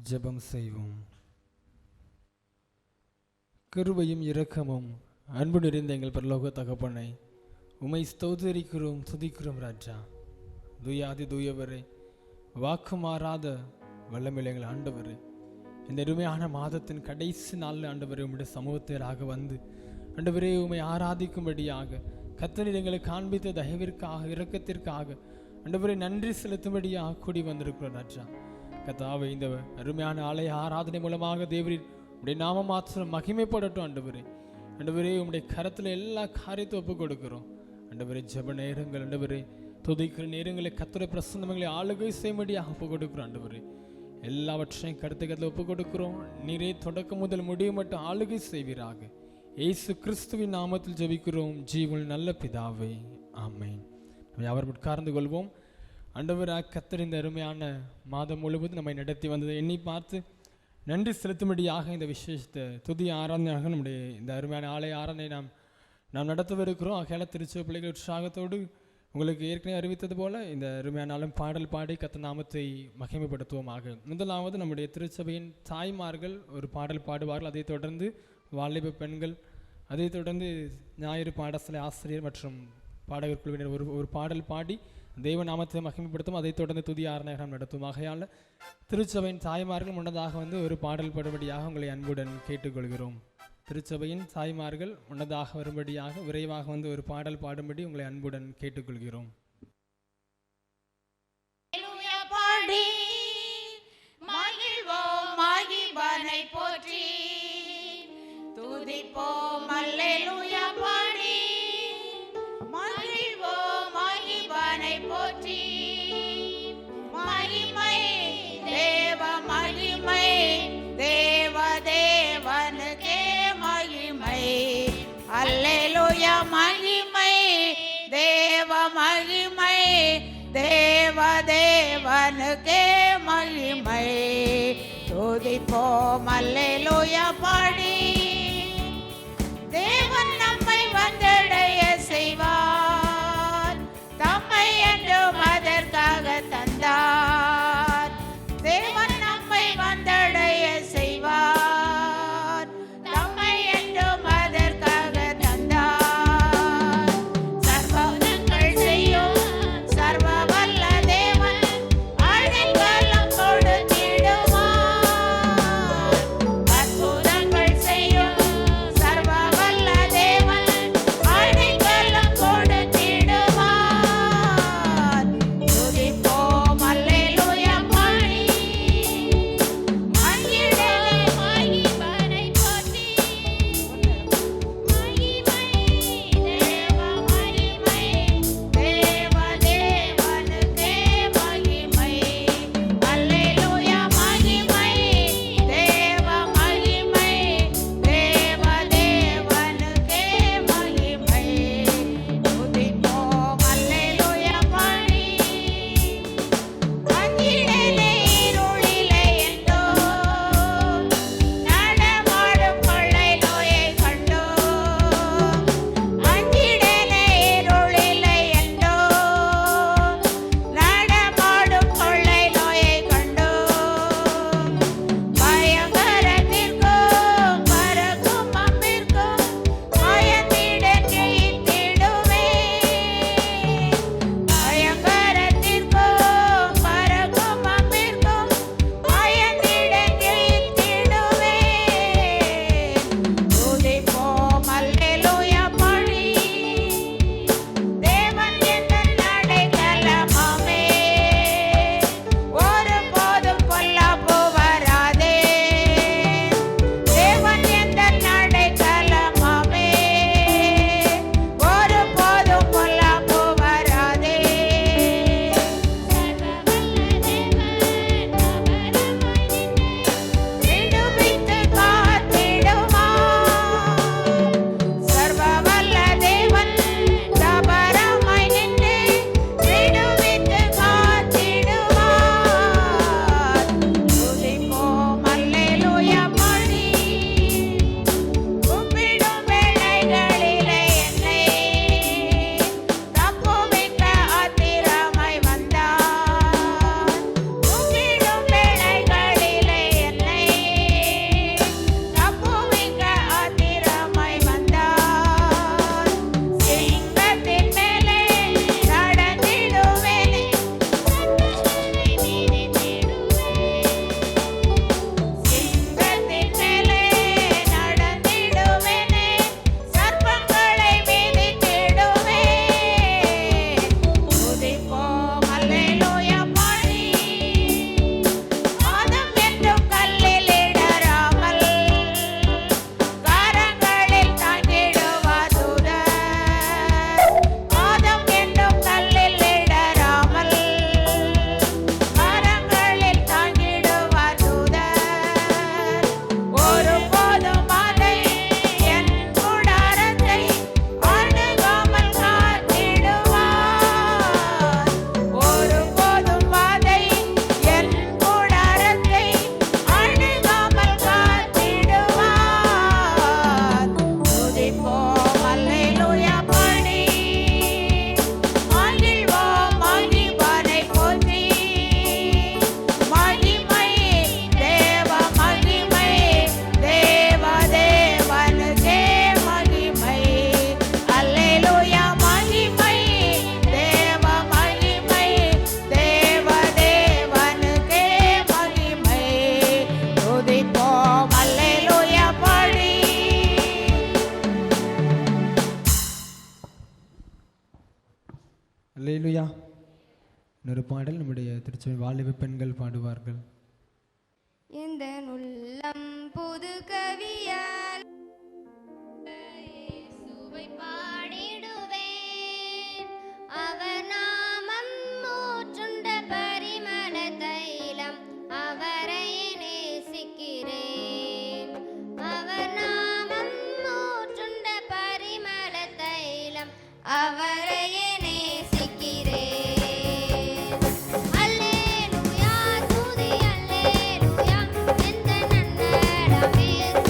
ஜெபம் செய்வோம். கிருபையும் இரக்கமும் அன்பு நிறைந்த எங்கள் பரலோக தகப்பனை உமை ஸ்தோத்திரிக்கிறோம், துதிக்கிறோம். ராஜா தூயாதி தூயவரே, வாக்கு மாறாத வல்லமையில் எங்கள் ஆண்டவரே, இந்த அருமையான மாதத்தின் கடைசி நாளில் ஆண்டவரே உம்முடைய சமூகத்திற்காக வந்து ஆண்டவரே உம்மை ஆராதிக்கும்படியாக கர்த்தர் எங்களுக்கு காண்பித்த தயவிற்காக இரக்கத்திற்காக ஆண்டவரே நன்றி செலுத்தும்படியாக கூடி வந்திருக்கிறோம். ராஜா கர்த்தாவே, இந்த அருமையான ஆலய ஆராதனை மூலமாக தேவரின் உடைய நாம மாத்திரம் மகிமைப்படட்டும். ஆண்டவரே ஆண்டவரே உம்முடைய கரத்தில் எல்லா காரியத்தை ஒப்புக் கொடுக்கிறோம். ஆண்டவரே ஜெப நேரங்கள், ஆண்டவரே துதிக்கிற நேரங்களை கர்த்தருடைய பிரசன்னங்களை ஆளுகை செய்யும்படியாக ஒப்புக் கொடுக்கிறோம். ஆண்டவரே எல்லாவற்றையும் கருத்துக்களை ஒப்புக் கொடுக்கிறோம். நீரே தொடக்கம் முதல் முடிவு மட்டும் ஆளுகை செய்வீராக. இயேசு கிறிஸ்துவின் நாமத்தில் ஜெபிக்கிறோம் ஜீவன் நல்ல பிதாவே, ஆமென். அவர் உட்கார்ந்து கொள்வோம். ஆண்டவராக கர்த்தர் இந்த அருமையான மாதம் முழுவதும் நம்மை நடத்தி வந்ததை எண்ணி பார்த்து நன்றி செலுத்தும்படியாக இந்த விசேஷத்தை துதி ஆராதனையாக நம்முடைய இந்த அருமையான ஆலய ஆராதனை நாம் நடத்தவிருக்கிறோம். ஆகையால திருச்சபை பிள்ளைகள் உற்சாகத்தோடு உங்களுக்கு ஏற்கனவே அறிவித்தது போல இந்த அருமையானாலும் பாடல் பாடி கர்த்தர் நாமத்தை மகிமைப்படுத்துவோமாக. முதலாவது நம்முடைய திருச்சபையின் தாய்மார்கள் ஒரு பாடல் பாடுவார்கள். அதைத் தொடர்ந்து வாலிப பெண்கள், அதைத் தொடர்ந்து ஞாயிறு பாடசாலை ஆசிரியர் மற்றும் பாடகர் குழுவினர் ஒரு பாடல் பாடி தெய்வ நாமத்தை மகிமைப்படுத்தும். அதைத் தொடர்ந்து துதி ஆராதனை நடத்தும். ஆகையால் திருச்சபையின் தாய்மார்கள் முன்னதாக வந்து ஒரு பாடல் பாடும்படியாக உங்களை அன்புடன் கேட்டுக்கொள்கிறோம். திருச்சபையின் தாய்மார்கள் முன்னதாக வரும்படியாக விரைவாக வந்து ஒரு பாடல் பாடும்படி உங்களை அன்புடன் கேட்டுக்கொள்கிறோம். அல்லேலூயா மகிமை தேவ மகிமை, தேவ தேவனுக்கே மகிமை. துதிப்போம் அல்லேலூயா பாடி, தேவன் நம்மை வந்தடைய செய்வார், தம்மை என்றும் அதற்காக தந்தார். தேவன் நம்மை வந்தடைய செய்வார், தம்மை என்றும் அதற்காக தந்தார். சர்வங்கள் செய்யும் சர்வ வல்ல தேவன் அடைக்கலம் கொடுத்திடுவார். அற்புதங்கள் செய்யும் சர்வ வல்ல தேவன் அடைக்கலம் கொடுத்திடுவார். துதிப்போம் அல்லேலூயா. இன்னொரு பாடல் நம்முடைய திருச்சபை வாலிப பெண்கள் பாடுவார்கள். எந்த உள்ளம் புது கவியால் இயேசுவை பாடிடுவேன். அவர் நாமம் ஊற்றுண்ட பரிமள தைலம், அவரை நேசிக்கிறேன். அவர் நாமம் ஊற்றுண்ட பரிமள தைலம், அவரை நேசிக்கிறேன். அல்லேலூயா துதி அல்லேலூயா, எந்த நன்னடம் இயேசு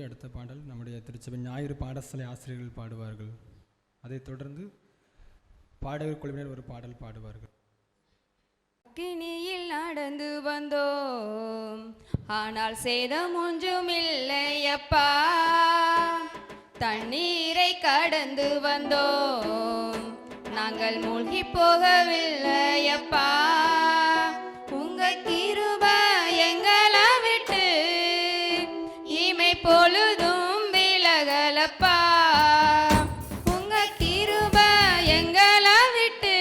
அடுத்த பாடல் நம்முடைய திருச்சபை ஞாயிறு பாடசாலை ஆசிரியர்கள் பாடுவார்கள். அதைத் தொடர்ந்து பாடகர் குழுவினர் ஒரு பாடல் பாடுவார்கள். கிணியில் நடந்து வந்தோம், ஆனால் சேதம் ஒன்றும் இல்லையப்பா. தண்ணீரை கடந்து வந்தோம், நாங்கள் மூழ்கி போகவில்லையப்பா. உங்க கிருபை எங்களை விட்டு இமை பொழுதும் விலகலப்பா. உங்க கிருபை எங்களை விட்டு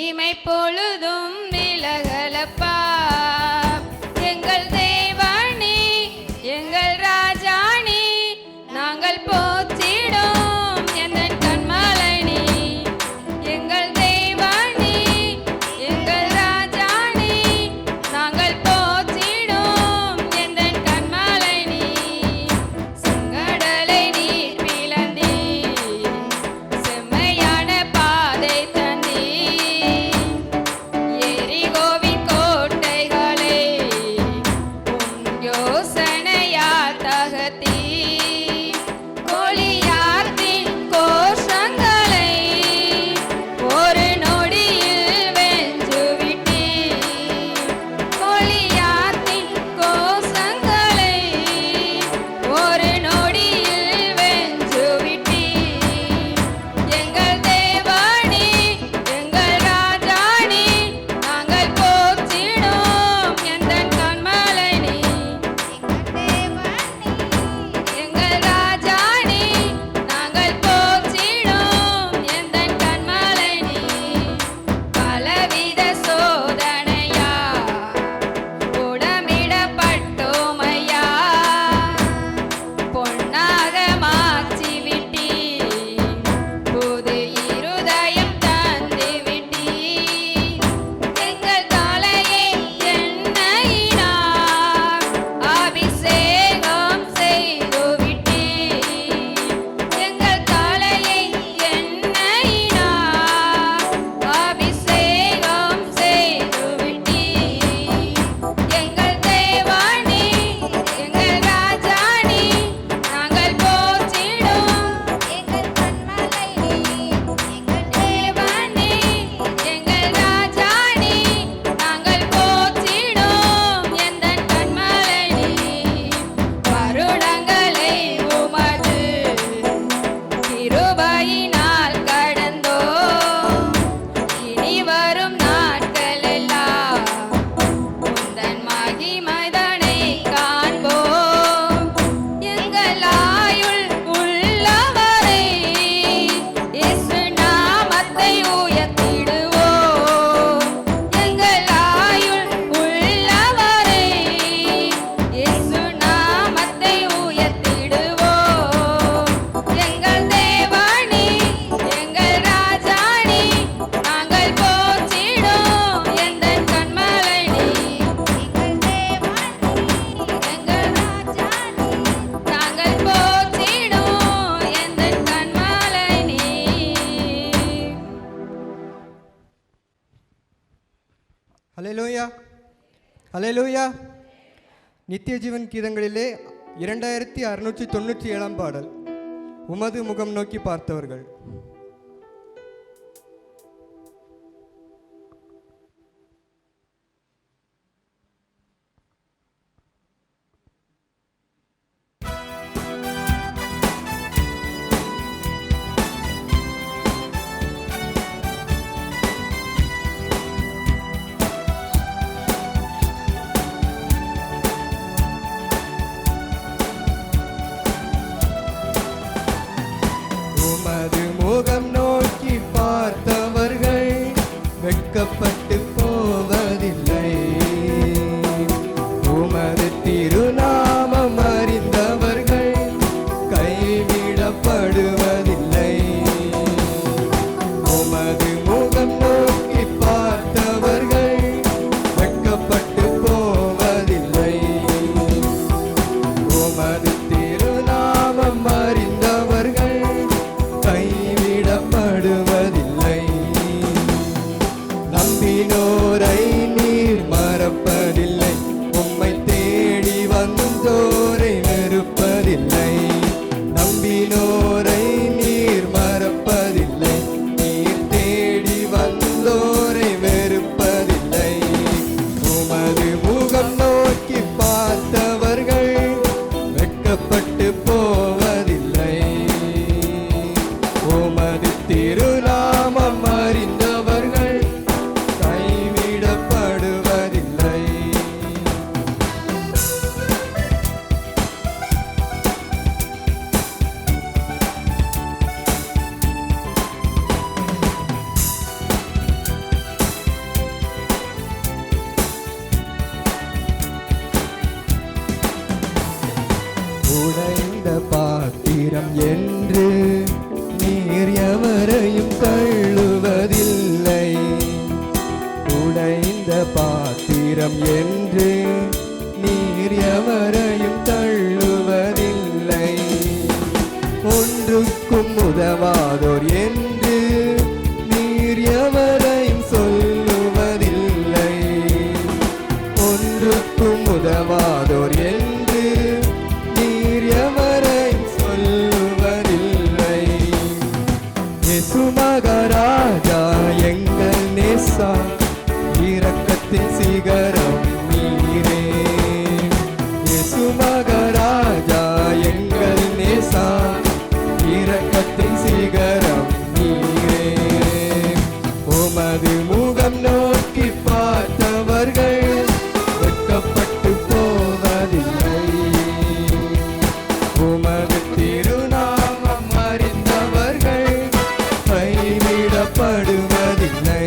இமை பொழுதும் விலகலப்பா. எங்கள் தேவனே, எங்கள் ராஜானே, நாங்கள் போற்றிடும் எந்தன் கண்மலைனே. எங்கள் தேவனே, எங்கள் ராஜானே, நாங்கள் போற்றிடும் எந்தன் கண்மலைனே. செங்கடலை நீர் பிளந்தீர், செம்மையான பாதை தந்தீர். எரிகோவின் கோட்டைகளை உம் யோசனையால் தகர்த்தீர். கோலியாத்தின் கோஷங்களை ஒரு நொடியில் வென்றுவிட்டீர். கோலியாத்தின் கோஷங்களை ஒரு நொடியில் வென்றுவிட்டீர். எங்கள் தேவனே, எங்கள் ராஜானே, நாங்கள் போற்றிடும் எந்தன் கண்மலைனே. எங்கள் ராஜானே, நாங்கள் போற்றிடும் எந்தன் கண்மலைனே. பலவித சோதனையா உடமிடப்பட்டோமையா, பொன்னாக மாற்றி விட்டீர், புது இருதயம் தந்து விட்டீர். எங்கள் தலையை எண்ணெயினால் அபிஷேகம் செய்து விட்டீர். எங்கள் தலையை எண்ணெயினால் அபிஷேகம் செய்து விட்டீர். எங்கள் தேவனே, எங்கள் ராஜானே, நாங்கள் போற்றிடும் எங்கள் கண்மலைனே. எங்கள் தேவனே, எங்கள் ராஜானே, நாங்கள் போற்றிடும் எந்தன் கண்மலைனே. வருடங்களை உமது கிருபையினால் கடந்தோம், இனி வரும் நாட்களெல்லாம் உந்தன் மகிமைதனை காண்போம். எங்கள் ஆயுள் உள்ளவரை இயேசு நாமத்தை உயர்த்திடுவோம். எங்கள் ஆயுள் உள்ளவரை இயேசு நாமத்தை உயர்த்திடுவோம். எங்கள் தேவனே, எங்கள் ராஜானே, நாங்கள் போற்றிடும் எந்தன் கண்மலைனே. எங்கள் தேவனே, எங்கள் ராஜானே, நாங்கள் போற்றிடும் எந்தன் கண்மலைனே. ஹல்லேலூயா, ஹல்லேலூயா. நித்திய ஜீவன் கீதங்களிலே 2697 பாடல், உமது முகம் நோக்கி பார்த்தவர்கள். உமது முகம் ஒன்றுக்கும் உதவாதோர் என்று நீர் எவரையும் சொல்லுவதில்லை. ஒன்றுக்கும் உதவாதோர் என்று நீர் எவரையும் சொல்லுவதில்லை. இயேசு மகாராஜா எங்கள் நேசா, இரக்கத்தின் சிகரம் நீரே. இயேசு மகாராஜா எங்கள் நேசா, இரக்கத்தின் சிகரம் நீரே. உமது முகம் நோக்கி பார்த்தவர்கள் வெட்கப்பட்டு போவதில்லை. உமது திருநாமம் அறிந்தவர்கள் கைவிடப்படுவதில்லை.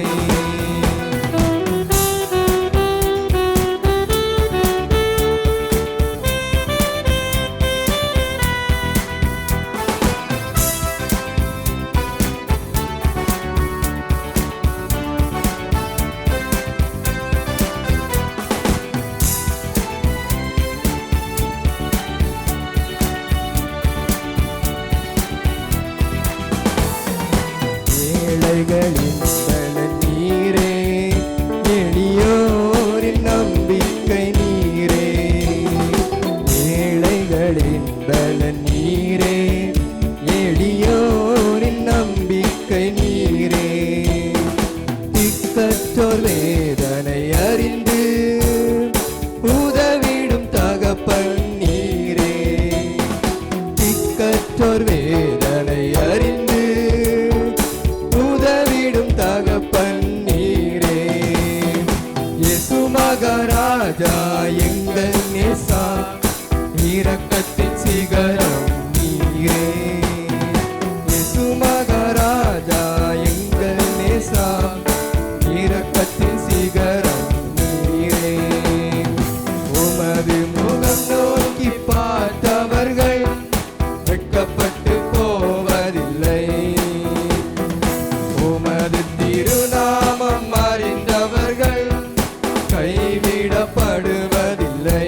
ஏழைகளின் பலன் நீரே, எளியோரின் நம்பிக்கை நீரே. ஏழைகளின் பலன் நீரே, எளியோரின் நம்பிக்கை நீரே. திக்கற்றோர் வேதனை அறிந்து உதவிடும் தகப்பன் நீரே. திக்கற்றோர் வேதனை அறிந்து உதவிடும் தகப்பன் நீரே. இயேசு மகாராஜா எங்கள் நேசா, இரக்கத்தின் சிகரம் நீரே. இயேசு மகாராஜா எங்கள் நேசா, இரக்கத்தின் சிகரம் நீரே. உமது முகம் நோக்கி பார்த்தவர்கள் வெட்கப்பட்டு போவதில்லை. உமது திருநாமம் அறிந்தவர்கள் கைவிடப்படுவதில்லை.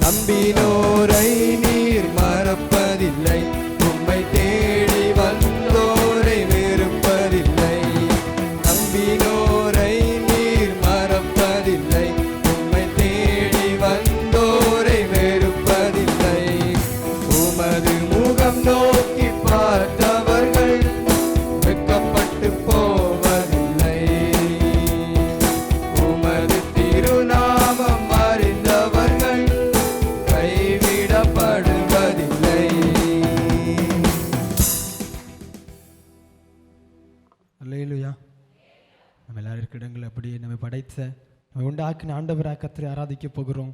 நம்பினோரை நீர் மறப்பதில்லை. உம்மை தேடி வந்தோரை வெறுப்பதில்லை. நம்பினோரை நீர் மறப்பதில்லை. உம்மை தேடி வந்தோரை வெறுப்பதில்லை. உமது முகம் நோக்கி பார்த்தவர்கள் வெட்கப்பட்டு போவதில்லை. உமது திருநாமம் அறிந்தவர்கள் கைவிடப்படுவதில்லை. அல்லேலூயா. நம்ம எல்லாரும் இருக்கிற இடங்கள் அப்படியே நம்ம படைத்த நம்ம உண்டாக்கின ஆண்டவராக கர்த்தரை ஆராதிக்க போகிறோம்.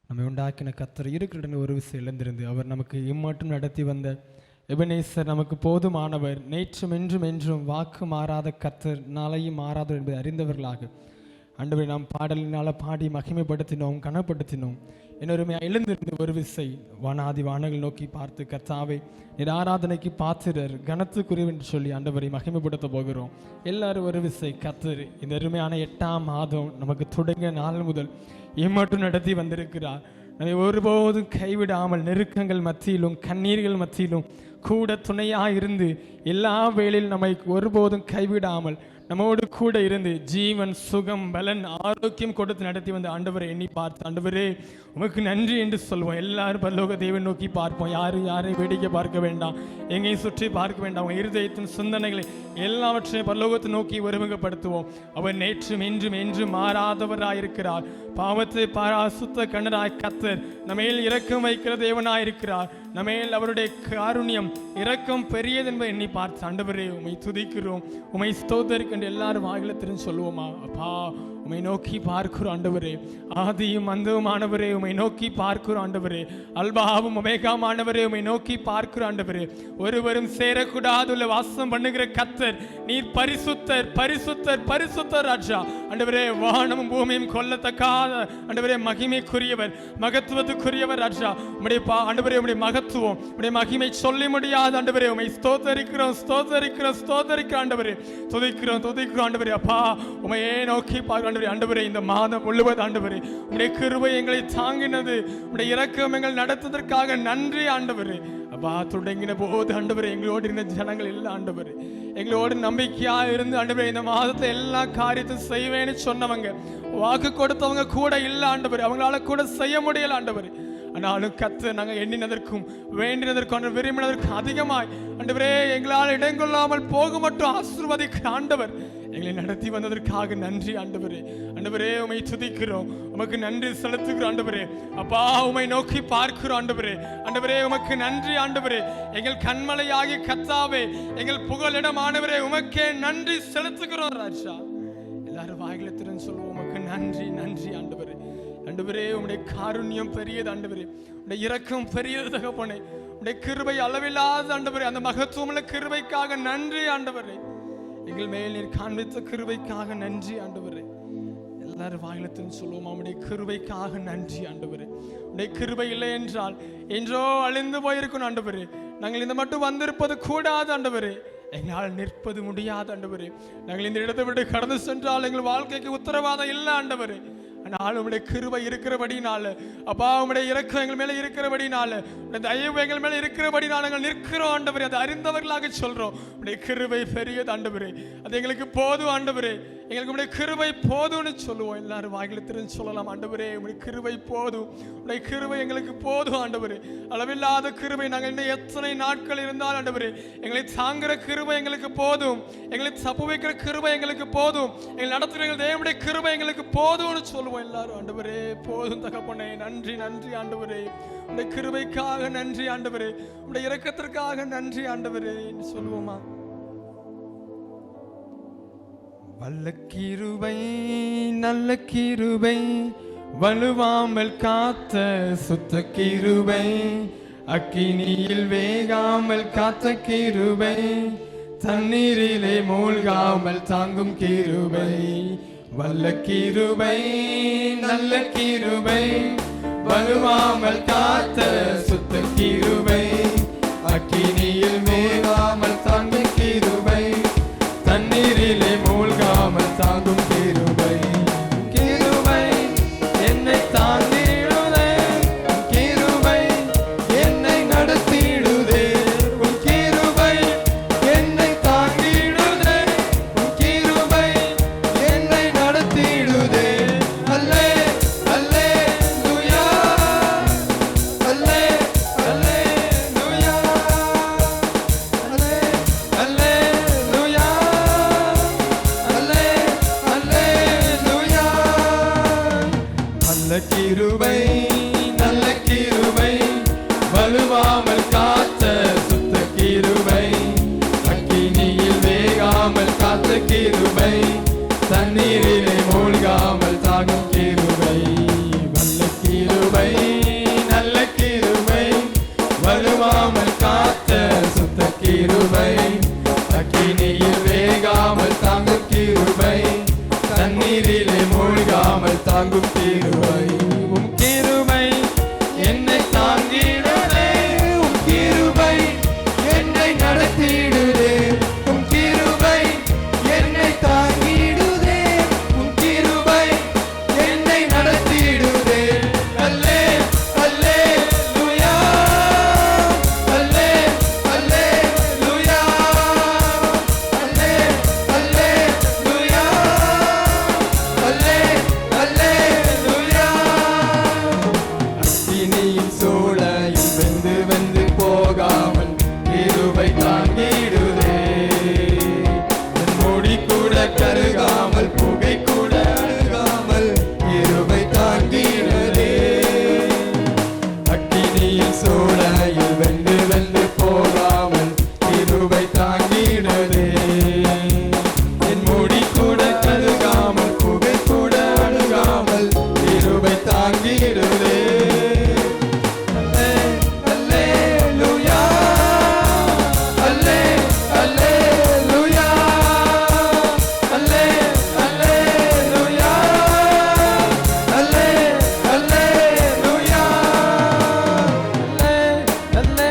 நம்ம உண்டாக்கின கர்த்தர் இருக்கிற இடங்கள் ஒரு விஷயம் இழந்திருந்து அவர் நமக்கு இம்மட்டும் நடத்தி வந்த எபனேசர் நமக்கு போதுமானவர். நேற்றும் என்றும் என்றும் வாக்கு மாறாத கர்த்தர், நாளையும் மாறாதவர் என்பதை அறிந்தவர்களாக ஆண்டவரை நாம் பாடலினால பாடி மகிமைப்படுத்தினோம், கனப்படுத்தினோம். இன்னொருமே எழுந்திருந்து ஒரு விசை வானாதி வானங்கள் நோக்கி பார்த்து, கர்த்தாவே நீர் ஆராதனைக்கு பாத்திரர், கனத்துக்குரியவர் என்று சொல்லி ஆண்டவரை மகிமைப்படுத்த போகிறோம். எல்லாரும் ஒரு விசை கர்த்தர் இந்த அருமையான 8ஆம் மாதம் நமக்கு தொடங்க நாள் முதல் இம்மட்டும் நடத்தி வந்திருக்கிறார். நம்மை ஒருபோதும் கைவிடாமல் நெருக்கங்கள் மத்தியிலும் கண்ணீர்கள் மத்தியிலும் கூட துணையாக இருந்து எல்லா வேளையிலும் நம்மை ஒருபோதும் கைவிடாமல் நம்மோடு கூட இருந்து ஜீவன், சுகம், பலன், ஆரோக்கியம் கொடுத்து நடத்தி வந்த ஆண்டவரை எண்ணி பார்த்து, ஆண்டவரே உமக்கு நன்றி என்று சொல்வோம். எல்லாரும் பரலோக தேவன் நோக்கி பார்ப்போம். யாரையும் வேடிக்கை பார்க்க வேண்டாம், எங்கேயும் சுற்றி பார்க்க வேண்டாம். உங்கள் இருதயத்தின் சிந்தனைகளை எல்லாவற்றையும் பரலோகத்தை நோக்கி ஒருமுகப்படுத்துவோம். அவர் நேற்றும் என்றும் என்றும் மாறாதவராயிருக்கிறார். பாவத்தை சுத்த கண்ணராய் கர்த்தர் நம்மேல் இரக்கம் வைக்கிற தேவனாயிருக்கிறார். நம்மேல் அவருடைய காருண்யம், இரக்கம் பெரியது என்பதை எண்ணி பார்த்து, ஆண்டவரே உம்மை துதிக்கிறோம், உம்மை ஸ்தோத்தரிக்கின்ற எல்லாரும் வாயில தெரிஞ்சு சொல்லுவோமா? அப்பா உம்மை நோக்கி பார்க்கிறோம் ஆண்டவரே, ஆதியும் அந்தவுமானவரே உம்மை நோக்கி பார்க்கிறோம் ஆண்டவரே, அல்பாவும் ஒமேகாமானவரே உம்மை நோக்கி பார்க்கிறோம் ஆண்டவரே. ஒருவரும் சேரக்கூடாதுள்ள வாசம் பண்ணுகிற கர்த்தர் நீர் பரிசுத்தர், பரிசுத்தர், பரிசுத்தர் ராஜா. ஆண்டவரே வானமும் பூமியும் கொல்லத்தக்காத ஆண்டவரே மகிமைக்குரியவர், மகத்துவத்துக்குரியவர் ராஜா. உம்முடைய ஆண்டவரே உம்முடைய மகத்துவம், உம்முடைய மகிமை சொல்லி முடியாத ஆண்டவரே உம்மை ஸ்தோத்தரிக்கிறோம், ஸ்தோத்தரிக்கிறோம், ஸ்தோத்தரிக்கிறோம் ஆண்டவரே. துதிக்கிறோம், துதிக்கிறோம் ஆண்டவரே. அப்பா உம்மையே நோக்கி பார்க்கிறோம் ஆண்டவரே இந்த மாதம் முழுவதும் ஆண்டவரே உடைய கிருபை எங்களை தாங்கினது, உடைய இரக்கம் எங்கள் நடத்துவதற்காக நன்றி ஆண்டவரே. அப்பா தொடங்கின போது ஆண்டவரே எங்களோடு இருந்த ஜனங்கள் இல்லை ஆண்டவரே, எங்களோடு நம்பிக்கையா இருந்து ஆண்டவரே இந்த மாதத்தை எல்லா காரியத்தையும் செய்வேன்னு சொன்னவங்க, வாக்கு கொடுத்தவங்க கூட இல்லை ஆண்டவரே, அவங்களால கூட செய்ய முடியல ஆண்டவரே. ஆனாலும் கத்து நாங்கள் எண்ணினதற்கும் வேண்டினதற்கும் விரும்பினதற்கும் அதிகமாய் ஆண்டவரே எங்களால் இடங்கொள்ளாமல் போக மட்டும் ஆசீர்வதிக்கிற ஆண்டவர் எங்களை நடத்தி வந்ததற்காக நன்றி ஆண்டவரே. ஆண்டவரே உமை துதிக்கிறோம், உமக்கு நன்றி செலுத்துகிறோம் ஆண்டவரே. அப்பா உமை நோக்கி பார்க்கிறோம் ஆண்டவரே. ஆண்டவரே உமக்கு நன்றி ஆண்டவரே. எங்கள் கண்மலையாகி கத்தாவே எங்கள் புகலிடம் ஆண்டவரே உமக்கே நன்றி செலுத்துகிறோம் ராஜா. எல்லாரும் வாயில திறன் சொல்லுவோம் உமக்கு நன்றி நன்றி ஆண்டவரே. ஆண்டவரே உம்முடைய காருண்யம் பெரியது ஆண்டவரே, உம்முடைய இரக்கம் பெரியது தகப்பனே, உம்முடைய கிருபை அளவில்லாத ஆண்டவரே. அந்த மகத்துவமுள்ள கிருபைக்காக நன்றி ஆண்டவரே. எங்கள் மேல் நீர் காண்பித்த கிருபைக்காக நன்றி ஆண்டவரே. எல்லாரும் வாயிலத்திலும் சொல்லுவோம் உம்முடைய கிருபைக்காக நன்றி ஆண்டவரே. உம்முடைய கிருபை இல்லை என்றால் என்றோ அழிந்து போயிருக்கும் ஆண்டவரே. நாங்கள் இந்த மட்டும் வந்திருப்பது கூடாது ஆண்டவரே, எங்களால் நிற்பது முடியாது ஆண்டவரே. நாங்கள் இந்த இடத்தை விட்டு கடந்து சென்றால் எங்கள் வாழ்க்கைக்கு உத்தரவாதம் இல்லை ஆண்டவரே. ஆனால் உம்முடைய கிருபை இருக்கிறபடினால, அப்பா உம்முடைய இரக்கம் எங்கள் மேல இருக்கிறபடினால, உம்முடைய தயவு எங்கள் மேல இருக்கிறபடினால நாங்கள் நிற்கிறோம் ஆண்டவரே. அதை அறிந்தவர்களாக சொல்றோம் உம்முடைய கிருபை பெரியது ஆண்டவரே, அது எங்களுக்கு போதும் ஆண்டவரே. எங்களுக்கு உம்முடைய கிருபை போதும்னு சொல்லுவோம். எல்லாரும் வாயில திறந்து சொல்லலாம் ஆண்டவரே உம்முடைய கிருபை போதும், உம்முடைய கிருபை எங்களுக்கு போதும் ஆண்டவரே. அளவில்லாத கிருபை நாங்கள் இன்னும் எத்தனை நாட்கள் இருந்தால் ஆண்டவரே எங்களை தாங்குற கிருபை எங்களுக்கு போதும், எங்களை தப்பு வைக்கிற கிருபை எங்களுக்கு போதும், எங்களை நடத்துகிற எங்கள் தேவனுடைய கிருபை எங்களுக்கு போதும்னு சொல்லுவோம் எல்லாரும். ஆண்டவரே போதும் தகப்பனே, நன்றி நன்றி ஆண்டவரே. உடைய கிருபைக்காக நன்றி ஆண்டவரே, உடைய இரக்கத்திற்காக நன்றி ஆண்டவரே என்று சொல்லுவோமா? வல்ல கிருபை நல்ல கிருபை, வலுவாமல் காத்த சுத்த கிருபை, அக்கினியில் வேகாமல் காத்த கிருபை, தண்ணீரிலே மூழ்காமல் தாங்கும் கிருபை. வல்ல கிருபை நல்ல கிருபை, வலுவாமல் காத்த சுத்த கிருபை, அக்கினியில் வேகாமல் தாங்கும் கிருபை, தண்ணீரிலே மூழ்காமல் தாங்கும் கிருபை. கிருபை என்னை தாங்கிடுதே, கிருபை என்னை நடத்திடுதே, உன் கிருபை என்னை தாங்கிடுதே, உன் கிருபை என்னை நடத்திடுதே. அல்லே அல்லே லூயா, அல்லே அல்லே லூயா, அல்லே அல்லே லூயா, அல்லே அல்லே லூயா. நல்ல கிருபை நல்ல கிருபை, வலுவாமல் காத்த சுத்த கிருபை, அக்கினியில் வேகாமல் காத்த கிருபை, தண்ணீரிலே மூழ்காமல் தாங்கும் கிருபை. வல்ல கிருபை நல்ல கிருபை, வலுவாமல் காத்த சுத்த கிருபை, அக்கினியில் வேகாமல் தாங்கும் கிருபை, தண்ணீரிலே மூழ்காமல் தாங்கும் கிருபை. உம் கிருபை என்னை தாங்கிடுதே, உம் கிருபை என்னை நடத்திடுதே, உம் கிருபை என்னை தாங்கிடுதே, உம் கிருபை என்னை நடத்திடுதே. அல்லே அல்லே லூயா, அல்லே அல்லே லூயா, அல்லே அல்லே லூயா, அல்லே அல்லே லூயா. அக்கினியின் சூளையில் வெந்து வெந்து போகாமல் கிருபை தாங்கிடுதே, என் முடி கூட கருகாமல் புகை கூட அழுகாமல் கிருபை தாங்கிடுதே. அக்கினியின் சூளையில் வெந்து வெந்து போகாமல் கிருபை தாங்கிடுதே, என் முடி கூட கருகாமல் புகை கூட அழுகாமல் கிருபை தாங்கிடுதே. அல்லே அல்லே லூயா, அல்லே அல்லே லூயா, அல்லே அல்லே லூயா, அல்லே அல்லே லூயா, அல்லே அல்லே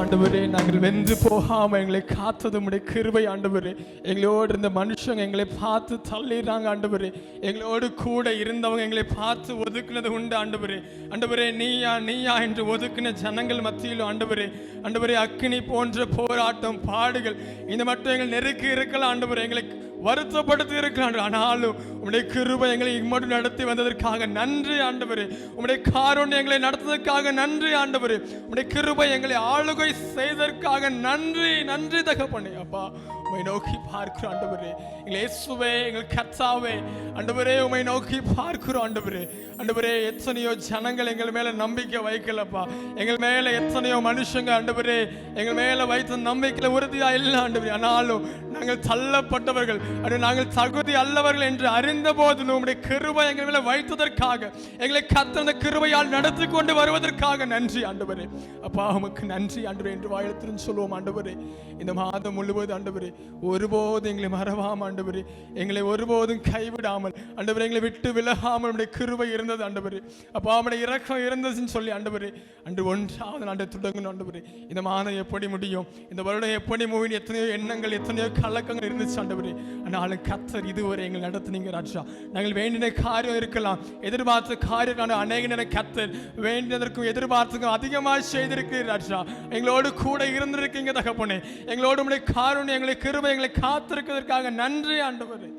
ஆண்டவரே. நாங்கள் வென்று போகாம எங்களை காத்தது உம்முடைய கிருபை ஆண்டவரே. எங்களோடு இருந்த மனுஷங்க எங்களை பார்த்து தள்ளிடுறாங்க ஆண்டவரே. எங்களோடு கூட இருந்தவங்க எங்களை பார்த்து ஒதுக்குனது உண்டு ஆண்டவரே. ஆண்டவரே, நீயா நீயா என்று ஒதுக்கின ஜனங்கள் மத்தியிலும் ஆண்டவரே, ஆண்டவரே, அக்கினி போன்ற போராட்டம், பாடுகள் இந்த மட்டும் எங்களை நெருக்கி இருக்கலாம் ஆண்டவரே, எங்களை வருத்தப்படுத்தி இருக்கிறான். ஆனாலும் உம்முடைய கிருபை எங்களை இம்மட்டும் நடத்தி வந்ததற்காக நன்றி ஆண்டவரே. உம்முடைய காருண்யம் எங்களை நடத்துவதற்காக நன்றி ஆண்டவரே. உம்முடைய கிருபை எங்களை ஆளுகை செய்ததற்காக நன்றி நன்றி தகப்பனே. அப்பா, உம்மை நோக்கி பார்க்கிறோம் ஆண்டவரே. எங்கள் இயேசுவே, எங்கள் கர்த்தாவே ஆண்டவரே, உம்மை நோக்கி பார்க்கிறோம் ஆண்டவரே. ஆண்டவரே, எத்தனையோ ஜனங்கள் எங்கள் மேல நம்பிக்கை வைக்கலப்பா. எங்கள் மேல எத்தனையோ மனுஷங்க ஆண்டவரே எங்கள் மேல வைத்த நம்பிக்கையில உறுதியா இல்லை ஆண்டவரே. ஆனாலும் நாங்கள் தள்ளப்பட்டவர்கள், நாங்கள் தகுதி அல்லவர்கள் என்று அறிந்த போது உம்முடைய கிருபை எங்கள் மேல வைத்ததற்காக, எங்களை கர்த்தர் கிருபையால் நடத்தி கொண்டு வருவதற்காக நன்றி ஆண்டவரே. அப்பா, உமக்கு நன்றி ஆண்டவரே என்று வாயிலத்திலும் சொல்லுவோம் ஆண்டவரே. இந்த மாதம் முழுவதும் ஆண்டவரே ஒருபோதும் எங்களை மறவாம ஆண்டவரே, எங்களை ஒருபோதும் கைவிடாமல் ஆண்டவரே, எங்களை விட்டு விலகாமல் நம்முடைய கிருபை இருந்தது ஆண்டவரே. அப்பா, நம்முடைய இரக்கம் இருந்ததுன்னு சொல்லி ஆண்டவரே, அன்று 1ஆவது ஆண்டை தொடங்கணும் ஆண்டவரே. இந்த மாதம் எப்படி முடியும், இந்த வருடம் எப்படி முடியும், எத்தனையோ எண்ணங்கள், எத்தனையோ கலக்கங்கள் இருந்துச்சு ஆண்டவரே. ஆனாலும் கர்த்தர் இதுவரை எங்களை நடத்துனீங்க ராஜா. நாங்கள் வேண்டின காரியம் இருக்கலாம், எதிர்பார்த்த காரியம் அநேக நேரம் கர்த்தர் வேண்டினதற்கும் எதிர்பார்த்துக்கும் அதிகமாக செய்திருக்கிறீர் ராஜா. எங்களோடு கூட இருந்திருக்கீங்க தகப்பனே. எங்களோடு உம்முடைய காருண்யம், எங்களை கிருபை எங்களை காத்திருக்கிறதற்காக நன்றி ஆண்டவரே.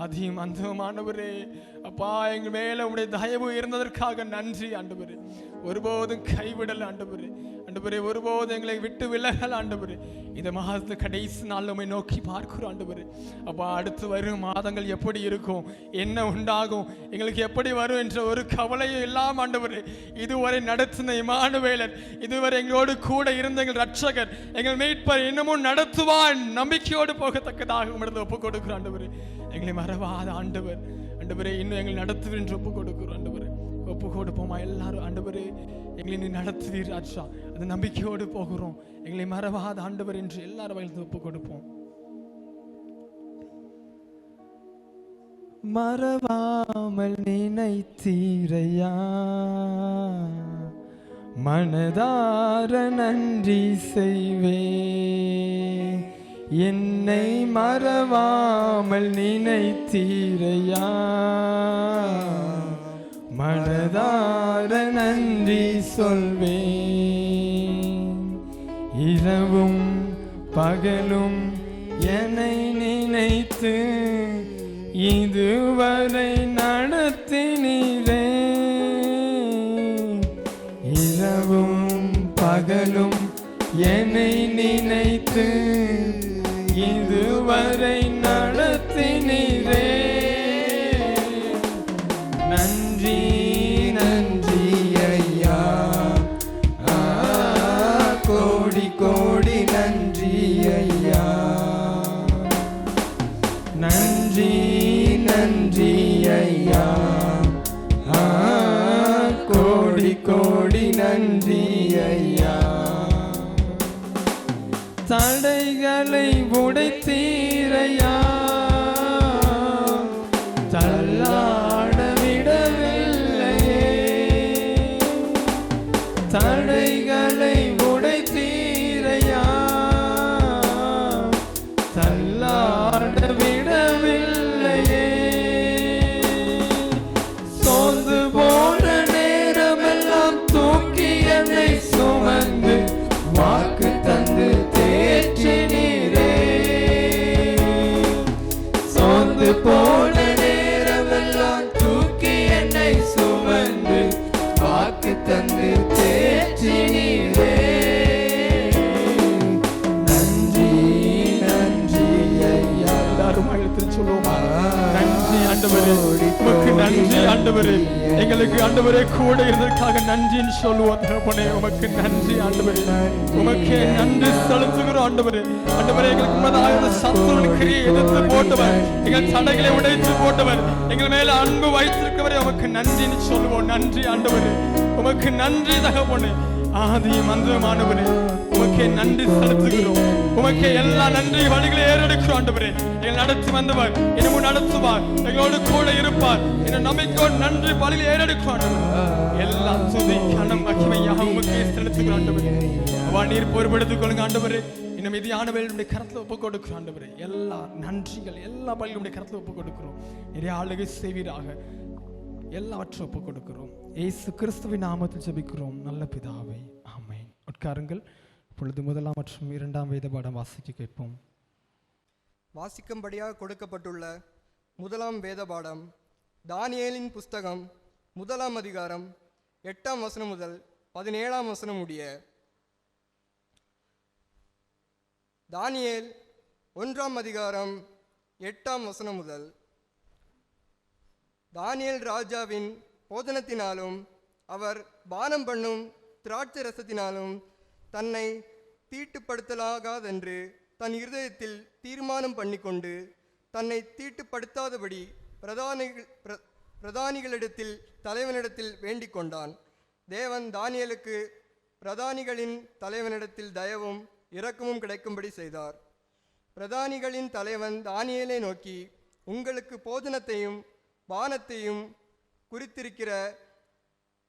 அதிகம் அந்தமானவரே அப்பா, எங்கள் மேல உம்முடைய தயவு இருந்ததற்காக நன்றி ஆண்டவரே. ஒருபோதும் கைவிடல் ஆண்டவரே. ஆண்டவரே, ஒருபோதும் எங்களை விட்டு விலகல் ஆண்டவரே. இந்த மாதத்து கடைசி நாள் உம்மை நோக்கி பார்க்கிறோம் ஆண்டவரே. அப்பா, அடுத்து வரும் மாதங்கள் எப்படி இருக்கும், என்ன உண்டாகும், எங்களுக்கு எப்படி வரும் என்ற ஒரு கவலையும் இல்லாம ஆண்டவரே, இதுவரை நடத்தின இம்மானுவேலர், இதுவரை எங்களோடு கூட இருந்த எங்கள் ரட்சகர், எங்கள் மீட்பர் இன்னமும் நடத்துவான் நம்பிக்கையோடு போகத்தக்கதாக உம்மிடத்தில் ஒப்புக் கொடுக்கிறோம் ஆண்டவரே. எங்களை மறவாத ஆண்டவர் ஆண்டவரே, இன்னும் எங்களை நடத்துவீர் என்று ஒப்புக் கொடுக்கிறோம் ஆண்டவரே. ஒப்பு கொடுப்போமா எல்லாரும் ஆண்டவரே, எங்களை நீ நடத்துவீர் ராஜா, அந்த நம்பிக்கையோடு போகிறோம். எங்களை மறவாத ஆண்டவர் என்று எல்லாரும் வயது ஒப்பு கொடுப்போம். மறவாமல் நினைத்தீரையா, மனதார நன்றி செய்வே. என்னை மறவாமல் நினைத்தீரையா, மனதார நன்றி சொல்வேன். இரவும் பகலும் என்னை நினைத்து இதுவரை நடத்தினீரே. இரவும் பகலும் என்னை நினைத்து இதுவரை நடத்தினீரே. நன்றி நன்றி ஐயா, கோடி கோடி நன்றி ஐயா. நன்றி நன்றி ஐயா, கோடி கோடி நன்றி ஐயா. தடைகளை உடைத்தீரையா, தள்ளாட விடவில்லையே. தடைகளை உடைத்தீரையா, தள்ளாட விடவில்லையே. சோர்ந்து போன நேரமெல்லாம் தூக்கி என்னை சுமந்து வாக்கு தந்து தேற்றினீரே. சோர்ந்து போன நேரமெல்லாம் தூக்கி என்னை சுமந்து வாக்கு தந்து தேற்றினீரே. நன்றி நன்றி ஐயா. எல்லாரும் அழைத்து சொல்லுவோமா, நன்றி ஆண்டவரே, உமக்கு நன்றி ஆண்டவரே. எங்களுக்கு ஆண்டவரே கூட இருந்ததற்காக நன்றின்னு சொல்லுவோம் தகப்பனே. உமக்கு நன்றி ஆண்டவரே, உமக்கே நன்றி செலுத்துகிறோம் ஆண்டவரே. ஆண்டவரே, எங்களுக்கு முன்னதாக சத்துருவின் கிரியை எதிர்த்து போட்டவர், எங்கள் தடைகளை உடைத்து போட்டவர், எங்கள் மேல அன்பு வைத்திருக்கவரே உமக்கு நன்றின்னு சொல்லுவோம். நன்றி ஆண்டவரே, உமக்கு நன்றி தகப்பனே. ஆதியும் அந்தமும் ஆண்டவரே உமக்கே நன்றி செலுத்துகிறோம். உமக்கே எல்லா நன்றி வழிகளை ஏறெடுக்கிறோம் ஆண்டவரே. எங்களை நடத்தி வந்தவர் இன்னமும் நடத்துவார், எங்களோடு கூட இருப்பார். என்ன நம்பிக்கையோடு நன்றி வழிகளை ஏறெடுக்கிறோம் ஆண்டவரே. எல்லா துதி கனம் மகிமையாக உமக்கே செலுத்துகிறோம் ஆண்டவரே. அவா நீர் பொறுப்பெடுத்துக் கொள்ளுங்க ஆண்டவரே. இன்னும் மீதியானவர்களுடைய கரத்தில் ஒப்புக் கொடுக்கிறோம் ஆண்டவரே. எல்லா நன்றிகள் எல்லா பலிகளுடைய கரத்தில் ஒப்புக் கொடுக்கிறோம். நிறைய ஆளுகை செய்வீராக எல்லாவற்றையும் ஒப்புக் கொடுக்கிறோம். இயேசு கிறிஸ்துவின் நாமத்தில் ஜெபிக்கிறோம் நல்ல பிதாவே, ஆமென். உட்காருங்கள். இப்பொழுது முதலாம் மற்றும் இரண்டாம் வேத பாடம் வாசிக்க கேட்போம். வாசிக்கும்படியாக கொடுக்கப்பட்டுள்ள முதலாம் வேத பாடம் தானியேலின் புஸ்தகம் 1ஆம் அதிகாரம் 8ஆம் வசனம் முதல் 17ஆம் வசனம் முடிய. தானியேல் 1ஆம் அதிகாரம் 8ஆம் வசனம் முதல். தானியேல் ராஜாவின் போதனத்தினாலும் அவர் பானம் பண்ணும் திராட்சை ரசத்தினாலும் தன்னை தீட்டுப்படுத்தலாகாதென்று தன் இருதயத்தில் தீர்மானம் பண்ணிக்கொண்டு தன்னை தீட்டுப்படுத்தாதபடி பிரதானிகளிடத்தில் தலைவனிடத்தில் வேண்டிக் கொண்டான். தேவன் தானியேலுக்கு பிரதானிகளின் தலைவனிடத்தில் தயவும் இரக்கமும் கிடைக்கும்படி செய்தார். பிரதானிகளின் தலைவன் தானியேலை நோக்கி, உங்களுக்கு போஜனத்தையும் பானத்தையும் குறித்திருக்கிற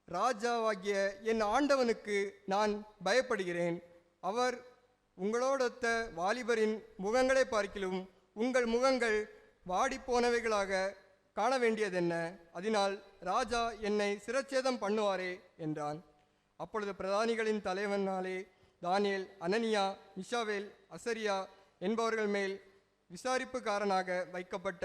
ராஜாவாகிய என் ஆண்டவனுக்கு நான் பயப்படுகிறேன். அவர் உங்களோடொத்த வாலிபரின் முகங்களை பார்க்கிலும் உங்கள் முகங்கள் வாடிப்போனவைகளாக காண வேண்டியதென்ன? அதனால் ராஜா என்னை சிரச்சேதம் பண்ணுவாரே என்றான். அப்பொழுது பிரதானிகளின் தலைவனாலே தானியேல் அனனியா, மிஷாவேல், அசரியா என்பவர்கள் மேல் விசாரிப்புக்காரனாக வைக்கப்பட்ட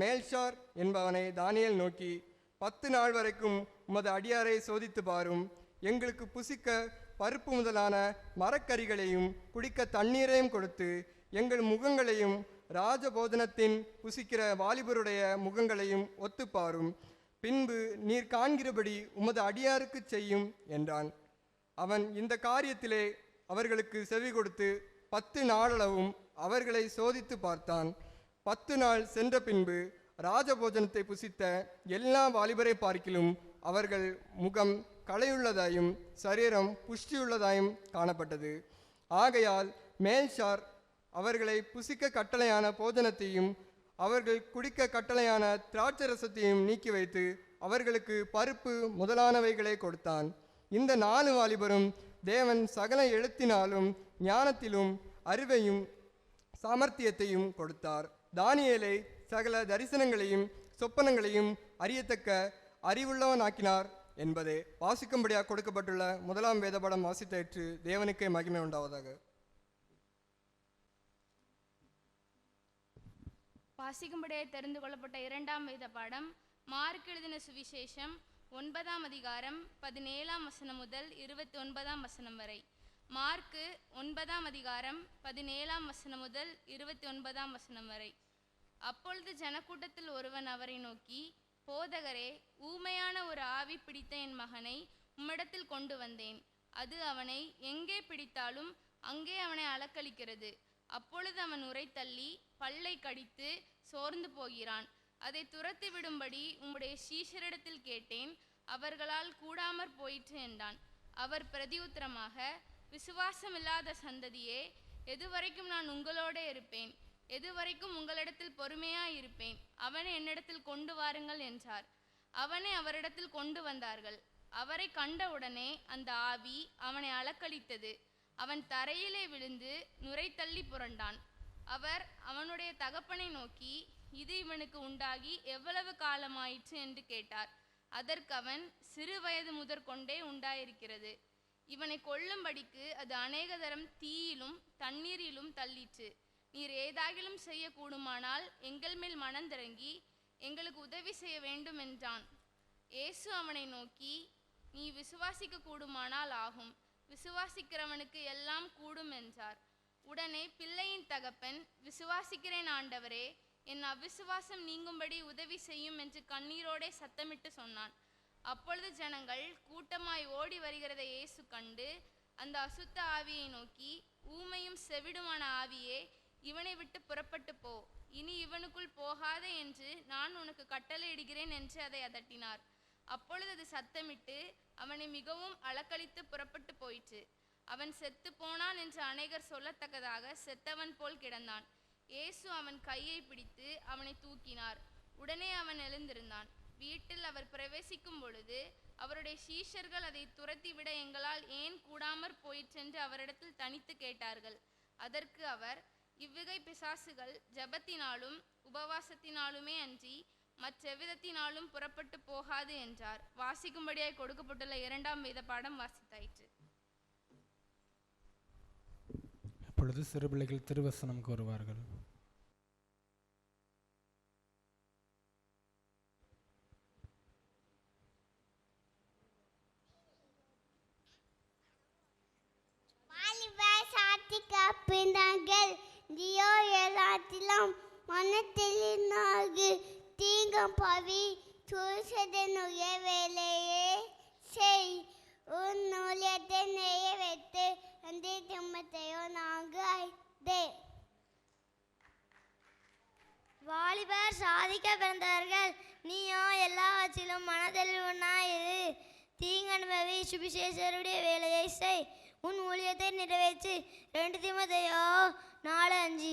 மேல்ஷார் என்பவனை தானியேல் நோக்கி, 10 நாள் வரைக்கும் உமது அடியாரை சோதித்து பாரும். எங்களுக்கு புசிக்க பருப்பு முதலான மரக்கறிகளையும் குடிக்க தண்ணீரையும் கொடுத்து எங்கள் முகங்களையும் ராஜபோதனத்தின் புசிக்கிற வாலிபருடைய முகங்களையும் ஒத்துப்பாரும். பின்பு நீர் காண்கிறபடி உமது அடியாருக்கு செய்யும் என்றான். அவன் இந்த காரியத்திலே அவர்களுக்கு செவி கொடுத்து 10 நாளளவும் அவர்களை சோதித்து பார்த்தான். 10 நாள் சென்ற பின்பு ராஜபோஜனத்தை புசித்த எல்லா வாலிபரை பார்க்கிலும் அவர்கள் முகம் களையுள்ளதாயும் சரீரம் புஷ்டியுள்ளதாயும் காணப்பட்டது. ஆகையால் மேல்ஷார் அவர்களை புசிக்க கட்டளையான போஜனத்தையும் அவர்கள் குடிக்க கட்டளையான திராட்சை ரசத்தையும் நீக்கி வைத்து அவர்களுக்கு பருப்பு முதலானவைகளை கொடுத்தான். இந்த 4 வாலிபரும் தேவன் சகல எழுத்தினாலும் ஞானத்திலும் அறிவையும் சாமர்த்தியத்தையும் கொடுத்தார். தானியேலை சகல தரிசனங்களையும் சொப்பனங்களையும் அறியத்தக்க அறிவுள்ளவனாக்கினார் என்பதே. வாசிக்கும்படியாக கொடுக்கப்பட்டுள்ள முதலாம் வேதபாடம் வாசித்தேற்று தேவனுக்கே மகிமை உண்டாவதாக. வாசிக்கும்படியாக தெரிந்து கொள்ளப்பட்ட இரண்டாம் வேத பாடம் மார்க் எழுதின சுவிசேஷம் 9ஆம் அதிகாரம் 17ஆம் வசனம் முதல் 29ஆம் வசனம் வரை. மார்க்கு 9ஆம் அதிகாரம் 17ஆம் வசனம் முதல் 29ஆம் வசனம் வரை. அப்பொழுது ஜனக்கூட்டத்தில் ஒருவன் அவரை நோக்கி, போதகரே, ஊமையான ஒரு ஆவி பிடித்த என் மகனை உம்மிடத்தில் கொண்டு வந்தேன். அது அவனை எங்கே பிடித்தாலும் அங்கே அவனை அலக்களிக்கிறது. அப்பொழுது அவன் உரைத்தள்ளி பல்லை கடித்து சோர்ந்து போகிறான். அதை துரத்தி விடும்படி உம்முடைய சீஷரிடத்தில் கேட்டேன், அவர்களால் கூடாமற் போயிற்று என்றான். அவர் பிரதியுத்தரமாக, விசுவாசமில்லாத சந்ததியே, எதுவரைக்கும் நான் உங்களோட இருப்பேன்? எதுவரைக்கும் உங்களிடத்தில் பொறுமையாயிருப்பேன்? அவனை என்னிடத்தில் கொண்டு வாருங்கள் என்றார். அவனை அவரிடத்தில் கொண்டு வந்தார்கள். அவரை கண்டவுடனே அந்த ஆவி அவனை அலக்களித்தது. அவன் தரையிலே விழுந்து நுரைத்தள்ளி புரண்டான். அவர் அவனுடைய தகப்பனை நோக்கி, இது இவனுக்கு உண்டாகி எவ்வளவு காலமாயிற்று என்று கேட்டார். அதற்கு அவன், சிறு வயது முதற்கொண்டே உண்டாயிருக்கிறது. இவனை கொல்லும்படிக்கு அது அநேக தரம் தீயிலும் தண்ணீரிலும் தள்ளிற்று. நீர் ஏதாகிலும் செய்ய கூடுமானால் எங்கள் மேல் மனந்திறங்கி எங்களுக்கு உதவி செய்ய வேண்டும் என்றான். இயேசு அவனை நோக்கி, நீ விசுவாசிக்க கூடுமானால் ஆகும். விசுவாசிக்கிறவனுக்கு எல்லாம் கூடும் என்றார். உடனே பிள்ளையின் தகப்பன், விசுவாசிக்கிறேன் ஆண்டவரே, என் அவிசுவாசம் நீங்கும்படி உதவி செய்யும் என்று கண்ணீரோடே சத்தமிட்டு சொன்னான். அப்பொழுது ஜனங்கள் கூட்டமாய் ஓடி வருகிறதை இயேசு கண்டு அந்த அசுத்த ஆவியை நோக்கி, ஊமையும் செவிடுமான ஆவியே, இவனை விட்டு புறப்பட்டு போ, இனி இவனுக்குள் போகாதே என்று நான் உனக்கு கட்டளையிடுகிறேன் என்று அதை அதட்டினார். அப்பொழுது அது சத்தமிட்டு அவனை மிகவும் அலக்களித்து புறப்பட்டு போயிற்று. அவன் செத்து போனான் என்று அநேகர் சொல்லத்தக்கதாக செத்தவன் போல் கிடந்தான். இயேசு அவன் கையை பிடித்து அவனை தூக்கினார். உடனே அவன் எழுந்திருந்தான். வீட்டில் அவர் பிரவேசிக்கும் பொழுது அவருடைய சீஷர்கள் அதை துரத்திவிட எங்களால் ஏன் கூடாமற் போயிற்றென்று அவரிடத்தில் தனித்து கேட்டார்கள். அதற்கு அவர், இவ்விகை பிசாசுகள் ஜெபத்தினாலும் உபவாசத்தினாலுமே அன்றி மற்றெவ்விதத்தினாலும் புறப்பட்டு போகாது என்றார். வாசிக்கும்படியாய் கொடுக்கப்பட்டுள்ள 2ஆம் வேத பாடம் வாசித்தாயிற்று. இப்பொழுது சிறு பிள்ளைகள் திருவசனம் கூறுவார்கள். காப்பினார்கள். நீயோ எல்லாத்திலும் மனத்தெளினாகு தீங்கம் பவி சூசதனுடைய வேலையை செய். உன் ஊழியத்தை நிறைவேற்று. அந்த திம்மத்தையோ நாங்கள் வாலிபர் சாதிக்க பிறந்தவர்கள். நீயோ எல்லாவற்றிலும் மனதெளிவுனாயிரு. தீங்கனுபவி சுவிசேஷருடைய வேலையை செய். உன் ஊழியத்தை நிறைவேற்று. 2 தீமோத்தேயு 4:5.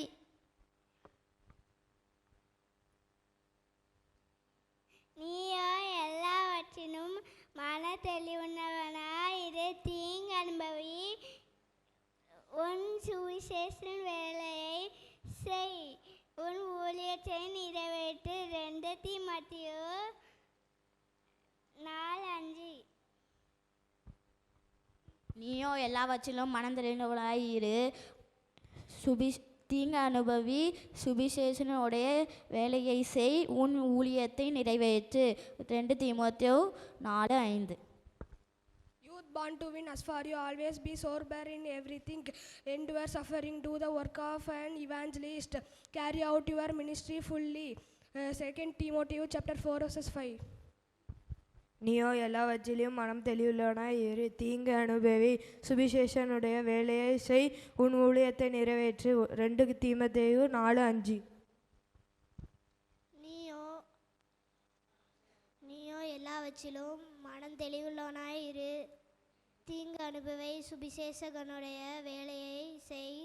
நீயோ எல்லாவற்றிலும் மன தெளிவுள்ளவனாயிரு. தீங்கு அனுபவி உன் சுவிசேஷ வேலையை செய். உன் ஊழியத்தை நிறைவேற்று. 2 தீமோத்தேயு 4:5. நீயோ எல்லாவற்றிலும் மனந்தெளிந்தவனாயிரு. தீங்கு அனுபவி சுவிசேஷனுடைய வேலையை செய். உன் ஊழியத்தை நிறைவேற்று. 2 தீமோத்தேயு 4:5. Youth born to win, as for you always be sober in everything, endure suffering, do the work of an evangelist, carry out your ministry fully. 2 Timothy chapter 4 verses 5. நீயோ எல்லாவற்றிலும் மனம் தெளிவுள்ளவனாய் இரு. தீங்கு அனுபவி சுவிசேஷனுடைய வேலையை செய். உன் ஊழியத்தை நிறைவேற்று. 2 தீமோத்தேயு 4:5. நீயோ எல்லாவற்றிலும் மனம் தெளிவுள்ளவனாய் இரு. தீங்கு அனுபவி சுவிசேஷகனுடைய வேலையை செய்.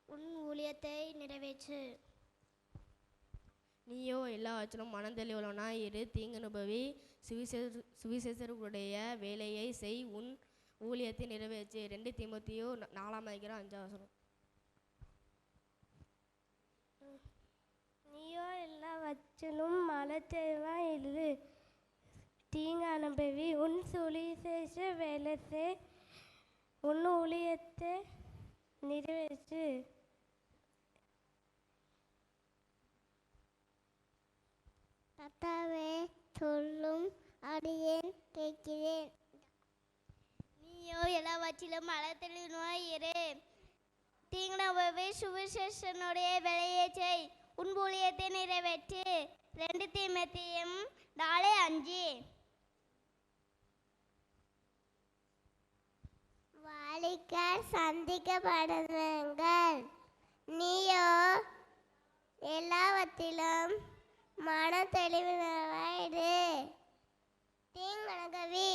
உன் ஊழியத்தை நிறைவேற்று. நீயோ எல்லாவற்றிலும் மனந்தெளிவுள்ளவனாய் இரு. தீங்கு அனுபவி சுவிசேஷருடைய வேலையை செய். உன் ஊழியத்தை நிறைவேற்று. 2 தீமோத்தேயு 4:5. நீயோ எல்லாவற்றிலும் மனத்தெளிவாய் இரு. தீங்கு அனுபவி உன் சுவிசேஷ வேலை செய். உன் ஊழியத்தை நிறைவேற்று. கர்த்தாவே சொல்லும் அடியேன் கேட்கிறேன். நீயோ எல்லாவற்றிலும் மனத்தெளிவாய் இரு. தீங்கு அனுபவி சுவிசேஷனுடைய வேலையை செய். உன் ஊழியத்தை நிறைவேற்று. 2 தீமோத்தேயு 4:5. வாலிபர் சந்திக்கப்படுங்கள். நீயோ எல்லாவற்றிலும் மன தெளிவுள்ளவனாயிரு. தீங்கனுபவி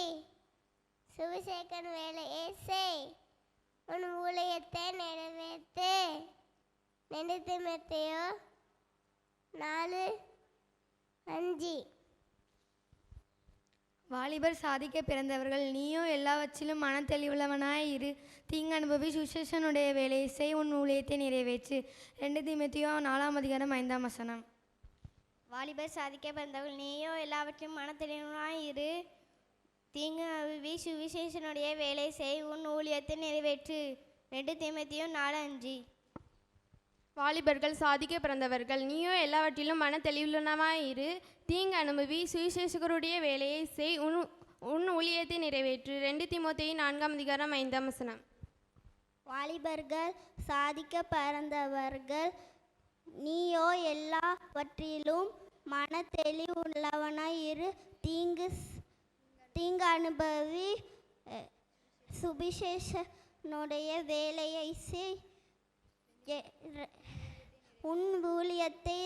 சுவிசேஷன் வேலையை செய். உன் ஊழியத்தை நிறைவேற்று. 2 தீமோத்தேயு 4:5. வாலிபர் சாதிக்க பிறந்தவர்கள். நீயோ எல்லாவற்றிலும் மன தெளிவுள்ளவனாய் இரு. தீங்கு அனுபவி சுவிசேஷனுடைய வேலையை செய். உன் ஊழியத்தை நிறைவேற்று. 2 தீமோத்தேயு 4:5. வாலிபர் சாதிக்க பிறந்தவர்கள். நீயோ எல்லாவற்றிலும் மன தெளிவுள்ளவனாய் இரு. தீங்கு அனுபவி சுவிசேஷனுடைய வேலை செய். உன் ஊழியத்தை நிறைவேற்று. 2 தீமோத்தேயு 4:5. வாலிபர்கள் சாதிக்க பிறந்தவர்கள். நீயோ எல்லாவற்றிலும் மன தெளிவுள்ளவனாய் இரு. தீங்கு அனுபவி சுவிசேஷகருடைய வேலையை செய். உன் ஊழியத்தை நிறைவேற்று. 2 தீமோத்தேயு 4:5. வாலிபர்கள் சாதிக்க பிறந்தவர்கள். நீயோ எல்லாவற்றிலும் மன தெளிவுள்ளவனாய் இரு. தீங்கு அனுபவி சுவிசேஷனுடைய வேலையை செய். உன் ஊழியத்தை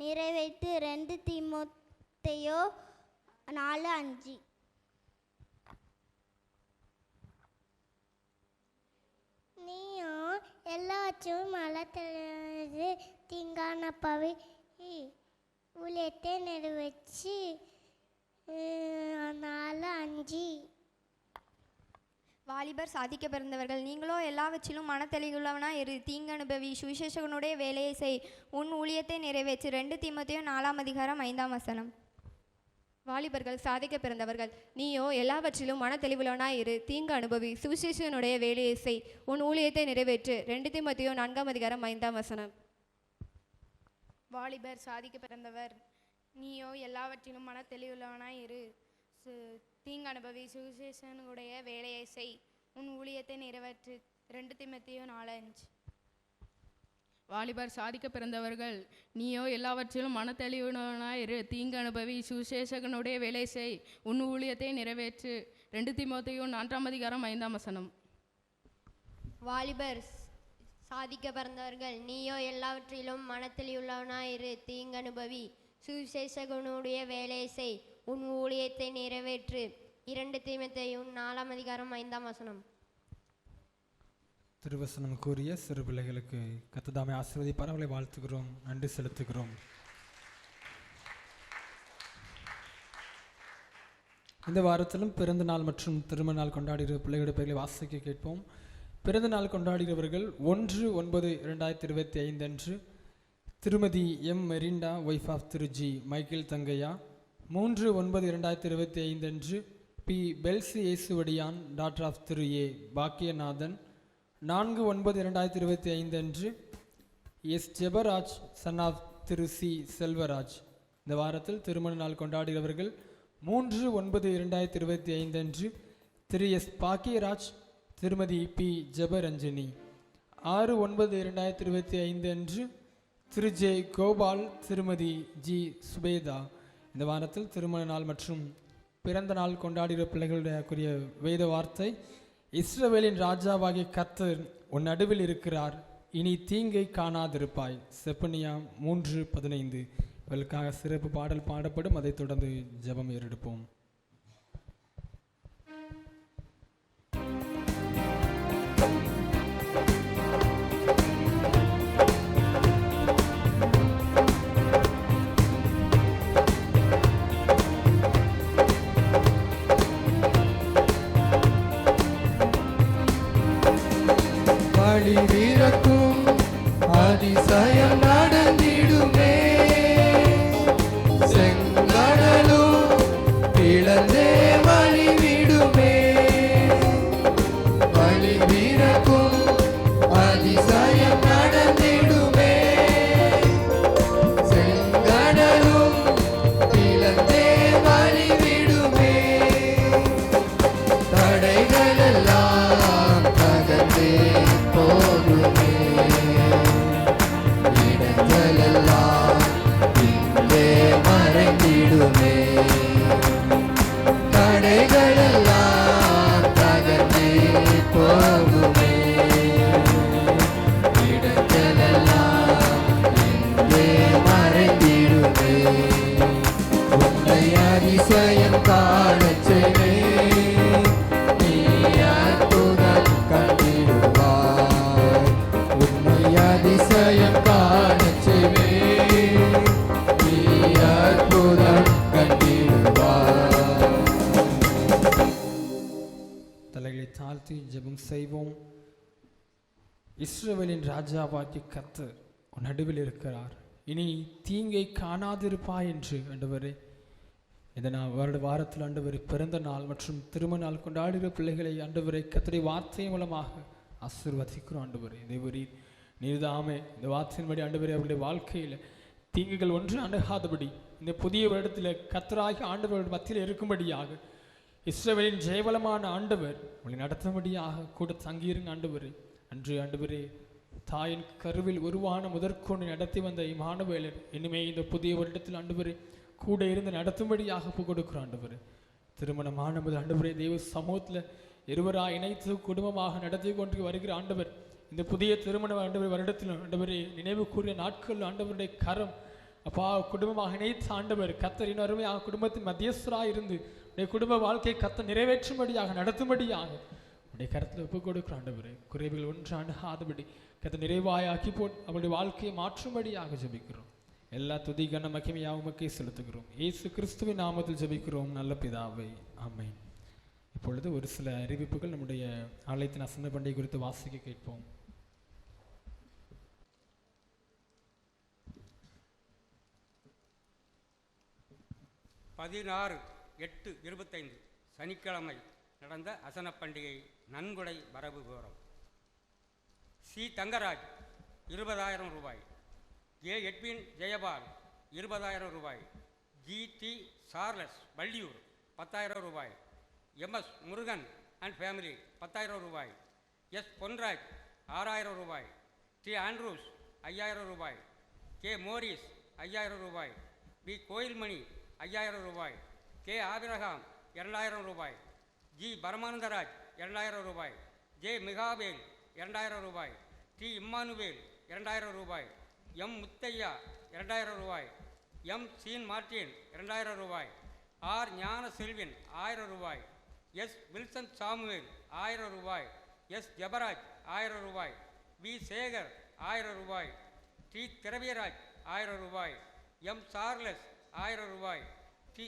நிறைவேற்று. 2 தீமோத்தேயு 4:5. வச்சும் மழை தெளிவு தீங்கான பவி ஊழியத்தை நிறைவேற்றி 4:5. வாலிபர் சாதிக்க பிறந்தவர்கள் நீங்களோ எல்லாவற்றிலும் மனத்தெளிவுள்ளவனாய் இரு, தீங்கு அனுபவி, சுவிசேஷகனுடைய வேலையை செய், உன் ஊழியத்தை நிறைவேற்று. 2 தீமோத்தேயு 4:5. வாலிபர்கள் சாதிக்க பிறந்தவர்கள் நீயோ எல்லாவற்றிலும் மனத்தெளிவுள்ளவனாய் இரு, தீங்கு அனுபவி, சுவிசேஷனுடைய வேலையை செய், உன் ஊழியத்தை நிறைவேற்று. 2 தீமோத்தேயு 4:5. வாலிபர் சாதிக்க பிறந்தவர் நீயோ எல்லாவற்றிலும் மனத்தெளிவுள்ளவனாய் இரு, தீங்கு அனுபவி, சுவிசேஷனுடைய வேலையை செய், உன் ஊழியத்தை நிறைவேற்று. 2 தீமோத்தேயு 4:5. வாலிபர் சாதிக்க பிறந்தவர்கள் நீயோ எல்லாவற்றிலும் மனத்தெளிவுள்ளவனாய் இரு, தீங்கு அனுபவி, சுவிசேஷகனுடைய வேலை செய், உன் ஊழியத்தை நிறைவேற்று. 2 தீமோத்தேயு 4:5. வாலிபர் சாதிக்க பிறந்தவர்கள் நீயோ எல்லாவற்றிலும் மனத்தெளிவுள்ளவனாயிரு, தீங்கு அனுபவி, சுவிசேஷகனுடைய வேலையை செய், உன் ஊழியத்தை நிறைவேற்று. 2 தீமோத்தேயு 4:5. திருவசனம் கூறிய சிறு பிள்ளைகளுக்கு கர்த்தர் ஆசீர்வதிப்பார். அவளை வாழ்த்துகிறோம், நன்றி செலுத்துகிறோம். இந்த வாரத்திலும் பிறந்த நாள் மற்றும் திருமண நாள் கொண்டாடுகிற பிள்ளைகளுடைய பெயர்களை வாசிக்க கேட்போம். பிறந்த நாள் கொண்டாடுகிறவர்கள் 1/9/2025 அன்று திருமதி எம் மெரிண்டா, ஒய்ஃப் ஆஃப் திரு ஜி மைக்கேல் தங்கையா. 3/9/2025 அன்று P Belsy Yesuvadiyan, daughter of திரு ஏ பாக்கியநாதன். 4/9/2025 அன்று எஸ் ஜெபராஜ், சன் ஆஃப் திரு சி செல்வராஜ். இந்த வாரத்தில் திருமண நாள் கொண்டாடுகிறவர்கள் 3/9/2025 அன்று திரு எஸ் பாக்கியராஜ், திருமதி பி ஜெபரஞ்சனி. 6/9/2025 அன்று திரு ஜே கோபால், திருமதி ஜி சுபேதா. இந்த வாரத்தில் திருமண நாள் மற்றும் பிறந்த நாள் கொண்டாடுகிற பிள்ளைகளுடைய வேத வார்த்தை: இஸ்ரவேலின் ராஜாவாகிய கர்த்தர் உன் நடுவில் இருக்கிறார், இனி தீங்கை காணாதிருப்பாய். செப்பனியா 3:15. இவர்களுக்காக சிறப்பு பாடல் பாடப்படும். அதைத் தொடர்ந்து ஜெபம் ஏறெடுப்போம். வீரக்கும் அதிசயம் நடந்திடுமே, செங்கடலும் பிளந்தே வழிவிடுமே. வழி வீரக்கும் அதிசயம் நடந்திடுமே, செங்கடலும் பிளந்தே வழிவிடுமே. தடைகள் எல்லாம் தகர்ந்தே போகுமே, இடங்களெல்லாம் இங்கே மறைந்திடுமே. தடைகளெல்லாம் தகர்ந்தே போகுமே, இடங்களெல்லாம் இங்கே மறைந்திடுமே. உன்னை அதிசயம் காணச் செய்வே, நீ அற்புதம் கண்டிடுவாய். உன்னை அதிசயம் காணச் செய்வே, நீ அற்புதம் கண்டிடுவாய். தலைகளை தாழ்த்தி ஜெபம் செய்வோம். இஸ்ரவேலின் ராஜாவாகிய கர்த்தர் உன் நடுவில் இருக்கிறார், இனி தீங்கை காணாதிருப்பாய் என்று ஆண்டவரே இந்த வாரத்தில் ஆண்டவரே பிறந்த நாள் மற்றும் திருமண நாள் கொண்டாடுகிற பிள்ளைகளை ஆண்டவரை கர்த்தருடைய வார்த்தை மூலமாக ஆசீர்வதிக்கிறோம். ஆண்டவரே தேவரீர் நீர்தாமே இந்த வார்த்தையின்படி ஆண்டவரே அவருடைய வாழ்க்கையில் தீங்குகள் ஒன்று அணுகாதபடி இந்த புதிய வருடத்தில் கர்த்தராகி ஆண்டவர்கள் மத்தியில் இருக்கும்படியாக இஸ்ரவேலின் ஜெயவலமான ஆண்டவர் உங்களை நடத்தும்படியாக கூட தங்கியிருங்க. ஆண்டவரே அன்று ஆண்டவரே தாயின் கருவில் உருவான முதற்கொண்டு நடத்தி வந்த இம்மானுவேலர் இனிமே இந்த புதிய வருடத்தில் ஆண்டவரே கூட இருந்து நடத்தும்படியாக கொடுக்குறோம். ஆண்டவரே திருமணமான முதல் ஆண்டவரே தெய்வ சமூகத்தில் இருவராக இணைத்து குடும்பமாக நடத்தி கொண்டு வருகிற ஆண்டவர் இந்த புதிய திருமண ஆண்டவர் வருடத்தில் ஆண்டவரே நினைவு கூறிய நாட்கள் ஆண்டவருடைய கரம் அப்பா குடும்பமாக இணைத்த ஆண்டவர் கர்த்தர் இன்னும் அருமையாக குடும்பத்தின் மத்தியஸ்தராக இருந்து குடும்ப வாழ்க்கையை கர்த்தர் நிறைவேற்றும்படியாக நடத்தும்படியாக உடைய கருத்தில் ஒப்பு கொடுக்கிறோம் ஆண்டவரே. குறைவுகள் ஒன்றாண்டு ஆதபடி கத்த நிறைவாயாக்கி அவருடைய வாழ்க்கையை மாற்றும்படியாக ஜெபிக்கிறோம். எல்லா துதி கன மகிமையாக உமக்கே செலுத்துகிறோம். இயேசு கிறிஸ்துவின் நாமத்தில் ஜெபிக்கிறோம் நல்ல பிதாவே, ஆமென். இப்பொழுது ஒரு சில அறிவிப்புகள் நம்முடைய ஆலயத்தின் அசன பண்டிகை குறித்து வாசிக்க கேட்போம். 16/8/25 சனிக்கிழமை நடந்த அசன பண்டிகை நன்கொடை வரவு விவரம். சி தங்கராஜ் 20,000 ரூபாய், ஏ எட்வின் ஜெயபால் 20,000 ரூபாய், ஜி.டி. சார்லஸ் வள்ளியூர் 10,000 ரூபாய், எம்.எஸ். முருகன் அண்ட் ஃபேமிலி 10,000 ரூபாய், எஸ். பொன்ராஜ் 6,000 ரூபாய், டி. ஆண்ட்ரூஸ் 5,000 ரூபாய், கே. மோரிஸ் 5,000 ரூபாய், பி. கோயில்மணி 5,000 ரூபாய், கே. ஆபிரகாம் 2,000 ரூபாய், ஜி. பரமானந்தராஜ் 2,000 ரூபாய், ஜே. மிகாவேல் 2,000 ரூபாய், டி. இம்மானுவேல் 2,000 ரூபாய், எம். முத்தையா 2,000 ரூபாய், எம். சீன் மார்டின் 2,000 ரூபாய், ஆர். ஞான செல்வின் 1,000 ரூபாய், எஸ். வில்சன் சாமுவேல் 1,000 ரூபாய், எஸ். ஜபராஜ் 1,000 ரூபாய், வி. சேகர் 1,000 ரூபாய், டி. திரவியராஜ் 1,000 ரூபாய், எம். சார்லஸ் 1,000 ரூபாய், டி.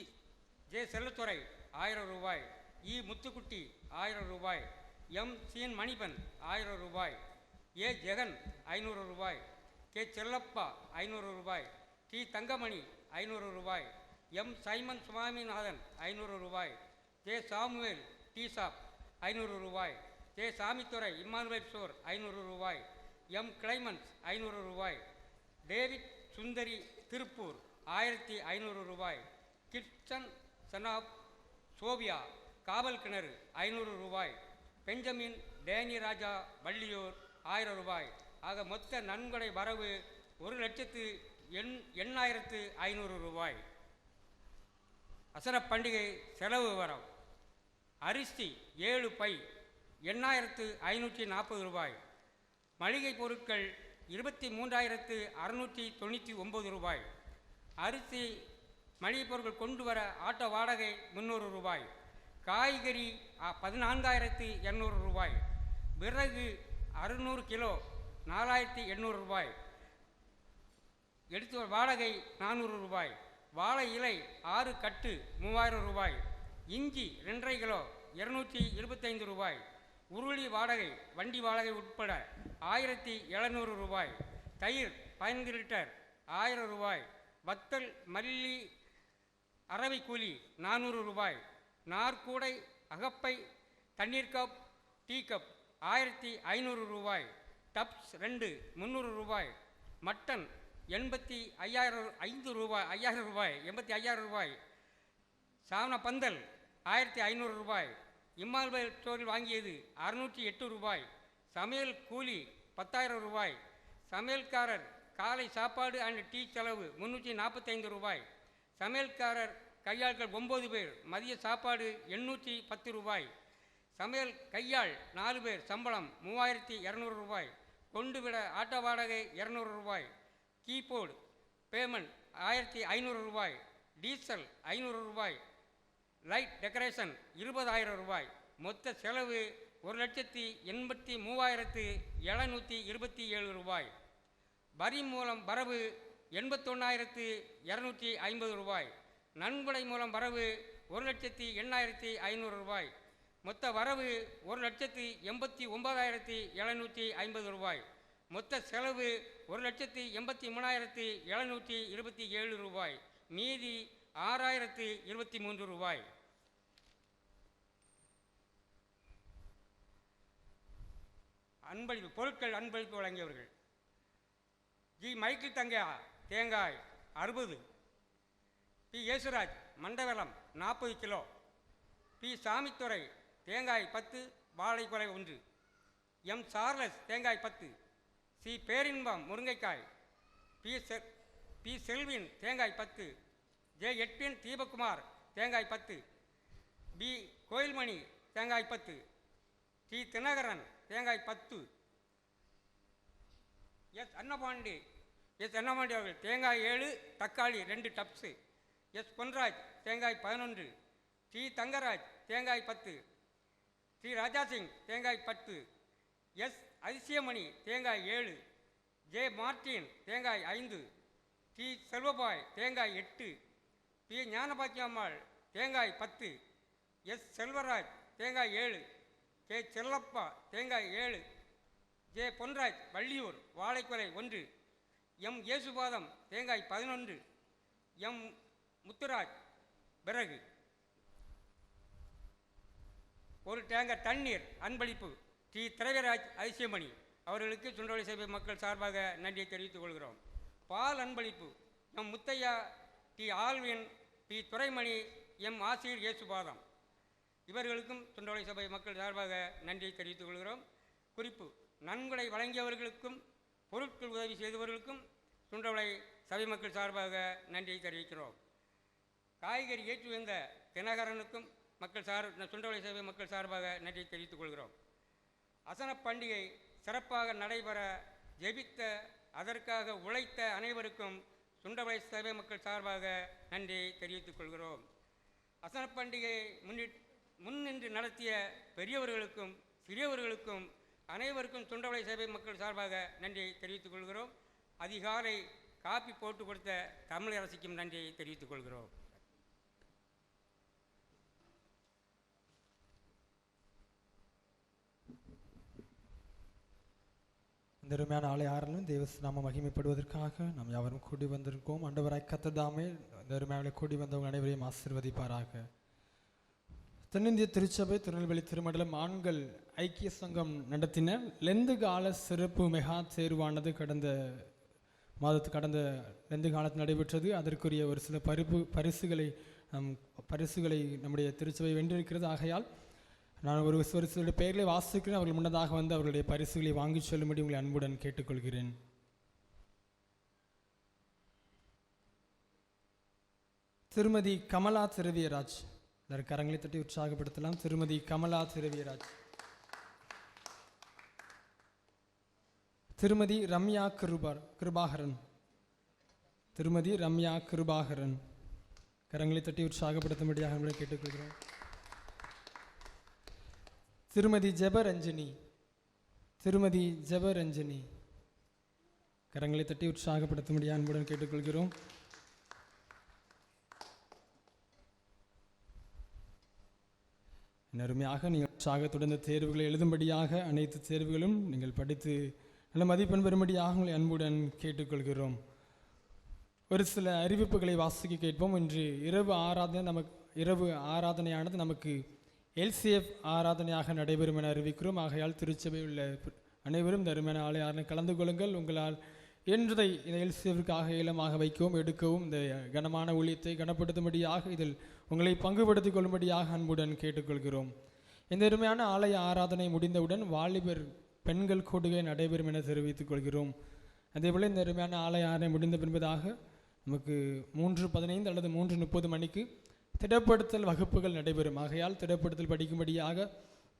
ஜே. செல்லத்துறை 1,000 ரூபாய், இ. முத்துக்குட்டி 1,000 ரூபாய், எம். சீன் மணிபன் 1,000 ரூபாய், ஏ. ஜெகன் 500 ரூபாய், கே. செல்லப்பா 500 ரூபாய், டி. தங்கமணி 500 ரூபாய், எம். சைமன் சுவாமிநாதன் 500 ரூபாய், ஜே. Samuel D. ஷாப் 500 ரூபாய், ஜே. சாமித்துறை இம்மானுவேல் ஸ்டோர் 500 ரூபாய், எம். கிளைமன்ஸ் 500 ரூபாய், டேவிட் சுந்தரி திருப்பூர் 1,500 ரூபாய், கிட்சன் சனாப் சோபியா காவல் கிணறு 500 ரூபாய், பெஞ்சமின் டேனி ராஜா வள்ளியூர் 1000 ரூபாய். ஆக மொத்த நன்கொடை வரவு 1,08,500 ரூபாய். அசன பண்டிகை செலவு விவரம். அரிசி 7 பை 8,540 ரூபாய், மளிகை பொருட்கள் 23,699 ரூபாய், அரிசி மளிகை பொருட்கள் கொண்டு வர ஆட்டோ வாடகை 300 ரூபாய், காய்கறி 14,200 ரூபாய், விறகு 600 கிலோ 4,800 ரூபாய், எடுத்து வாடகை 400 ரூபாய், வாழை இலை 6 கட்டு 3,000 ரூபாய், இஞ்சி 2,5 கிலோ 225 ரூபாய், உருளி வாடகை வண்டி வாடகை உட்பட 1,700 ரூபாய், தயிர் 15 லிட்டர் 1000 ரூபாய், வத்தல் மல்லி அரவை கூலி 400 ரூபாய், நார்கூடை அகப்பை தண்ணீர் கப் டீ கப் 1,500 ரூபாய், டப்ஸ் 2 300 ரூபாய், மட்டன் 85,000 ரூபாய் 85,000 ரூபாய், சாவன பந்தல் 1,500 ரூபாய், இம்மானுவேல் ஸ்டோரில் வாங்கியது 608 ரூபாய், சமையல் கூலி 10,000 ரூபாய், சமையல்காரர் காலை சாப்பாடு அண்ட் டீ செலவு 345 ரூபாய், சமையல்காரர் கையாட்கள் 9 பேர் மதிய சாப்பாடு 810 ரூபாய், சமையல் கையாள் 4 பேர் சம்பளம் 3,200 ரூபாய், கொண்டுவிட ஆட்டோ வாடகை 200 ரூபாய், கீபோர்டு பேமெண்ட் 1,500 ரூபாய், டீசல் 500 ரூபாய், லைட் டெக்கரேஷன் 20,000 ரூபாய். மொத்த செலவு 1,83,727 ரூபாய். வரி மூலம் வரவு 81,250 ரூபாய். நன்கொடை மூலம் வரவு 1,08,500 ரூபாய். மொத்த வரவு 1,89,750 ரூபாய். மொத்த செலவு 1,83,727 ரூபாய். மீதி 6,023 ரூபாய். அன்பளிப்பு பொருட்கள் அன்பளிப்பு வழங்கியவர்கள்: ஜி. மைக்கேல் தங்கா தேங்காய் 60, பி. யேசுராஜ் மண்டவலம் 40 கிலோ, பி. சாமித்துறை தேங்காய் 10, வாழைக்குலை 1, எம். சார்லஸ் தேங்காய் 10, சி. பேரின்பம் முருங்கைக்காய், பி. செல்வின் தேங்காய் 10, ஜே. எட்வின் தீபக்குமார் தேங்காய் 10, பி. கோயில்மணி தேங்காய் 10, டி. தினகரன் தேங்காய் 10, எஸ். அன்னபாண்டி அவர்கள் தேங்காய் 7, தக்காளி 2 டப்ஸு, எஸ். பொன்ராஜ் தேங்காய் 11, டி. தங்கராஜ் தேங்காய் 10, ஸ்ரீ ராஜா சிங் தேங்காய் 10, எஸ் அதிசயமணி தேங்காய் 7, ஜே மார்டின் தேங்காய் 5, டி செல்வபாய் தேங்காய் 8, பி ஞானபாக்கியம்மாள் தேங்காய் 10, எஸ் செல்வராஜ் தேங்காய் 7, கே செல்லப்பா தேங்காய் 7, ஜே பொன்ராஜ் வள்ளியூர் வாழைக்குலை 1, எம் ஏசுபாதம் தேங்காய் 11, எம் முத்துராஜ் பிறகு ஒரு டேங்கர் தண்ணீர் அன்பளிப்பு டி திரவியராஜ் அதிசயமணி அவர்களுக்கு சுண்டவளி சபை மக்கள் சார்பாக நன்றியை தெரிவித்துக் கொள்கிறோம். பால் அன்பளிப்பு M Muthiah, T Alvin, P Duraimani, M Asir Yesupatham இவர்களுக்கும் சுண்டவளி சபை மக்கள் சார்பாக நன்றியை தெரிவித்துக் கொள்கிறோம். குறிப்பு: நன்கொடை வழங்கியவர்களுக்கும் பொருட்கள் உதவி செய்தவர்களுக்கும் சுண்டவளை சபை மக்கள் சார்பாக நன்றியை தெரிவிக்கிறோம். காய்கறி ஏற்றி வந்த தினகரனுக்கும் சுண்டவளை சபை மக்கள் சார்பாக நன்றியை தெரிவித்துக் கொள்கிறோம். அசன பண்டிகை சிறப்பாக நடைபெற ஜெபித்த, அதற்காக உழைத்த அனைவருக்கும் சுண்டவளை சபை மக்கள் சார்பாக நன்றி தெரிவித்துக் கொள்கிறோம். அசன பண்டிகையை முன்னின்று நடத்திய பெரியவர்களுக்கும் சிறியவர்களுக்கும் அனைவருக்கும் சுண்டவளை சபை மக்கள் சார்பாக நன்றியை தெரிவித்துக் கொள்கிறோம். அதிகாலை காப்பி போட்டு கொடுத்த தமிழரசிக்கும் நன்றியை தெரிவித்துக் கொள்கிறோம். இந்த அருமையான ஆலயம் தேவ நாம மகிமைப்படுவதற்காக நாம் யாவரும் கூடி வந்திருக்கோம். ஆண்டவராய் கர்த்தர் இந்த அருமையான கூடி வந்தவங்க அனைவரையும் ஆசீர்வதிப்பாராக. தென்னிந்திய திருச்சபை திருநெல்வேலி திருமண்டலம் ஆண்கள் ஐக்கிய சங்கம் நடத்தின லெந்து கால சிறப்பு மெகா தேர்வானது கடந்த லெந்து காலத்தில் நடைபெற்றது. அதற்குரிய ஒரு சில பரிசுகளை நம்முடைய திருச்சபை வென்றிருக்கிறது. ஆகையால் நான் ஒரு சில பெயர்களை வாசிக்கிறேன். அவர்கள் முன்னதாக வந்து அவர்களுடைய பரிசுகளை வாங்கி செல்லும்படி உங்களை அன்புடன் கேட்டுக்கொள்கிறேன். திருமதி கமலா திரவியராஜ், இதற்கு கரங்களை தட்டி உற்சாகப்படுத்தலாம். திருமதி கமலா திரவியராஜ். திருமதி ரம்யா கிருபாகரன். திருமதி ரம்யா கிருபாகரன், கரங்களை தட்டி உற்சாகப்படுத்தும்படியாக கேட்டுக்கொள்கிறோம். திருமதி ஜெபரஞ்சனி. திருமதி ஜெபரஞ்சனி, கரங்களை தட்டி உற்சாகப்படுத்தும்படியாக அன்புடன் கேட்டுக்கொள்கிறோம். அருமையாக நீங்கள் உற்சாகத்துடன் இந்த தேர்வுகளை எழுதும்படியாக, அனைத்து தேர்வுகளும் நீங்கள் படித்து நல்ல மதிப்பெண் பெறும்படியாக உங்களை அன்புடன் கேட்டுக்கொள்கிறோம். ஒரு சில அறிவிப்புகளை வாசிக்க கேட்போம். இன்று இரவு ஆராதனையானது நமக்கு எல்சிஎஃப் ஆராதனையாக நடைபெறும் என அறிவிக்கிறோம். ஆகையால் திருச்சபை உள்ள அனைவரும் இந்த அருமையான ஆலய கலந்து கொள்ளுங்கள். உங்களால் என்றதை இந்த எல்சிஎஃப்காக ஏலமாக வைக்கவும் எடுக்கவும், இந்த கனமான ஊழியத்தை கனப்படுத்தும்படியாக இதில் உங்களை பங்குபடுத்திக் கொள்ளும்படியாக அன்புடன் கேட்டுக்கொள்கிறோம். இந்த அருமையான ஆலய ஆராதனை முடிந்தவுடன் வாலிபர் பெண்கள் கூடுகை நடைபெறும் என தெரிவித்துக் கொள்கிறோம். அதேபோல் இந்த அருமையான ஆலய ஆராதனை முடிந்த பின்பதாக நமக்கு 3:15 அல்லது 3:30 மணிக்கு திடப்படுத்தல் வகுப்புகள் நடைபெறும். ஆகையால் திடப்படுத்தல் படிக்கும்படியாக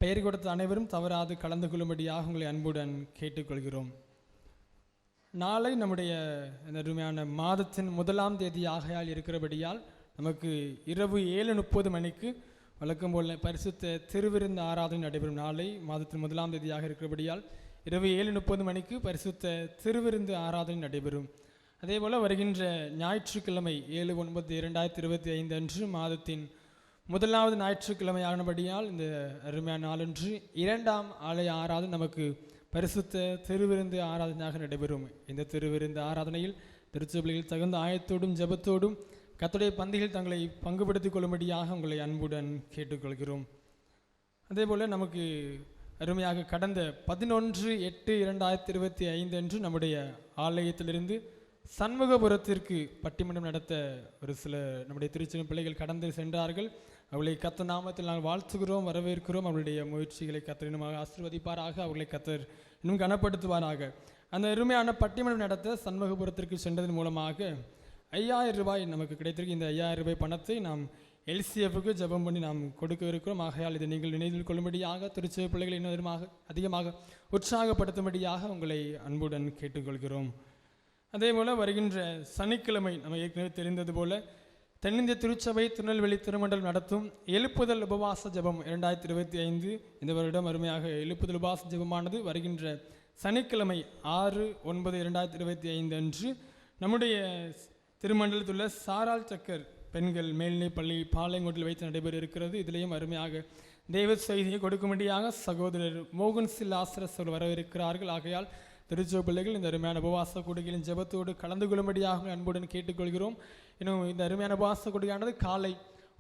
பெயர் கொடுத்த அனைவரும் தவறாது கலந்து கொள்ளும்படியாக உங்களை அன்புடன் கேட்டுக்கொள்கிறோம். நாளை நம்முடைய இந்த அருமையான மாதத்தின் 1ஆம் தேதி ஆகையால் இருக்கிறபடியால் நமக்கு இரவு 7:30 மணிக்கு வழக்கம் போல பரிசுத்த திருவிருந்து ஆராதனை நடைபெறும். நாளை மாதத்தின் 1ஆம் தேதியாக இருக்கிறபடியால் இரவு 7:30 மணிக்கு பரிசுத்த திருவிருந்து ஆராதனை நடைபெறும். அதேபோல் வருகின்ற ஞாயிற்றுக்கிழமை 7/9/2025 அன்று மாதத்தின் 1வது ஞாயிற்றுக்கிழமையானபடியால் இந்த அருமையான நாளன்று 2ஆம் ஆலய ஆராதனை நமக்கு பரிசுத்த திருவிருந்து ஆராதனையாக நடைபெறும். இந்த திருவிருந்து ஆராதனையில் திருச்சபையில் தகுந்த ஆயத்தோடும் ஜெபத்தோடும் கர்த்தருடைய பந்தியில் தங்களை பங்குபடுத்திக் கொள்ளும்படியாக உங்களை அன்புடன் கேட்டுக்கொள்கிறோம். அதேபோல் நமக்கு அருமையாக கடந்த 11/8/2025 அன்று நம்முடைய ஆலயத்திலிருந்து சண்முகபுரத்திற்கு பட்டிமன்றம் நடத்த ஒரு சில நம்முடைய திருச்சின பிள்ளைகள் கடந்து சென்றார்கள். அவர்களை கர்த்தர் நாமத்தில் நாங்கள் வாழ்த்துகிறோம், வரவேற்கிறோம். அவர்களுடைய முயற்சிகளை கர்த்தர் இன்னுமாக ஆசீர்வதிப்பாராக, அவர்களை கர்த்தர் இன்னும் கனப்படுத்துவாராக. அந்த அருமையான பட்டிமன்றம் நடத்த சண்முகபுரத்திற்கு சென்றதன் மூலமாக 5000 ரூபாய் நமக்கு கிடைத்திருக்கு. இந்த 5000 ரூபாய் பணத்தை நாம் எல்சிஎஃப்க்கு ஜெபம் பண்ணி நாம் கொடுக்க இருக்கிறோம். ஆகையால் இதை நீங்கள் நினைவில் கொள்ளும்படியாக திருச்சபை பிள்ளைகளை இன்னும் அதிகமாக உற்சாகப்படுத்தும்படியாக உங்களை அன்புடன் கேட்டுக்கொள்கிறோம். அதே போல் வருகின்ற சனிக்கிழமை நம்ம ஏற்கனவே தெரிந்தது போல் தென்னிந்திய திருச்சபை திருநெல்வேலி திருமண்டலம் நடத்தும் எழுப்புதல் உபவாச ஜெபம் 2025. இந்த வருடம் அருமையாக எழுப்புதல் உபவாச ஜெபமானது வருகின்ற சனிக்கிழமை 6/9/2025 அன்று நம்முடைய திருமண்டலத்தில் உள்ள சாரால் சக்கர் பெண்கள் மேல்நிலைப் பள்ளி பாளையங்கோட்டில் வைத்து நடைபெற இருக்கிறது. இதிலேயும் அருமையாக தெய்வ செய்தியை கொடுக்கும்படியாக சகோதரர் மோகன் சில்லாசரஸ் வரவிருக்கிறார்கள். ஆகையால் திருச்சபை பிள்ளைகள் இந்த அருமையான உபவாச கூடுகையின் ஜெபத்தோடு கலந்து கொள்ளும்படியாக அன்புடன் கேட்டுக்கொள்கிறோம். இன்னும் இந்த அருமையான உபவாச கூடுகையானது காலை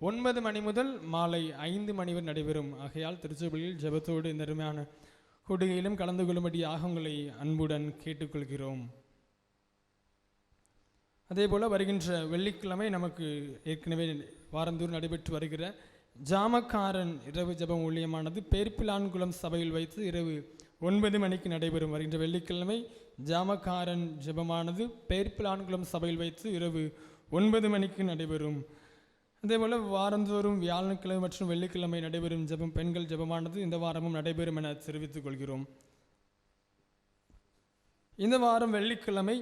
9 மணி முதல் மாலை 5 மணி வரை நடைபெறும். ஆகையால் திருச்சபை பிள்ளைகள் ஜெபத்தோடு இந்த அருமையான கூடுகையிலும் கலந்து கொள்ளும்படியாக உங்களை அன்புடன் கேட்டுக்கொள்கிறோம். அதே போல் வருகின்ற வெள்ளிக்கிழமை நமக்கு ஏற்கனவே வாரந்தோறும் நடைபெற்று வருகிற ஜாமக்காரன் இரவு ஜெபம் ஊழியமானது பேர்ப்பிலான்குளம் சபையில் வைத்து இரவு 9 மணிக்கு நடைபெறும். வருகின்ற வெள்ளிக்கிழமை ஜாமக்காரன் ஜெபமானது பேர்ப்பிலான்குளம் சபையில் வைத்து இரவு 9 மணிக்கு நடைபெறும். அதேபோல் வாரந்தோறும் வியாழக்கிழமை மற்றும் வெள்ளிக்கிழமை நடைபெறும் ஜெபம் பெண்கள் ஜெபமானது இந்த வாரமும் நடைபெறும் என தெரிவித்துக் கொள்கிறோம். இந்த வாரம் வெள்ளிக்கிழமை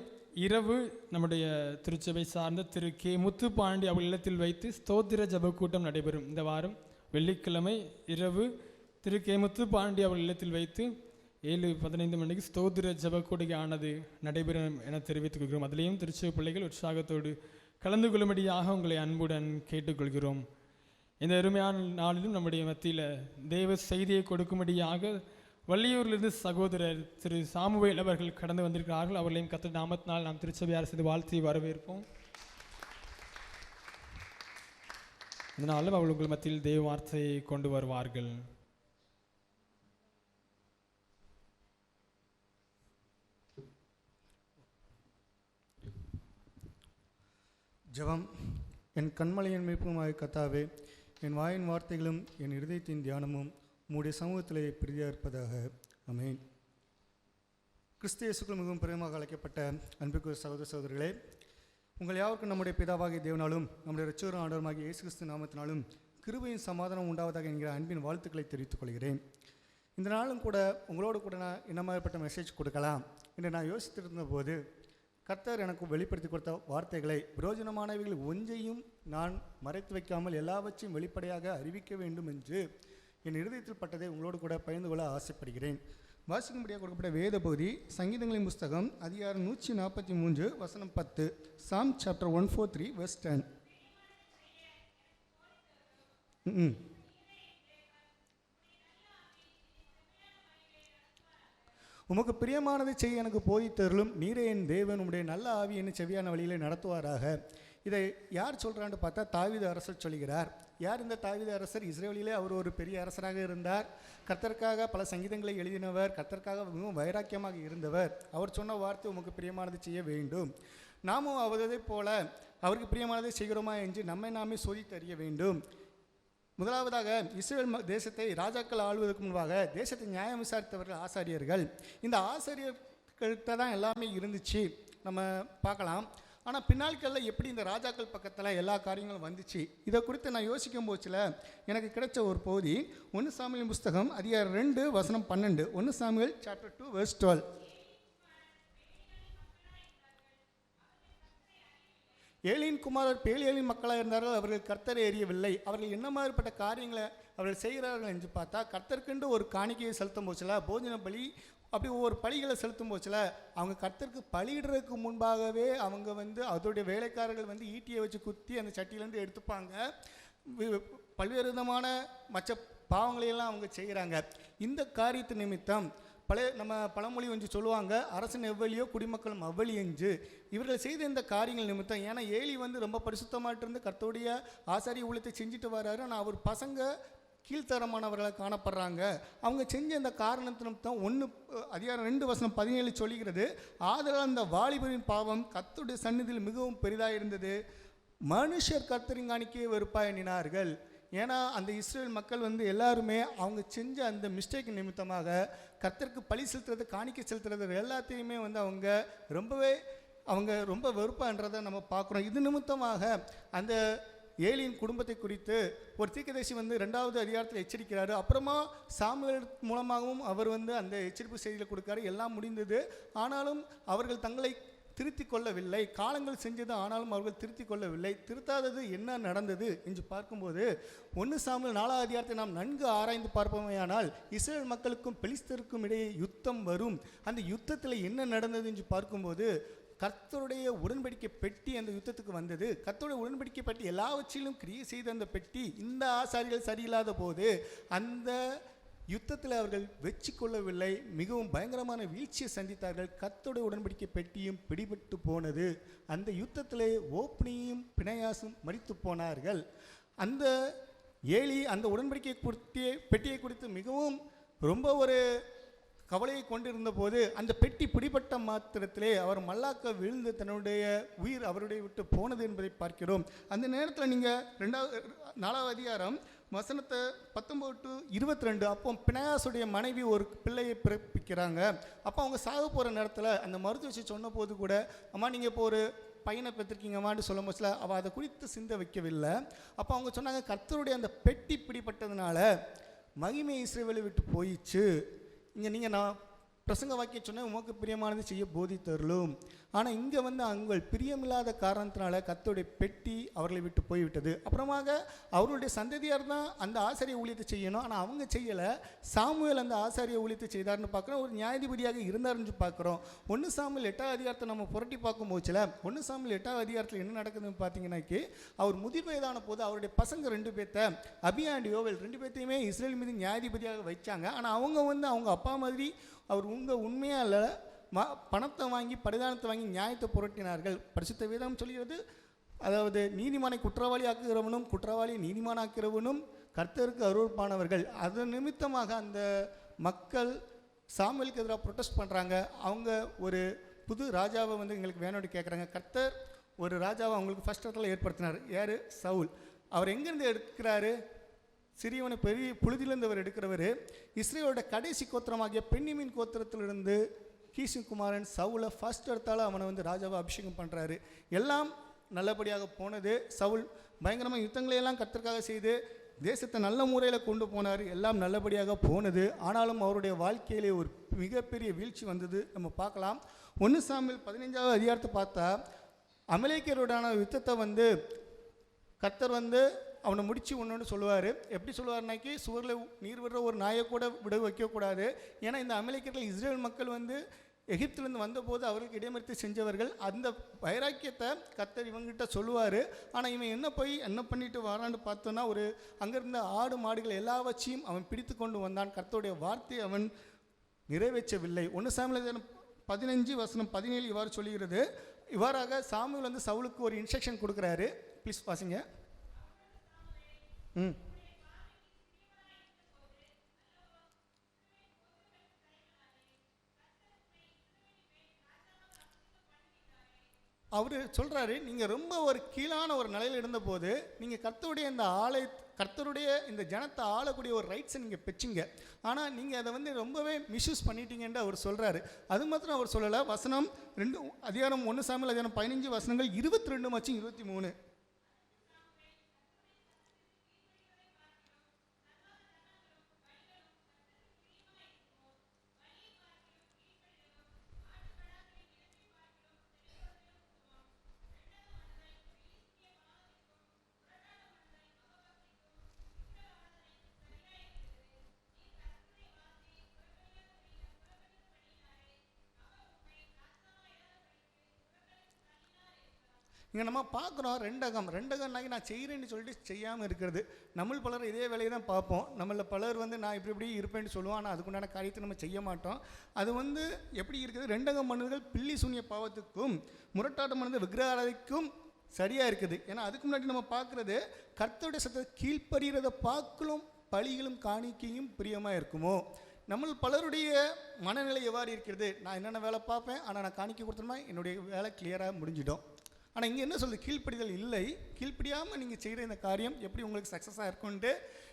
இரவு நம்முடைய திருச்சபை சார்ந்த திரு கே முத்துப்பாண்டி அவர் இல்லத்தில் வைத்து ஸ்தோத்திர ஜெப கூட்டம் நடைபெறும். இந்த வாரம் வெள்ளிக்கிழமை இரவு திரு கே முத்துப்பாண்டி அவர் இல்லத்தில் வைத்து 7:15 மணிக்கு ஸ்தோத்திர ஜெப கூடுகை ஆனது நடைபெறும் என தெரிவித்துக் கொள்கிறோம். அதிலேயும் திருச்சபை பிள்ளைகள் உற்சாகத்தோடு கலந்து கொள்ளும்படியாக உங்களை அன்புடன் கேட்டுக்கொள்கிறோம். இந்த அருமையான நாளிலும் நம்முடைய மத்தியில் தெய்வ செய்தியை கொடுக்கும்படியாக வள்ளியூரிலிருந்து சகோதரர் திரு சாமுவேல் அவர்கள் கடந்து வந்திருக்கிறார்கள். அவர்களையும் கர்த்தர் நாமத்தினால் நாம் திருச்சபையார் செய்து வாழ்த்தி வரவேற்போம். இதனாலும் அவர்கள் உங்கள் மத்தியில் தெய்வ வார்த்தையை கொண்டு வருவார்கள். ஜெபம். என் கண்மலையின் மீட்புமாய் கர்த்தாவே, என் வாயின் வார்த்தைகளும் என் இருதயத்தின் தியானமும் உம்முடைய சமூகத்திலே பிரிதியாக இருப்பதாக. ஆமென். கிறிஸ்து இயேசுக்குள் மிகவும் பிரியமாக அழைக்கப்பட்ட அன்புக்குரிய சகோதர சகோதரிகளே, உங்கள் யாவருக்கும் நம்முடைய பிதாவாகிய தேவனாலும் நம்முடைய இரட்சகரும் ஆண்டவருமாகிய இயேசு கிறிஸ்து நாமத்தினாலும் கிருபையின் சமாதானம் உண்டாவதாக என்கிற அன்பின் வாழ்த்துக்களை தெரிவித்துக் கொள்கிறேன். இந்த நாளும் கூட உங்களோடு கூட நான் என்ன மாதிரிப்பட்ட மெசேஜ் கொடுக்கலாம் என்று நான் யோசித்திருந்த போது கர்த்தர் எனக்கு வெளிப்படுத்தி கொடுத்த வார்த்தைகளை பிரயோஜனமானவைகள் ஒன்றையும் நான் மறைத்து வைக்காமல் எல்லாவற்றையும் வெளிப்படையாக அறிவிக்க வேண்டும் என்று என் இருதயத்தில் பட்டதை உங்களோடு கூட பகிர்ந்து கொள்ள ஆசைப்படுகிறேன். வாசிக்கும்படியாக கொடுக்கப்பட்ட வேத பகுதி சங்கீதங்களின் புஸ்தகம் அதிகாரம் 143 வசனம் 10. சாம் சாப்டர் 143 verse 10. உமக்கு பிரியமானதை செய்ய எனக்கு போதித்தருளும் நீரே என் தேவன், உம்முடைய நல்ல ஆவி என்னை செவியான வழியில் நடத்துவாராக. இதை யார் சொல்கிறான்னு பார்த்தா தாவீது அரசர் சொல்கிறார். யார் இந்த தாவீது அரசர்? இஸ்ரேலிலே அவர் ஒரு பெரிய அரசராக இருந்தார். கர்த்தருக்காக பல சங்கீதங்களை எழுதினவர், கர்த்தருக்காக மிகவும் வைராக்கியமாக இருந்தவர். அவர் சொன்ன வார்த்தை உமக்கு பிரியமானதை செய்ய வேண்டும். நாமும் அவரை போல அவருக்கு பிரியமானதை செய்கிறோமா என்று நம்மை நாமே சோதித்து அறிய வேண்டும். முதலாவதாக இஸ்ரேல் தேசத்தை ராஜாக்கள் ஆளுவதற்கு முன்பாக தேசத்தை நியாயம் விசாரித்தவர்கள் ஆசாரியர்கள். இந்த ஆசாரியர்கள்ட்ட தான் எல்லாமே இருந்துச்சு நம்ம பார்க்கலாம். ஆனால் பின்னாட்களில் எப்படி இந்த ராஜாக்கள் பக்கத்தில் எல்லா காரியங்களும் வந்துச்சு, இதை குறித்து நான் யோசிக்கும் போச்சில் எனக்கு கிடைச்ச ஒரு பகுதி 1 சாமுவேல் புஸ்தகம் அதிகாரம் 2 வசனம் 12. 1 சாமுவேல் சாப்டர் 2 verse 12. ஏலியின் குமாரர் பேலியலின் மக்களாக இருந்தார்கள். அவர்கள் கர்த்தரை எறியவில்லை. அவர்கள் என்ன மாதிரிப்பட்ட காரியங்களை அவர்கள் செய்கிறார்கள் என்று பார்த்தா, கர்த்தருக்கென்று ஒரு காணிக்கையை செலுத்தும் போச்சில், போஜன பலி, அப்படி ஒவ்வொரு பலிகளை செலுத்தும் போச்சில் அவங்க கர்த்தருக்கு பலியிடுறதுக்கு முன்பாகவே அவங்க அதோடைய வேலைக்காரர்கள் ஈட்டியை வச்சு குத்தி அந்த சட்டியிலேருந்து எடுத்துப்பாங்க. பல்வேறு விதமான மற்ற பாவங்களையெல்லாம் அவங்க செய்கிறாங்க. இந்த காரியத்து நிமித்தம் நம்ம பழமொழி சொல்லுவாங்க, அரசன் எவ்வளியோ குடிமக்களும் அவ்வளி என்று. இவர்கள் செய்த இந்த காரியங்கள் நிமித்தம், ஏன்னா ஏலி ரொம்ப பரிசுத்தமாட்டு இருந்து கர்த்தருடைய ஆசாரிய ஊழியத்தை செஞ்சுட்டு வர்றாரு. ஆனால் அவர் பசங்க கீழ்த்தரமானவர்களை காணப்படுறாங்க. அவங்க செஞ்ச இந்த காரணத்தினம் 1 அதிகாரம் 2 வசனம் 17 சொல்லுகிறது, ஆதலால் அந்த வாலிபரின் பாவம் கர்த்தருடைய சந்நிதியில் மிகவும் பெரிதாக இருந்தது, மனுஷர் கர்த்தரின் காணிக்கையை வெறுப்பாய் எண்ணினார்கள். ஏன்னா அந்த இஸ்ரேல் மக்கள் எல்லாருமே அவங்க செஞ்ச அந்த மிஸ்டேக் நிமித்தமாக கர்த்தருக்கு பழி செலுத்துறது, காணிக்கை செலுத்துறது எல்லாத்தையுமே அவங்க ரொம்ப வெறுப்பான்றதை நம்ம பார்க்குறோம். இது நிமித்தமாக அந்த ஏலியின் குடும்பத்தை குறித்து ஒரு தீர்க்கதரிசி 2வது அதிகாரத்தில் எச்சரிக்கிறாரு. அப்புறமா சாமுவேல் மூலமாகவும் அவர் அந்த எச்சரிப்பு செய்தியில் கொடுக்காரு. எல்லாம் முடிந்தது. ஆனாலும் அவர்கள் தங்களை திருத்திக் கொள்ளவில்லை. காலங்கள் செஞ்சது, ஆனாலும் அவர்கள் திருத்திக் கொள்ளவில்லை. திருத்தாதது என்ன நடந்தது என்று பார்க்கும்போது 1 சாமுவேல் 4 அதிகாரத்தை நாம் நன்கு ஆராய்ந்து பார்ப்போமேயானால் இஸ்ரேல் மக்களுக்கும் பெலிஸ்தருக்கும் இடையே யுத்தம் வரும். அந்த யுத்தத்தில் என்ன நடந்தது என்று பார்க்கும்போது கர்த்தருடைய உடன்படிக்கை பெட்டி அந்த யுத்தத்துக்கு வந்தது. கர்த்தருடைய உடன்படிக்கை பெட்டி எல்லாவற்றிலும் கிரியை செய்த அந்த பெட்டி இந்த ஆசாரிகள் சரியில்லாத போது அந்த யுத்தத்தில் அவர்கள் வெற்றி கொள்ளவில்லை. மிகவும் பயங்கரமான வீழ்ச்சியை சந்தித்தார்கள். கர்த்தருடைய உடன்படிக்கை பெட்டியும் பிடிபட்டு போனது. அந்த யுத்தத்திலே ஓப்னியும் பிணையாசும் மரித்து போனார்கள். அந்த ஏலி அந்த உடன்படிக்கை பெட்டியை குறித்து மிகவும் ரொம்ப ஒரு கவலையை கொண்டிருந்த போது அந்த பெட்டி பிடிபட்ட மாத்திரத்திலே அவர் மல்லாக்க விழுந்து தன்னுடைய உயிர் அவருடைய விட்டு போனது என்பதை பார்க்கிறோம். அந்த நேரத்தில் நீங்கள் 4வது அதிகாரம் வசனத்தை 19 to 22 அப்போ பிணையாசுடைய மனைவி ஒரு பிள்ளையை பிறப்பிக்கிறாங்க. அப்போ அவங்க சாக போகிற நேரத்தில் அந்த மருத்துவ வச்சு சொன்ன போது கூட அம்மா நீங்கள் இப்போ ஒரு பையனை பெற்றிருக்கீங்கம்மான்னு சொல்லும் போதுல அவள் அதை குறித்து சிந்த வைக்கவில்லை. அப்போ அவங்க சொன்னாங்க கர்த்தருடைய அந்த பெட்டி பிடிப்பட்டதுனால மகிமை இஸ்ரவேலை விட்டு போயிடுச்சு. இங்கே நீங்கள் நான் பிரசங்க வாக்கிய சொன்னேன் உமக்கு பிரியமானது செய்ய போதித்தருளும். ஆனால் இங்கே வந்து அவங்க பிரியமில்லாத காரணத்தினால கர்த்தருடைய பெட்டி அவர்களை விட்டு போய்விட்டது. அப்புறமாக அவருடைய சந்ததியார் தான் அந்த ஆசாரிய ஊழியத்தை செய்யணும். ஆனால் அவங்க செய்யலை. சாமுவேல் அந்த ஆசாரிய ஊழியத்தை செய்தார்னு பார்க்குறோம். ஒரு நியாயாதிபதியாக இருந்தார்னு பார்க்குறோம். 1 சாமுவேல் 8வது அதிகாரத்தை நம்ம புரட்டி பார்க்கும் போச்சுல 1 சாமுவேல் 8வது அதிகாரத்தில் என்ன நடக்குதுன்னு பார்த்தீங்கன்னாக்கி அவர் முதிர் வயதான போது அவருடைய பசங்க 2 பேர்த்த அபியா அண்ட் யோவேல் 2 பேர்த்தையுமே இஸ்ரேல் மீது நியாயாதிபதியாக வச்சாங்க. ஆனால் அவங்க வந்து அவங்க அப்பா மாதிரி அவர் உண்மையாக இல்லை பணத்தை வாங்கி பரிதானத்தை வாங்கி நியாயத்தை புரட்டினார்கள். பரிசுத்த வேதம் சொல்கிறது அதாவது நீதிமானை குற்றவாளி ஆக்குகிறவனும் குற்றவாளி நீதிமானாக்கிறவனும் கர்த்தருக்கு அருள்பானவர்கள். அதன் நிமித்தமாக அந்த மக்கள் சாமுவேலுக்கு எதிராக ப்ரொட்டஸ்ட் பண்ணுறாங்க. அவங்க ஒரு புது ராஜாவை வந்து எங்களுக்கு வேணும்னு கேட்குறாங்க. கர்த்தர் ஒரு ராஜாவை அவங்களுக்கு ஃபர்ஸ்ட் இடத்துல ஏற்படுத்தினார். யார்? சவுல். அவர் எங்கேருந்து எடுக்கிறாரு? சிறியவனை பெரிய புழுதியிலிருந்து அவர் எடுக்கிறவர். இஸ்ரேலோட கடைசி கோத்திரமாகிய பென்னிமின் கோத்திரத்திலிருந்து கீசின் குமாரன் சவுலை ஃபர்ஸ்ட் இடத்தால் அவனை வந்து ராஜாவை அபிஷேகம் பண்ணுறாரு. எல்லாம் நல்லபடியாக போனது. சவுல் பயங்கரமாக யுத்தங்களையெல்லாம் கர்த்தருக்காக செய்து தேசத்தை நல்ல முறையில் கொண்டு போனார். எல்லாம் நல்லபடியாக போனது. ஆனாலும் அவருடைய வாழ்க்கையிலே ஒரு மிகப்பெரிய வீழ்ச்சி வந்தது. நம்ம பார்க்கலாம். 1 சாமுவேல் 15வது அதிகாரத்தை பார்த்தா அமலேக்கியரோடான யுத்தத்தை வந்து கர்த்தர் வந்து அவனை முடித்து ஒன்று சொல்லுவார். எப்படி சொல்லுவார்னாக்கி சுவரில் நீர் விடுற ஒரு நாயை கூட விட வைக்கக்கூடாது. ஏன்னா இந்த அமலேக்கியர்கள் இஸ்ரேல் மக்கள் வந்து எகிப்திலேருந்து வந்தபோது அவர்களுக்கு இடைமறித்து செஞ்சவர்கள். அந்த வைராக்கியத்தை கர்த்தர் இவங்ககிட்ட சொல்லுவார். ஆனால் இவன் என்ன பண்ணிட்டு வரான்னு பார்த்தோன்னா ஒரு அங்கேருந்த ஆடு மாடுகள் எல்லாவற்றையும் அவன் பிடித்து கொண்டு வந்தான். கர்த்தருடைய வார்த்தையை அவன் நிறைவேற்றவில்லை. 1 சாமுவேல் 15:17 இவ்வாறு சொல்லுகிறது. இவ்வாறாக சாமுவேல் வந்து சவுலுக்கு ஒரு இன்ஸ்ட்ரக்ஷன் கொடுக்குறாரு. ப்ளீஸ் வாசிங்க. அவர் சொல்கிறாரு நீங்கள் ரொம்ப ஒரு கீழான ஒரு நிலையில் இருந்தபோது நீங்கள் கர்த்தருடைய இந்த ஜனத்தை ஆளக்கூடிய ஒரு ரைட்ஸை நீங்கள் பெற்றிங்க. ஆனால் நீங்கள் அதை வந்து ரொம்பவே மிஸ்யூஸ் பண்ணிட்டீங்கன்னு அவர் சொல்கிறாரு. அது மாத்திரம் அவர் சொல்லலை. வசனம் 2 அதிகாரம் 1 சாமுவேல் அதிகாரம் 15 வசனங்கள் 22 மற்றும் 23. இங்கே நம்ம பார்க்குறோம் ரெண்டகம்னாக்கி நான் செய்கிறேன்னு சொல்லிட்டு செய்யாமல் இருக்கிறது. நம்ம பலர் இதே வேலையை தான் பார்ப்போம். நம்மளில் பலர் வந்து நான் இப்படி இருப்பேன்னு சொல்லுவோம். ஆனால் அதுக்குண்டான காரியத்தை நம்ம செய்ய மாட்டோம். அது வந்து எப்படி இருக்குது? ரெண்டகம் பண்ணுதல் பில்லி சூனிய பாவத்துக்கும் முரட்டாட்டம் பண்ணுறது விக்கிரகாராதிக்கும் சரியாக இருக்குது. ஏன்னா அதுக்கு முன்னாடி நம்ம பார்க்குறது கர்த்தருடைய சத்தத்தை கீழ்ப்படுகிறத பார்க்கலும் பலிகளும் காணிக்கையும் பிரியமாக இருக்குமோ. நம்ம பலருடைய மனநிலை எவ்வாறு இருக்கிறது? நான் என்னென்ன வேலை பார்ப்பேன், ஆனால் நான் காணிக்கை கொடுத்தோம்னா என்னுடைய வேலை கிளியராக முடிஞ்சிடும். ஆனால் இங்கே என்ன சொல்லுது? கீழ்ப்படிதல் இல்லை. கீழ்ப்படியாமல் நீங்கள் செய்கிற இந்த காரியம் எப்படி உங்களுக்கு சக்ஸஸாக இருக்கும்ன்ட்டு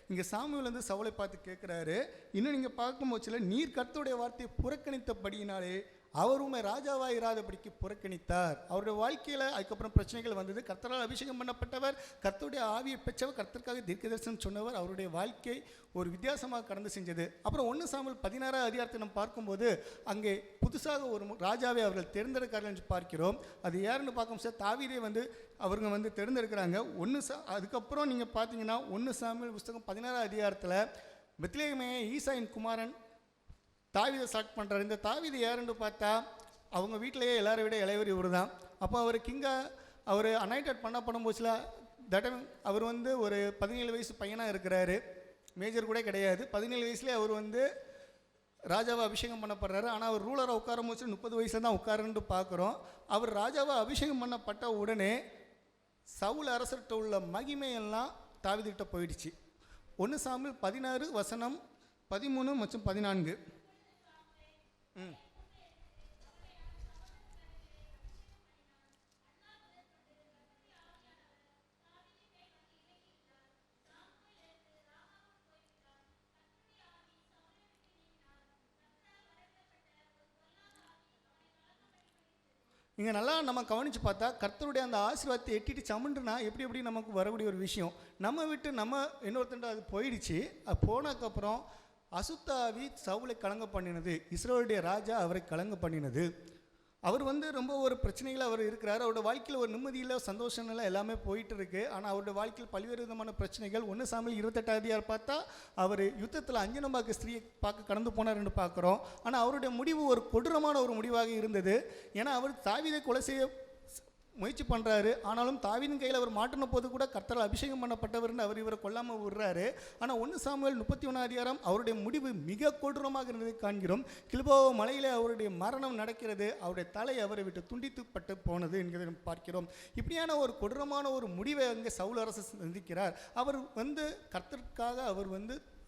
இங்கே சாமுவேல் வந்து சவுலை பார்த்து கேட்குறாரு. இன்னும் நீங்கள் பார்க்கும்போது நீர் கர்த்தருடைய வார்த்தையை புறக்கணித்தபடியினாலே அவர் உண்மை ராஜாவாக இராதபடிக்கு புறக்கணித்தார். அவருடைய வாழ்க்கையில் அதுக்கப்புறம் பிரச்சனைகள் வந்தது. கர்த்தரால் அபிஷேகம் பண்ணப்பட்டவர், கர்த்தருடைய ஆவியை பெற்றவர், கர்த்தருக்காக தீர்க்கதரிசனம் சொன்னவர். அவருடைய வாழ்க்கை ஒரு வித்தியாசமாக கடந்து செஞ்சது. அப்புறம் 1 சாமுவேல் 16வது அதிகாரத்தை நம்ம பார்க்கும்போது அங்கே புது புதுசாக ஒரு ராஜாவை அவர்கள் தேர்ந்தெடுக்கிறார்கள் என்று பார்க்கிறோம். அது யாருன்னு பார்க்கும் சார், தாவீதை வந்து அவருங்க வந்து தேர்ந்தெடுக்கிறாங்க. அதுக்கப்புறம் நீங்கள் பார்த்தீங்கன்னா 1 சாமுவேல் புஸ்தகம் 16 அதிகாரத்தில் பெத்லெகேமிலே ஈசாயின் குமாரன் தாவீதை செலக்ட் பண்ணுறாரு. இந்த தாவீது யாருன்னு பார்த்தா அவங்க வீட்டிலேயே எல்லாரை விட இளையவர் இவர் தான். அப்போ அவர் அவர் அனாயிண்டட் பண்ணும்போதுல அவர் வந்து ஒரு 17 வயசு பையனாக இருக்கிறாரு, மேஜர் கூட கிடையாது. 17 வயசுலேயே அவர் வந்து ராஜாவை அபிஷேகம் பண்ணப்படுறாரு. ஆனால் அவர் ரூலராக உட்காரும் போது 30 வயசில் தான் உட்காருன்னு பார்க்குறோம். அவர் ராஜாவை அபிஷேகம் பண்ணப்பட்ட உடனே சவுல் அரசர்கிட்ட உள்ள மகிமையெல்லாம் தாவீதுகிட்ட போயிடுச்சு. 1 சாமுவேல் 16 வசனம் 13 மற்றும் 14. இங்கே நல்லா நம்ம கவனித்து பார்த்தா கர்த்தருடைய அந்த ஆசீர்வாதத்தை எட்டிட்டு சமண்டுனா எப்படி நமக்கு வரக்கூடிய ஒரு விஷயம். நம்ம விட்டு நம்ம இன்னொருத்தண்ட அது போயிடுச்சு. அது போனதுக்கப்புறம் அசுத்தாவி சவுலை கலங்க பண்ணினது, இஸ்ரவேலுடைய ராஜா அவரை கலங்க பண்ணினது. அவர் வந்து ரொம்ப ஒரு பிரச்சனைகள் அவர் இருக்கிறார். அவரோட வாழ்க்கையில் ஒரு நிம்மதியில் சந்தோஷம் இல்லை, எல்லாமே போயிட்டு இருக்கு. ஆனால் அவருடைய வாழ்க்கையில் பல்வேறு விதமான பிரச்சனைகள். 1 சாமுவேல் 28 அதிகாரம் பார்த்தா அவர் யுத்தத்தில் அஞ்சனமாக்கு ஸ்திரீயை பார்க்க கடந்து போனார்னு பார்க்குறோம். ஆனால் அவருடைய முடிவு ஒரு கொடூரமான ஒரு முடிவாக இருந்தது. ஏன்னா அவர் தாவீதை கொலை செய்ய முயற்சி பண்ணுறாரு. ஆனாலும் தாவீதின் கையில் அவர் மாட்டின போது கூட கர்த்தரால் அபிஷேகம் பண்ணப்பட்டவர்னு அவர் இவரை கொல்லாமல் விடுறாரு. ஆனால் 1 சாமுவேல் 31 அதிகாரம் அவருடைய முடிவு மிக கொடூரமாக இருந்ததை காண்கிறோம். கில்போவா மலையிலே அவருடைய மரணம் நடக்கிறது. அவருடைய தலை அவரை விட்டு துண்டித்துப்பட்டு போனது என்கிறதை பார்க்கிறோம். இப்படியான ஒரு கொடூரமான ஒரு முடிவை அங்கே சவுல் அரசு சந்திக்கிறார். அவர் வந்து கர்த்தருக்காக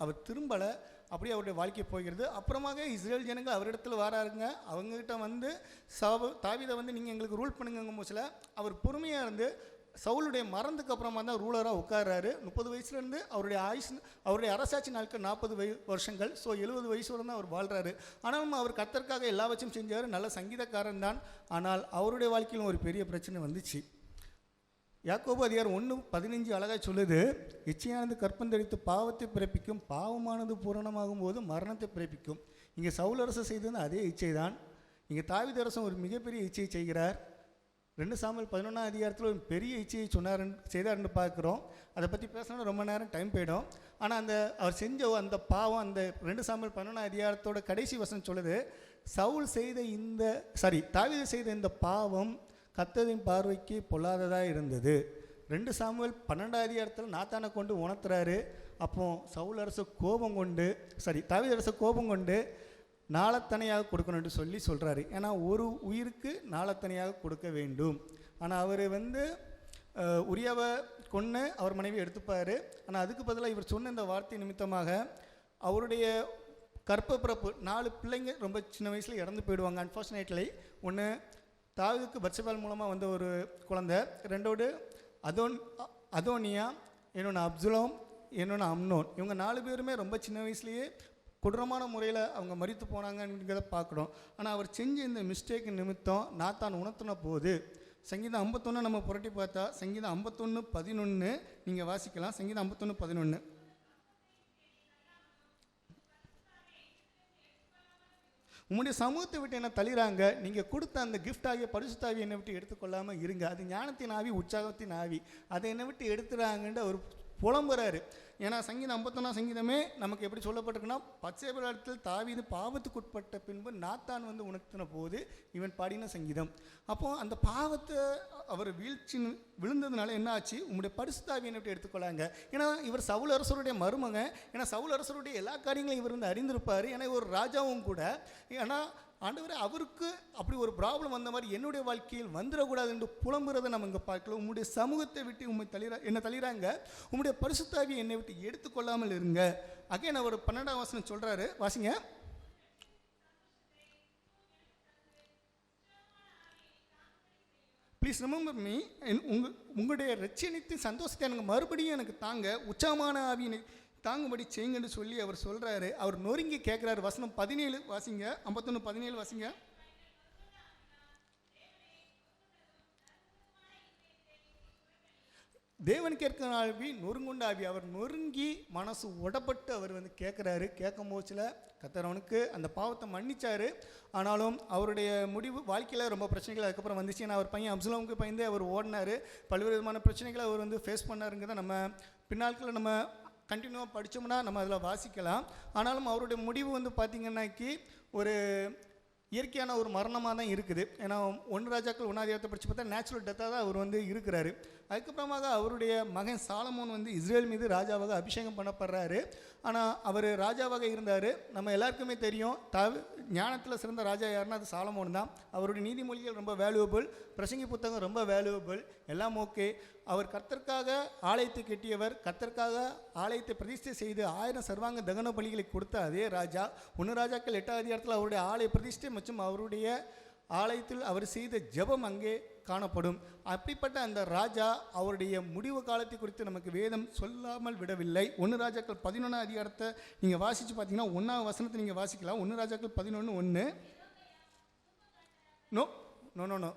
அவர் திரும்பலை, அப்படியே அவருடைய வாழ்க்கை போகிறது. அப்புறமாக இஸ்ரேல் ஜனங்கள் அவரிடத்தில் வராருங்க. அவங்ககிட்ட வந்து தாவீதை வந்து நீங்கள் எங்களுக்கு ரூல் பண்ணுங்கும் போதுல அவர் பொறுமையாக இருந்து சவுலுடைய மரணத்துக்கு அப்புறமா தான் ரூலராக உட்கார்றாரு. 30 வயசுலேருந்து அவருடைய அரசாட்சி நாட்கள் 40 வருஷங்கள். ஸோ 70 வயசோடு தான் அவர் வாழ்கிறாரு. ஆனாலும் அவர் கர்த்தருக்காக எல்லாவற்றையும் செஞ்சார். நல்ல சங்கீதக்காரன் தான். ஆனால் அவருடைய வாழ்க்கையிலும் ஒரு பெரிய பிரச்சனை வந்துச்சு. யாக்கோபு அதிகாரம் 1:15 அழகாக சொல்லுது, இச்சையானது கற்பந்தரித்து பாவத்தை பிறப்பிக்கும், பாவமானது பூரணமாகும் போது மரணத்தை பிறப்பிக்கும். இங்கே சவுல் அரசு செய்தது அதே இச்சை தான். இங்கே தாவீது அரசன் ஒரு மிகப்பெரிய இச்சையை செய்கிறார். 2 சாமுவேல் 11 அதிகாரத்தில் ஒரு பெரிய இச்சையை செய்தார்னு பார்க்குறோம். அதை பற்றி பேசணும்னா ரொம்ப நேரம் டைம் போயிடும். ஆனால் அவர் செஞ்ச அந்த பாவம், அந்த 2 சாமுவேல் 11 அதிகாரத்தோட கடைசி வசனம் சொல்லுது, தாவீது செய்த இந்த பாவம் கர்த்தரின் பார்வைக்கு பொல்லாததாக இருந்தது. 2 சாமுவேல் 12 அதிகாரத்தில் நாத்தானை கொண்டு உணர்த்துறாரு. அப்போ சவுல் அரசு தாவீது அரசு கோபம் கொண்டு நாளத்தனையாக கொடுக்கணும்னு சொல்கிறாரு. ஏன்னா ஒரு உயிருக்கு நாளத்தனையாக கொடுக்க வேண்டும். ஆனால் அவர் வந்து உரியாவை கொன்று அவர் மனைவி எடுத்துப்பார். ஆனால் அதுக்கு பதிலாக இவர் சொன்ன இந்த வார்த்தை நிமித்தமாக அவருடைய கற்பப்பிறப்பு 4 பிள்ளைங்க ரொம்ப சின்ன வயசில் இறந்து போயிடுவாங்க. அன்ஃபார்ச்சுனேட்லி ஒன்று தாவீதுக்கு பத்சேபாள் மூலமாக வந்த ஒரு குழந்தை, 2வது அதோனியா, இன்னொன்று அப்சுலோம், இன்னொன்று அம்னோன். இவங்க 4 பேருமே ரொம்ப சின்ன வயசுலேயே கொடூரமான முறையில் அவங்க மரித்து போனாங்கங்கிறத பார்க்குறோம். ஆனால் அவர் செஞ்ச இந்த மிஸ்டேக் நிமித்தம் நாத்தான் உணர்த்தின போது சங்கீதம் 51 நம்ம புரட்டி பார்த்தா சங்கீதம் 51:11 நீங்கள் வாசிக்கலாம். சங்கீதம் 51:11. உங்களுடைய சமூகத்தை விட்டு என்ன தள்ளிறாங்க, நீங்கள் கொடுத்த அந்த கிஃப்ட் ஆகிய பரிசுத்தாவி என்னை விட்டு எடுத்துக்கொள்ளாமல் இருங்க. அது ஞானத்தின் ஆவி, உற்சாகத்தின் ஆவி, அதை என்னை விட்டு எடுத்துறாங்கன்ற ஒரு புலம்புறாரு. ஏன்னா சங்கீதம் 51 சங்கீதமே நமக்கு எப்படி சொல்லப்பட்டிருக்குன்னா, பத்சேபாளிடத்தில் தாவீது பாவத்துக்குட்பட்ட பின்பு நாத்தான் வந்து உணர்த்தின போது இவன் பாடின சங்கீதம். அப்போது அந்த பாவத்தை அவர் விழுந்ததுனால என்ன ஆச்சு, உங்களுடைய பரிசுத்தாவி என்னை விட்டு எடுத்துக்கொள்ளாங்க. ஏன்னா இவர் சவுல் அரசருடைய மருமக. ஏன்னா சவுல் அரசருடைய எல்லா காரியங்களையும் இவர் வந்து அறிந்திருப்பார். ஏன்னா ஒரு ராஜாவும் கூட. ஏன்னா ஆண்டவரே அவருக்கு அப்படி ஒரு ப்ராப்ளம் வந்த மாதிரி என்னுடைய வாழ்க்கையில் வந்துடக்கூடாது என்று புலம்புறதை நம்ம இங்கே பார்க்கலாம். உங்களுடைய சமூகத்தை விட்டு என்ன தள்ளிறாங்க, உங்களுடைய பரிசுத்தாவியை என்னை விட்டு எடுத்துக்கொள்ளாமல் இருங்க. அகைன் அவர் 12ஆம் வசனம் சொல்கிறாரு, வாசிங்க. ப்ளீஸ் ரிமெம்பர் மீ, உங்களுடைய ரட்சணித்தின் சந்தோஷத்தை எனக்கு மறுபடியும் எனக்கு தாங்க, உச்சமான ஆவியினை தாங்கும்படி செய்யுங்கன்னு சொல்லி அவர் சொல்கிறாரு. அவர் நொறுங்கி கேட்குறாரு. வசனம் 17 வாசிங்க. 51:17 வாசிங்க. தேவன் கேட்கிற ஆவி நொறுங்குண்ட ஆவி. அவர் நொறுங்கி மனசு உடப்பட்டு அவர் வந்து கேட்குறாரு. கேட்கும் போச்சில் கர்த்தர் அவனுக்கு அந்த பாவத்தை மன்னிச்சார். ஆனாலும் அவருடைய முடிவு வாழ்க்கையில் ரொம்ப பிரச்சனைகள் அதுக்கப்புறம் வந்துச்சு. ஏன்னா அவர் பையன் அப்சலோமுக்கு பயந்து அவர் ஓடினார். பல்வேறு விதமான பிரச்சனைகளை அவர் வந்து ஃபேஸ் பண்ணாருங்கிறத நம்ம பின்னாட்களில் நம்ம கண்டினியூவாக படித்தோம்னா நம்ம அதில் வாசிக்கலாம். ஆனாலும் அவருடைய முடிவு வந்து பார்த்திங்கன்னாக்கி ஒரு இயற்கையான ஒரு மரணமாக தான் இருக்குது. ஏன்னா 1 ராஜாக்கள் 1ஆம் அதிகாரத்தை படித்து பார்த்தா நேச்சுரல் டெத்தாக தான் அவர் வந்து இருக்கிறாரு. அதுக்கப்புறமாக அவருடைய மகன் சாலமோன் வந்து இஸ்ரேல் மீது ராஜாவாக அபிஷேகம் பண்ணப்படுறாரு. ஆனால் அவர் ராஜாவாக இருந்தார். நம்ம எல்லாருக்குமே தெரியும் ஞானத்தில் சிறந்த ராஜா யாருன்னா அது சாலமோன் தான். அவருடைய நீதிமொழிகள் ரொம்ப வேல்யூபிள், பிரசங்கி புத்தகம் ரொம்ப வேல்யூபிள், எல்லாம் ஓகே. அவர் கர்த்தருக்காக ஆலயத்தை கட்டியவர், கர்த்தருக்காக ஆலயத்தை பிரதிஷ்டை செய்து 1000 சர்வாங்க தகன பலிகளை கொடுத்த அதே ராஜா 1 ராஜாக்கள் 8ஆம் அதிகாரத்தில் அவருடைய ஆலய பிரதிஷ்டை மற்றும் அவருடைய ஆலயத்தில் அவர் செய்த ஜெபம் அங்கே காணப்படும். அப்படிப்பட்ட அந்த ராஜா அவருடைய முடிவு காலத்தை குறித்து நமக்கு வேதம் சொல்லாமல் விடவில்லை. 1 ராஜாக்கள் 11ஆம் அதிகாரத்தை நீங்கள் வாசித்து பார்த்தீங்கன்னா 1ஆம் வசனத்தை நீங்கள் வாசிக்கலாம். 1 ராஜாக்கள் 11:1. நோ நோ நோ நோ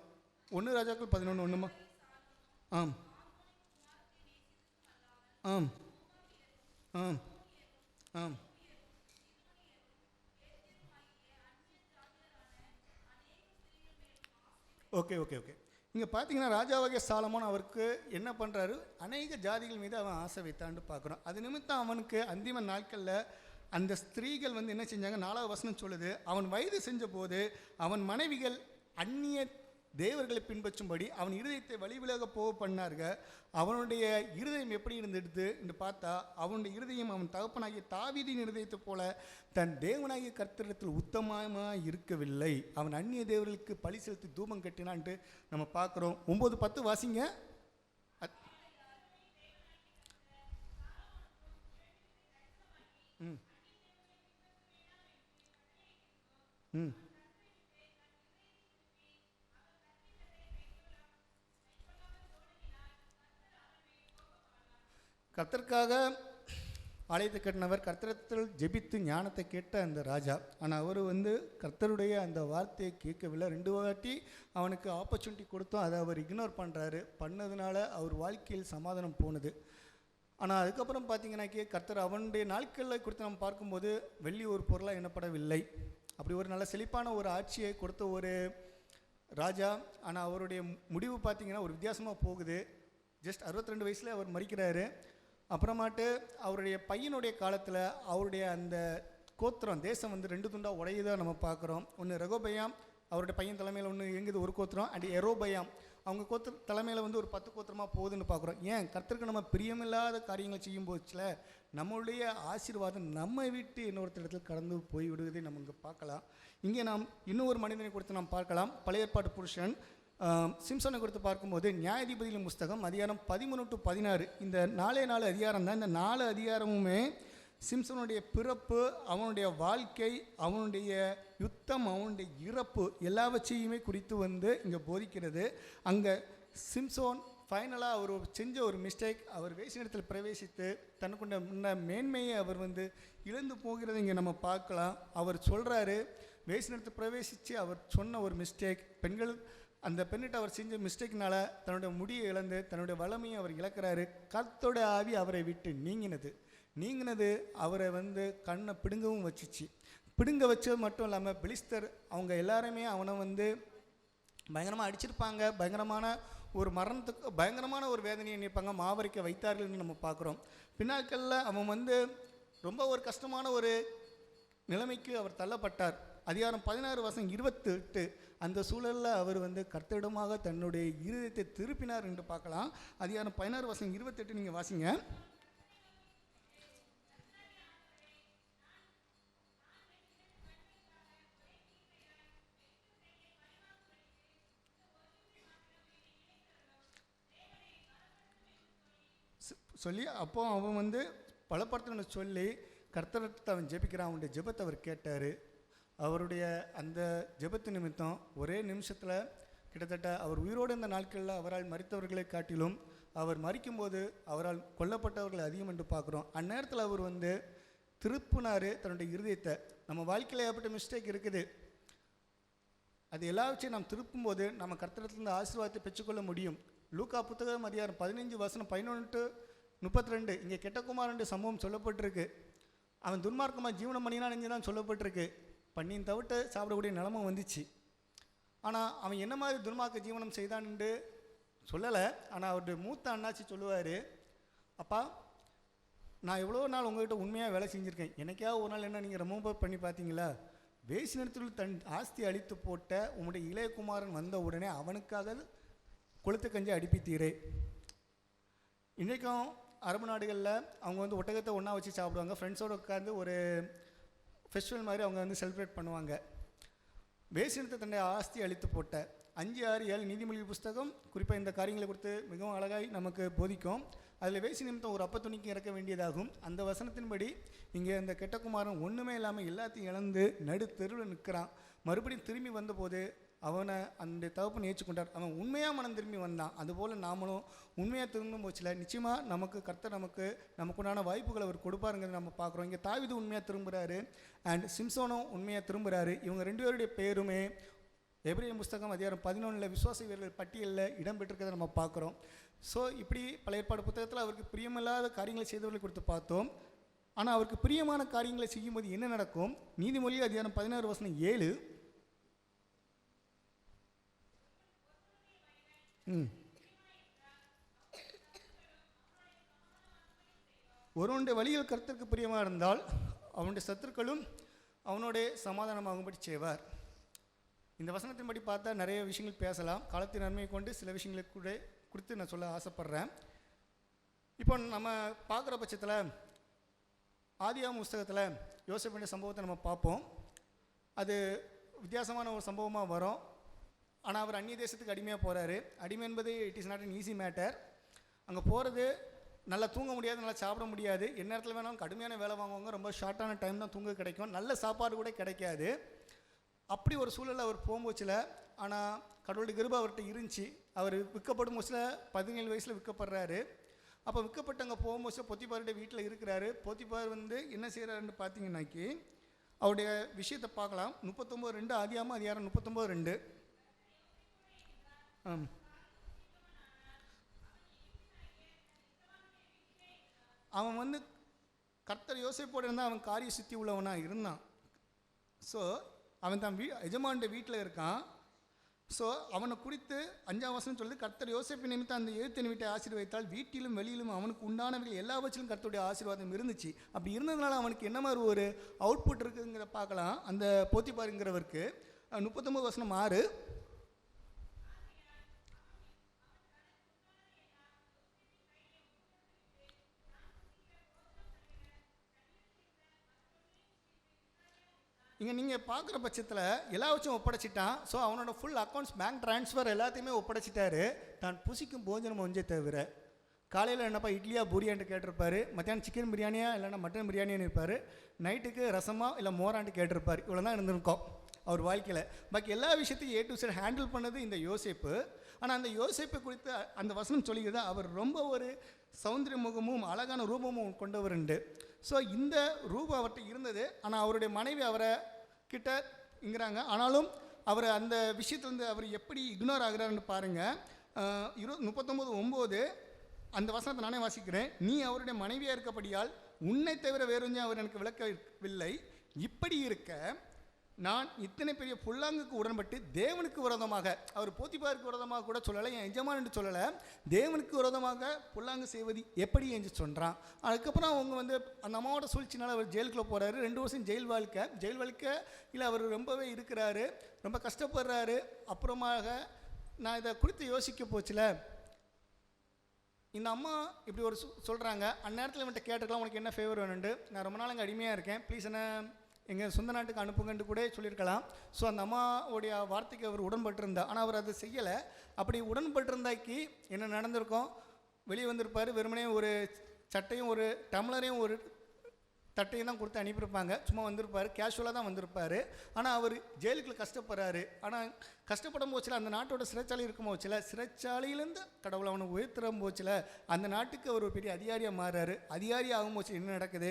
1 ராஜாக்கள் 11:1. ஆம் ஆம் ஆம் ஆம் ஓகே ஓகே ஓகே இங்கே பார்த்தீங்கன்னா ராஜாவாகிய சாலமோன் அவருக்கு என்ன பண்ணுறாரு, அநேக ஜாதிகள் மீது அவன் ஆசை வைத்தான்னு பார்க்குறோம். அது நிமித்தம் அவனுக்கு அந்திம நாட்களில் அந்த ஸ்திரீகள் வந்து என்ன செஞ்சாங்க, 4ஆவது வசனம் சொல்லுது, அவன் வயது செஞ்ச போது அவன் மனைவிகள் அந்நிய தேவர்களை பின்பற்றும்படி அவன் இருதயத்தை வழிவிலக போக பண்ணார்கள். அவனுடைய இருதயம் எப்படி இருந்துடுது என்று பார்த்தா அவனுடைய இருதயம் அவன் தகப்பனாகிய தாவீதின் இருதயத்தை போல தன் தேவனாகிய கர்த்தரிடத்தில் உத்தமமாக இருக்கவில்லை. அவன் அந்நிய தேவர்களுக்கு பலி செலுத்தி தூபம் கட்டினான்ட்டு நம்ம பார்க்குறோம். 9:10 வாசிங்க. ம் ம் கர்த்தருக்காக ஆலயத்தை கட்டினவர், கர்த்தரத்தில் ஜெபித்து ஞானத்தை கேட்ட அந்த ராஜா. ஆனால் அவர் வந்து கர்த்தருடைய அந்த வார்த்தையை கேட்கவில்லை. 2 வாட்டி அவனுக்கு ஆப்பர்ச்சுனிட்டி கொடுத்தோம், அதை அவர் இக்னோர் பண்ணுறாரு. பண்ணதுனால அவர் வாழ்க்கையில் சமாதானம் போனது. ஆனால் அதுக்கப்புறம் பார்த்தீங்கன்னாக்கி கர்த்தர் அவனுடைய நாட்களில் குறித்து நம்ம பார்க்கும்போது வெள்ளி ஒரு பொருளாக எண்ணப்படவில்லை. அப்படி ஒரு நல்ல செழிப்பான ஒரு ஆட்சியை கொடுத்த ஒரு ராஜா. ஆனால் அவருடைய முடிவு பார்த்திங்கன்னா ஒரு வித்தியாசமாக போகுது. ஜஸ்ட் 62 வயசில் அவர் மரிக்கிறாரு. அப்புறமாட்டு அவருடைய பையனுடைய காலத்தில் அவருடைய அந்த கோத்திரம் தேசம் வந்து 2 துண்டாக உடையதாக நம்ம பார்க்குறோம். ஒன்று ரெகோபயாம் அவருடைய பையன் தலைமையில் ஒன்று இயங்குது ஒரு கோத்திரம், அண்ட் எரோபயாம் அவங்க தலைமையில் வந்து ஒரு 10 கோத்திரமாக போகுதுன்னு பார்க்குறோம். ஏன் கர்த்தருக்கு நம்ம பிரியமில்லாத காரியங்களை செய்யும் போச்சுல நம்மளுடைய ஆசீர்வாதம் நம்ம விட்டு இன்னொருத்த இடத்துல கடந்து போய் விடுவதை நம்ம இங்கே பார்க்கலாம். இங்கே நாம் இன்னும் ஒரு மனிதனை கொடுத்து நாம் பார்க்கலாம். பழைய ஏற்பாட்டு புருஷன் சிம்சனை கொடுத்து பார்க்கும்போது நியாயாதிபதிகளின் புஸ்தகம் அதிகாரம் 13 to 16 இந்த 4 அதிகாரம் தான். இந்த 4 அதிகாரமுமே சிம்சனுடைய பிறப்பு, அவனுடைய வாழ்க்கை, அவனுடைய யுத்தம், அவனுடைய இறப்பு எல்லாவற்றையுமே குறித்து வந்து இங்கே போதிக்கிறது. அங்கே சிம்சோன் ஃபைனலாக அவர் செஞ்ச ஒரு மிஸ்டேக், அவர் வேசினிடத்தில் பிரவேசித்து தனக்குண்ட முன்ன மேன்மையை அவர் வந்து இழந்து போகிறத இங்கே நம்ம பார்க்கலாம். அவர் சொல்கிறாரு வேசினிடத்தில் பிரவேசித்து அவர் சொன்ன ஒரு மிஸ்டேக், பெண்கள் அந்த பெண்ணிட்ட அவர் செஞ்ச மிஸ்டேக்னால தன்னுடைய முடியை இழந்து தன்னுடைய வளமையை அவர் இழக்கிறாரு. கர்த்தரோட ஆவி அவரை விட்டு நீங்கினது அவரை வந்து கண்ணை பிடுங்கவும் வச்சிச்சு. பிடுங்க வச்சது மட்டும் இல்லாமல் பெலிஸ்தர் அவங்க எல்லாருமே அவனை வந்து பயங்கரமாக அடிச்சிருப்பாங்க. பயங்கரமான ஒரு மரணத்துக்கு பயங்கரமான ஒரு வேதனையை நினைப்பாங்க, மாவரிக்க வைத்தார்கள்னு நம்ம பார்க்குறோம். பின்னாட்களில் அவன் வந்து ரொம்ப ஒரு கஷ்டமான ஒரு நிலைமைக்கு அவர் தள்ளப்பட்டார். அதிகாரம் 16:28 அந்த சூழலில் அவர் வந்து கர்த்தரிடமாக தன்னுடைய இருதயத்தை திருப்பினார் என்று பார்க்கலாம். அதிகாரம் 16:28 நீங்கள் வாசிங்க. சொல்லி அப்போ அவன் வந்து பலப்படுத்தணும்னு சொல்லி கர்த்தரத்தை அவன் ஜெபிக்கிறான். அவனுடைய ஜெபத்தை அவர் கேட்டார். அவருடைய அந்த ஜெபத்து நிமித்தம் ஒரே நிமிஷத்தில் கிட்டத்தட்ட அவர் உயிரோடு இந்த நாட்களில் அவரால் மரித்தவர்களை காட்டிலும் அவர் மரிக்கும்போது அவரால் கொல்லப்பட்டவர்கள் அதிகம் என்று பார்க்குறோம். அந்நேரத்தில் அவர் வந்து திருப்பினார் தன்னுடைய இருதயத்தை. நம்ம வாழ்க்கையில் ஏற்பட்ட மிஸ்டேக் இருக்குது, அது எல்லாவற்றையும் நாம் திருப்பும்போது நம்ம கர்த்தரத்திலிருந்து ஆசீர்வாதத்தை பெற்றுக்கொள்ள முடியும். லூக்கா புத்தகம் அதிகாரம் 15:11-32 இங்கே கெட்டகுமாரன் சம்பவம் சொல்லப்பட்டிருக்கு. அவன் துன்மார்க்கமாக ஜீவனம் பண்ணினான்னு தான் சொல்லப்பட்டிருக்கு. பண்ணியும் தவிட்டு சாப்பிடக்கூடிய நிலமை வந்துச்சு. ஆனால் அவன் என்ன மாதிரி துன்மார்க்க ஜீவனம் செய்தான்னு சொல்லலை. ஆனால் அவருடைய மூத்த அண்ணாச்சி சொல்லுவார், அப்பா நான் எவ்வளோ நாள் உங்கள்கிட்ட உண்மையாக வேலை செஞ்சுருக்கேன், எனக்காவது ஒரு நாள் என்ன நீங்கள் ரிமூவ் பண்ணி பார்த்தீங்களா? வேசி நிலத்தில் தன் ஆஸ்தி அழித்து போட்ட உங்களுடைய இளையகுமாரன் வந்த உடனே அவனுக்காக கொளுத்து கஞ்சி அடிப்பித்தீரே. இன்றைக்கும் அரபு நாடுகளில் அவங்க ஒட்டகத்தை ஒன்றா வச்சு சாப்பிடுவாங்க. ஃப்ரெண்ட்ஸோடு உட்காந்து ஒரு ஃபெஸ்டிவல் மாதிரி அவங்க செலிப்ரேட் பண்ணுவாங்க. வேசினத்தை தன்னுடைய ஆஸ்தி அழித்து போட்ட 5, 6, 7 நீதிமொழி புஸ்தகம் குறிப்பாக இந்த காரியங்களை குறித்து மிகவும் அழகாய் நமக்கு போதிக்கும். அதில் வேசி நிமித்தம் ஒரு அப்பத்துணிக்கு இறக்க வேண்டியதாகும். அந்த வசனத்தின்படி இங்கே இந்த கெட்டகுமாரன் ஒன்றுமே இல்லாமல் எல்லாத்தையும் இழந்து நடு தெருவில் நிற்கிறான். மறுபடியும் திரும்பி வந்தபோது அவனை அந்த தகப்பனை ஏற்றுக்கொண்டார். அவன் உண்மையாக மனம் திரும்பி வந்தான். அதுபோல் நாமளும் உண்மையாக திரும்பும் போச்சில் நிச்சயமாக நமக்கு கர்த்தர் நமக்குண்டான வாய்ப்புகளை அவர் கொடுப்பாருங்கிறத நம்ம பார்க்குறோம். இங்கே தாவீது உண்மையாக திரும்புகிறாரு, அண்ட் சிம்சோனும் உண்மையாக திரும்புகிறாரு. இவங்க 2 பேருடைய பேருமே எபிரேயர் புஸ்தகம் அதிகாரம் 11 விசுவாச வீரர்கள் பட்டியலில் இடம்பெற்றிருக்கிறத நம்ம பார்க்குறோம். ஸோ இப்படி பழைய ஏற்பாடு புத்தகத்தில் அவருக்கு பிரியமில்லாத காரியங்களை செய்தவர்களை கொடுத்து பார்த்தோம். ஆனால் அவருக்கு பிரியமான காரியங்களை செய்யும்போது என்ன நடக்கும்? நீதிமொழி அதிகாரம் 16:7 ஒருவனுடைய வழியில் கர்த்தருக்கு பிரியமாக இருந்தால் அவனுடைய சத்துருக்களும் அவனுடைய சமாதானமாகும்படி செய்வார். இந்த வசனத்தின்படி பார்த்தா நிறைய விஷயங்கள் பேசலாம். காலத்தின் நன்மையை கொண்டு சில விஷயங்களை கூட குறித்து நான் சொல்ல ஆசைப்பட்றேன். இப்போ நம்ம பார்க்குற பட்சத்தில் ஆதியாகம புஸ்தகத்தில் யோசேப்புடைய சம்பவத்தை நம்ம பார்ப்போம். அது வித்தியாசமான ஒரு சம்பவமாக வரும். ஆனால் அவர் அந்நிய தேசத்துக்கு அடிமையாக போகிறாரு. அடிமை என்பது it is not an easy matter. அங்கே போகிறது நல்லா தூங்க முடியாது, நல்லா சாப்பிட முடியாது, என்ன நேரத்தில் வேணாலும் கடுமையான வேலை வாங்குவாங்க, ரொம்ப ஷார்ட்டான டைம் தான் தூங்க கிடைக்கும், நல்ல சாப்பாடு கூட கிடைக்காது. அப்படி ஒரு சூழலில் அவர் போகும்போச்சில், ஆனால் கடவுளுடைய கிருபை அவர்கிட்ட இருந்துச்சு. அவர் விற்கப்படும் போச்சில் 17 வயசில் விற்கப்படுறாரு. அப்போ விற்கப்பட்டு அங்கே போகும்போது பொத்திபாருடைய வீட்டில் இருக்கிறாரு. பொத்திபார் என்ன செய்கிறாருன்னு பார்த்தீங்கன்னாக்கி அவருடைய விஷயத்தை பார்க்கலாம். 39:2 ஆதியாகமம் அதிகாரம் 39:2. அவன் கர்த்தர் யோசேப்போடு இருந்தால் அவன் காரிய சித்தி உள்ளவனாக இருந்தான். ஸோ அவன் தான் எஜமானுடைய வீட்டில் இருக்கான். ஸோ அவனை குறித்து 5ஆம் வசனம் சொல்லுது, கர்த்தர் யோசேப்பு நிமித்தம் அந்த எழுத்தின் வீட்டை ஆசீர்வதித்தால் வீட்டிலும் வெளியிலும் அவனுக்கு உண்டானவர்கள் எல்லாவற்றிலும் கர்த்தருடைய ஆசீர்வாதம் இருந்துச்சு. அப்படி இருந்ததுனால அவனுக்கு என்ன மாதிரி ஒரு அவுட்புட் இருக்குதுங்கிற பார்க்கலாம். அந்த போத்திபாருங்கிறவருக்கு 39:6 இங்கே நீங்கள் பார்க்குற பட்சத்தில் எல்லாவற்றும் ஒப்படைச்சிட்டான். ஸோ அவனோட ஃபுல் அக்கௌண்ட்ஸ், பேங்க் ட்ரான்ஸ்ஃபர் எல்லாத்தையுமே ஒப்படைச்சிட்டாரு. தான் புசிக்கும் போஜனம் ஒன்றே தவிர. காலையில் என்னப்பா இட்லியா பூரியான்ட்டு கேட்டிருப்பாரு, மத்தியானம் சிக்கன் பிரியாணியா இல்லைன்னா மட்டன் பிரியாணின்னு இருப்பார், நைட்டுக்கு ரசமா இல்லை மோரான்ட்டு கேட்டிருப்பார். இவ்வளோ தான் இருந்திருக்கோம் அவர் வாழ்க்கையில். பாக்கி எல்லா விஷயத்தையும் A to Z ஹேண்டில் பண்ணது இந்த யோசேப்பு. ஆனால் அந்த யோசேப்பை குறித்து அந்த வசனம் சொல்லிக்கிறது, அவர் ரொம்ப ஒரு சௌந்தரிய முகமும் அழகான ரூபமும் கொண்டவர் உண்டு. ஸோ இந்த ரூபம் அவர்கிட்ட இருந்தது. ஆனால் அவருடைய மனைவி அவரை கிட்டங்கிறாங்க. ஆனாலும் அவர் அந்த விஷயத்துலேருந்து அவர் எப்படி இக்னோர் ஆகிறாருன்னு பாருங்கள். 39:9 அந்த வசனத்தை நானே வாசிக்கிறேன். நீ அவருடைய மனைவியாக இருக்கப்படியால் உன்னை தவிர வேறொன்றும் அவர் எனக்கு விளக்கவில்லை. இப்படி இருக்க நான் இத்தனை பெரிய புல்லாங்குக்கு உடன்பட்டு தேவனுக்கு விரோதமாக, அவர் போத்திபாருக்கு விரோதமாக கூட சொல்லலை, என் எஜமான் என்று சொல்லலை, தேவனுக்கு விரோதமாக புல்லாங்கு செய்வது எப்படி என்று சொல்கிறான். அதுக்கப்புறம் அவங்க அந்த அம்மாவோட சூழ்ச்சினால அவர் ஜெயிலுக்குள்ளே போகிறாரு. 2 வருஷம் ஜெயில் வாழ்க்கை இல்லை அவர் ரொம்பவே இருக்கிறாரு, ரொம்ப கஷ்டப்படுறாரு. அப்புறமாக நான் இதை குறித்து யோசிக்க போச்சுல, இந்த அம்மா இப்படி ஒரு சொல்கிறாங்க. அந்நேரத்தில் இவன்கிட்ட கேட்டுக்கலாம், உனக்கு என்ன ஃபேவர் வேணுண்டு, நான் ரொம்ப நாள் அங்கே அடிமையாக இருக்கேன், ப்ளீஸ் என்ன எங்கள் சொந்த நாட்டுக்கு அனுப்புங்கன்ட்டு கூட சொல்லியிருக்கலாம். ஸோ அந்த அம்மாவுடைய வார்த்தைக்கு அவர் உடன்பட்டிருந்தா. ஆனால் அவர் அதை செய்யலை. அப்படி உடன்பட்டிருந்தாக்கி என்ன நடந்திருக்கும்? வெளியே வந்திருப்பார், வெறுமனே ஒரு சட்டையும் ஒரு டம்ளரையும் ஒரு தட்டையும் தான் கொடுத்து அனுப்பியிருப்பாங்க. சும்மா வந்திருப்பார், கேஷுவலாக தான் வந்திருப்பார். ஆனால் அவர் ஜெயிலுக்குள்ள கஷ்டப்படுறாரு. ஆனால் கஷ்டப்படும் போச்சில் அந்த நாட்டோட சிறைச்சாலை இருக்கும் போச்சில், சிறைச்சாலையிலேருந்து கடவுளை அவனை உயர்த்தும் போச்சில் அந்த நாட்டுக்கு அவர் ஒரு பெரிய அதிகாரியாக மாறுறாரு. அதிகாரி ஆகும் போச்சு என்ன நடக்குது?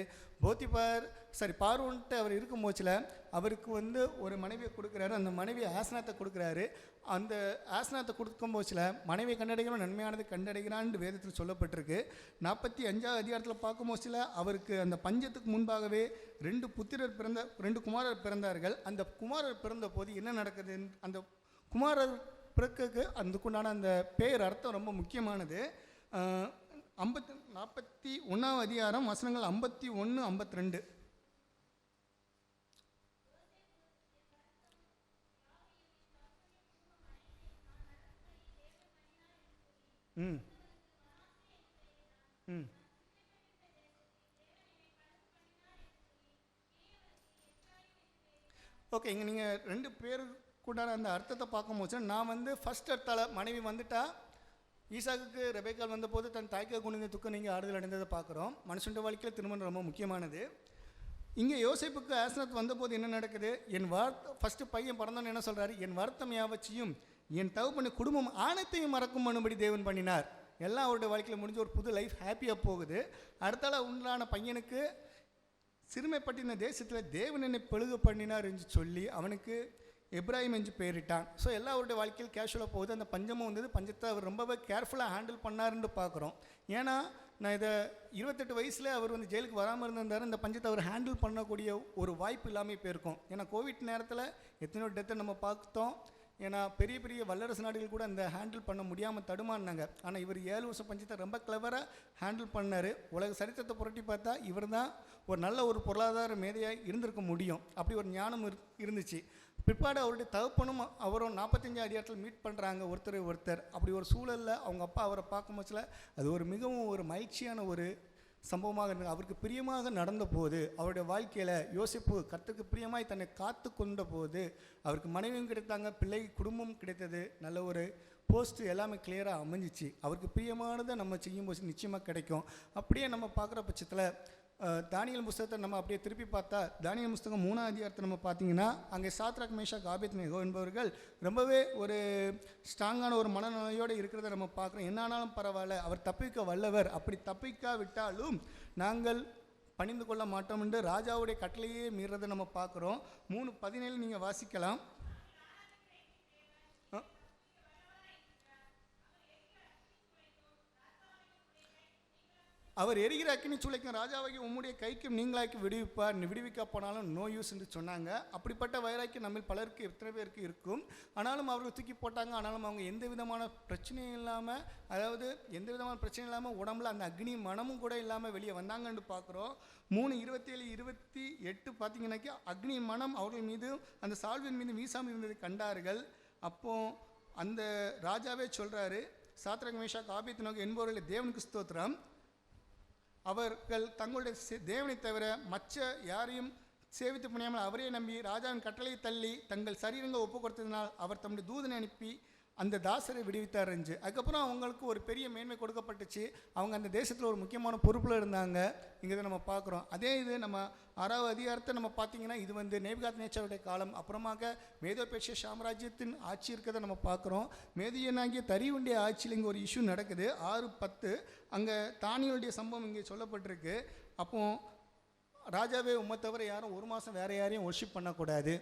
பார்வோன்ட்டு அவர் இருக்கும் போச்சில் அவருக்கு வந்து ஒரு மனைவியை கொடுக்குறாரு. அந்த மனைவி ஆசனத்தை கொடுக்குறாரு. அந்த ஆசனத்தை கொடுக்கும் போச்சில் மனைவியை கண்டடைகிறோம் நன்மையானது கண்டடைகிறான்னு வேதத்தில் சொல்லப்பட்டிருக்கு. 45ஆவது அதிகாரத்தில் பார்க்கும் போச்சில் அவருக்கு அந்த பஞ்சத்துக்கு முன்பாகவே 2 குமாரர் பிறந்தார்கள். அந்த குமாரர் பிறந்த போது என்ன நடக்குது, அந்த குமாரர் பிறக்குக்கு அதுக்குண்டான அந்த பேர் அர்த்தம் ரொம்ப முக்கியமானது. 41ஆவது அதிகாரம் வசனங்கள் 51, 52. ஓகே, இங்கே நீங்கள் 2 பேர் கூட அந்த அர்த்தத்தை பார்க்கும்போது நான் வந்து ஃபர்ஸ்ட் அர்த்தால் மனைவி வந்துட்டா ஈசாக்குக்கு ரெபேக்கால் வந்தபோது தன் தாய்க்காக குனிந்த துக்கம் நீங்கள் ஆறுதல் அடைந்ததை பார்க்குறோம். மனுஷன் வாழ்க்கையில் திருமணம் ரொம்ப முக்கியமானது. இங்கே யோசேப்புக்கு ஆசனத்து வந்தபோது என்ன நடக்குது, என் ஃபஸ்ட்டு பையன் பிறந்தோன்னு என்ன சொல்கிறாரு, என் வருத்தம் யாவற்றையும் என் தகப்பன் குடும்பம் ஆணத்தையும் மறக்கும் பண்ணும்படி தேவன் பண்ணினார். எல்லாம் அவருடைய வாழ்க்கையில் முடிஞ்ச ஒரு புது லைஃப் ஹாப்பியாக போகுது. அடுத்தால உண்டான பையனுக்கு சிறுமைப்பட்டு இந்த தேசத்தில் தேவன் என்னை பெருக பண்ணினார் என்று சொல்லி அவனுக்கு எப்ராஹிம் என்று பெயரிட்டான். ஸோ எல்லாம் அவருடைய வாழ்க்கையில் கேஷுவலாக போகுது. அந்த பஞ்சமும் வந்தது. பஞ்சத்தை அவர் ரொம்பவே கேர்ஃபுல்லாக ஹேண்டில் பண்ணாருன்னு பார்க்குறோம். ஏன்னா நான் இதை 28 வயசில் அவர் வந்து ஜெயிலுக்கு வராமல் இருந்திருந்தார். இந்த பஞ்சத்தை அவர் ஹேண்டில் பண்ணக்கூடிய ஒரு வாய்ப்பு இல்லாமல் போயிருக்கும். ஏன்னா கோவிட் நேரத்தில் எத்தனையோ டெத்தை நம்ம பார்த்தோம். ஏன்னா பெரிய பெரிய வல்லரசு நாடுகள் கூட அந்த ஹேண்டில் பண்ண முடியாமல் தடுமாறினாங்க. ஆனால் இவர் 7 வருஷம் பஞ்சத்தை ரொம்ப கிளவராக ஹேண்டில் பண்ணார். உலக சரித்திரத்தை புரட்டி பார்த்தா இவர் தான் ஒரு நல்ல ஒரு பொருளாதார மேதையாக இருந்திருக்க முடியும். அப்படி ஒரு ஞானம் இருந்துச்சு. பிற்பாடு அவருடைய தகப்பனும் அவரும் 45 அதிகாரத்தில் மீட் பண்ணுறாங்க ஒருத்தர். அப்படி ஒரு சூழலில் அவங்க அப்பா அவரை பார்க்கும்போதுல அது ஒரு மிகவும் ஒரு மகிழ்ச்சியான ஒரு சம்பவமாக இருந்தது. அவருக்கு பிரியமாக நடந்த போது அவருடைய வாழ்க்கையில் யோசிப்பு கர்த்தருக்கு பிரியமாய் தன்னை காத்து கொண்ட போது அவருக்கு மனைவியும் கிடைத்தாங்க, பிள்ளை குடும்பம் கிடைத்தது, நல்ல ஒரு போஸ்ட்டு எல்லாமே கிளியராக அமைஞ்சிச்சு. அவருக்கு பிரியமானதை நம்ம செய்யும்போது நிச்சயமாக கிடைக்கும். அப்படியே நம்ம பார்க்குற பட்சத்தில் தானியேல் புஸ்தகத்தை நம்ம அப்படியே திருப்பி பார்த்தா தானியேல் புஸ்தகம் 3ஆம் அதிகாரத்தை நம்ம பார்த்தீங்கன்னா அங்கே சாத்ராக் மேஷாக் ஆபேத்நேகோ என்பவர்கள் ரொம்பவே ஒரு ஸ்ட்ராங்கான ஒரு மனநிலையோடு இருக்கிறத நம்ம பார்க்குறோம். என்ன ஆனாலும் பரவாயில்ல, அவர் தப்பிக்க வல்லவர், அப்படி தப்பிக்காவிட்டாலும் நாங்கள் பணிந்து கொள்ள மாட்டோம் என்று ராஜாவுடைய கட்டளையே மீறதை நம்ம பார்க்குறோம். 3:17 நீங்கள் வாசிக்கலாம். அவர் எரிகிற அக்கினி சூளைக்கும் ராஜாவாகி உம்முடைய கைக்கும் நீங்களாக்கி விடுவிக்க போனாலும் நோ யூஸ் என்று சொன்னாங்க. அப்படிப்பட்ட வைராக்கி நம்ம பலருக்கு எத்தனை பேருக்கு இருக்கும். ஆனாலும் அவர்கள் தூக்கி போட்டாங்க. ஆனாலும் அவங்க எந்த விதமான பிரச்சனையும் இல்லாமல், அதாவது எந்த விதமான பிரச்சனையும் இல்லாமல் உடம்புல அந்த அக்னி மனமும் கூட இல்லாமல் வெளியே வந்தாங்கன்னு பார்க்குறோம். 3:27-28 பார்த்தீங்கன்னாக்கி அக்னி மனம் அவர்கள் மீது அந்த சால்வின் மீது வீசாமல் இருந்ததை கண்டார்கள். அப்போ அந்த ராஜாவே சொல்கிறாரு, சாத்ராக் மேஷாக் ஆபேத்நேகோ என்பவர்களை தேவனுக்கு ஸ்தோத்திரம், அவர்கள் தங்களுடைய தேவனை தவிர மற்ற யாரையும் சேவித்து பண்ணியாமல் அவரே நம்பி ராஜாவின் கட்டளையை தள்ளி தங்கள் சரீரங்கள் ஒப்பு கொடுத்ததினால் அவர் தம்முடைய தூதனை அனுப்பி அந்த தாசரை விடுவித்தார் என்று. அதுக்கப்புறம் அவங்களுக்கு ஒரு பெரிய மேன்மை கொடுக்கப்பட்டுச்சு. அவங்க அந்த தேசத்தில் ஒரு முக்கியமான பொறுப்பில் இருந்தாங்க. இங்கே நம்ம பார்க்குறோம். அதே இது நம்ம 6ஆவது அதிகாரத்தை நம்ம பார்த்தீங்கன்னா இது வந்து நேபுகாத்நேச்சாருடைய காலம். அப்புறமாக மேதோபேர்ஷியா சாம்ராஜ்யத்தின் ஆட்சி இருக்கிறத நம்ம பார்க்குறோம். மேதியனாகிய தரியுடைய ஆட்சியில் இங்கே ஒரு இஷ்யூ நடக்குது. 6:10 அங்கே தானியேலுடைய சம்பவம் இங்கே சொல்லப்பட்டிருக்கு. அப்போ ராஜாவே உம்மை தவிர யாரும் 1 மாதம் வேறு யாரையும் ஒர்ஷிப் பண்ணக்கூடாது.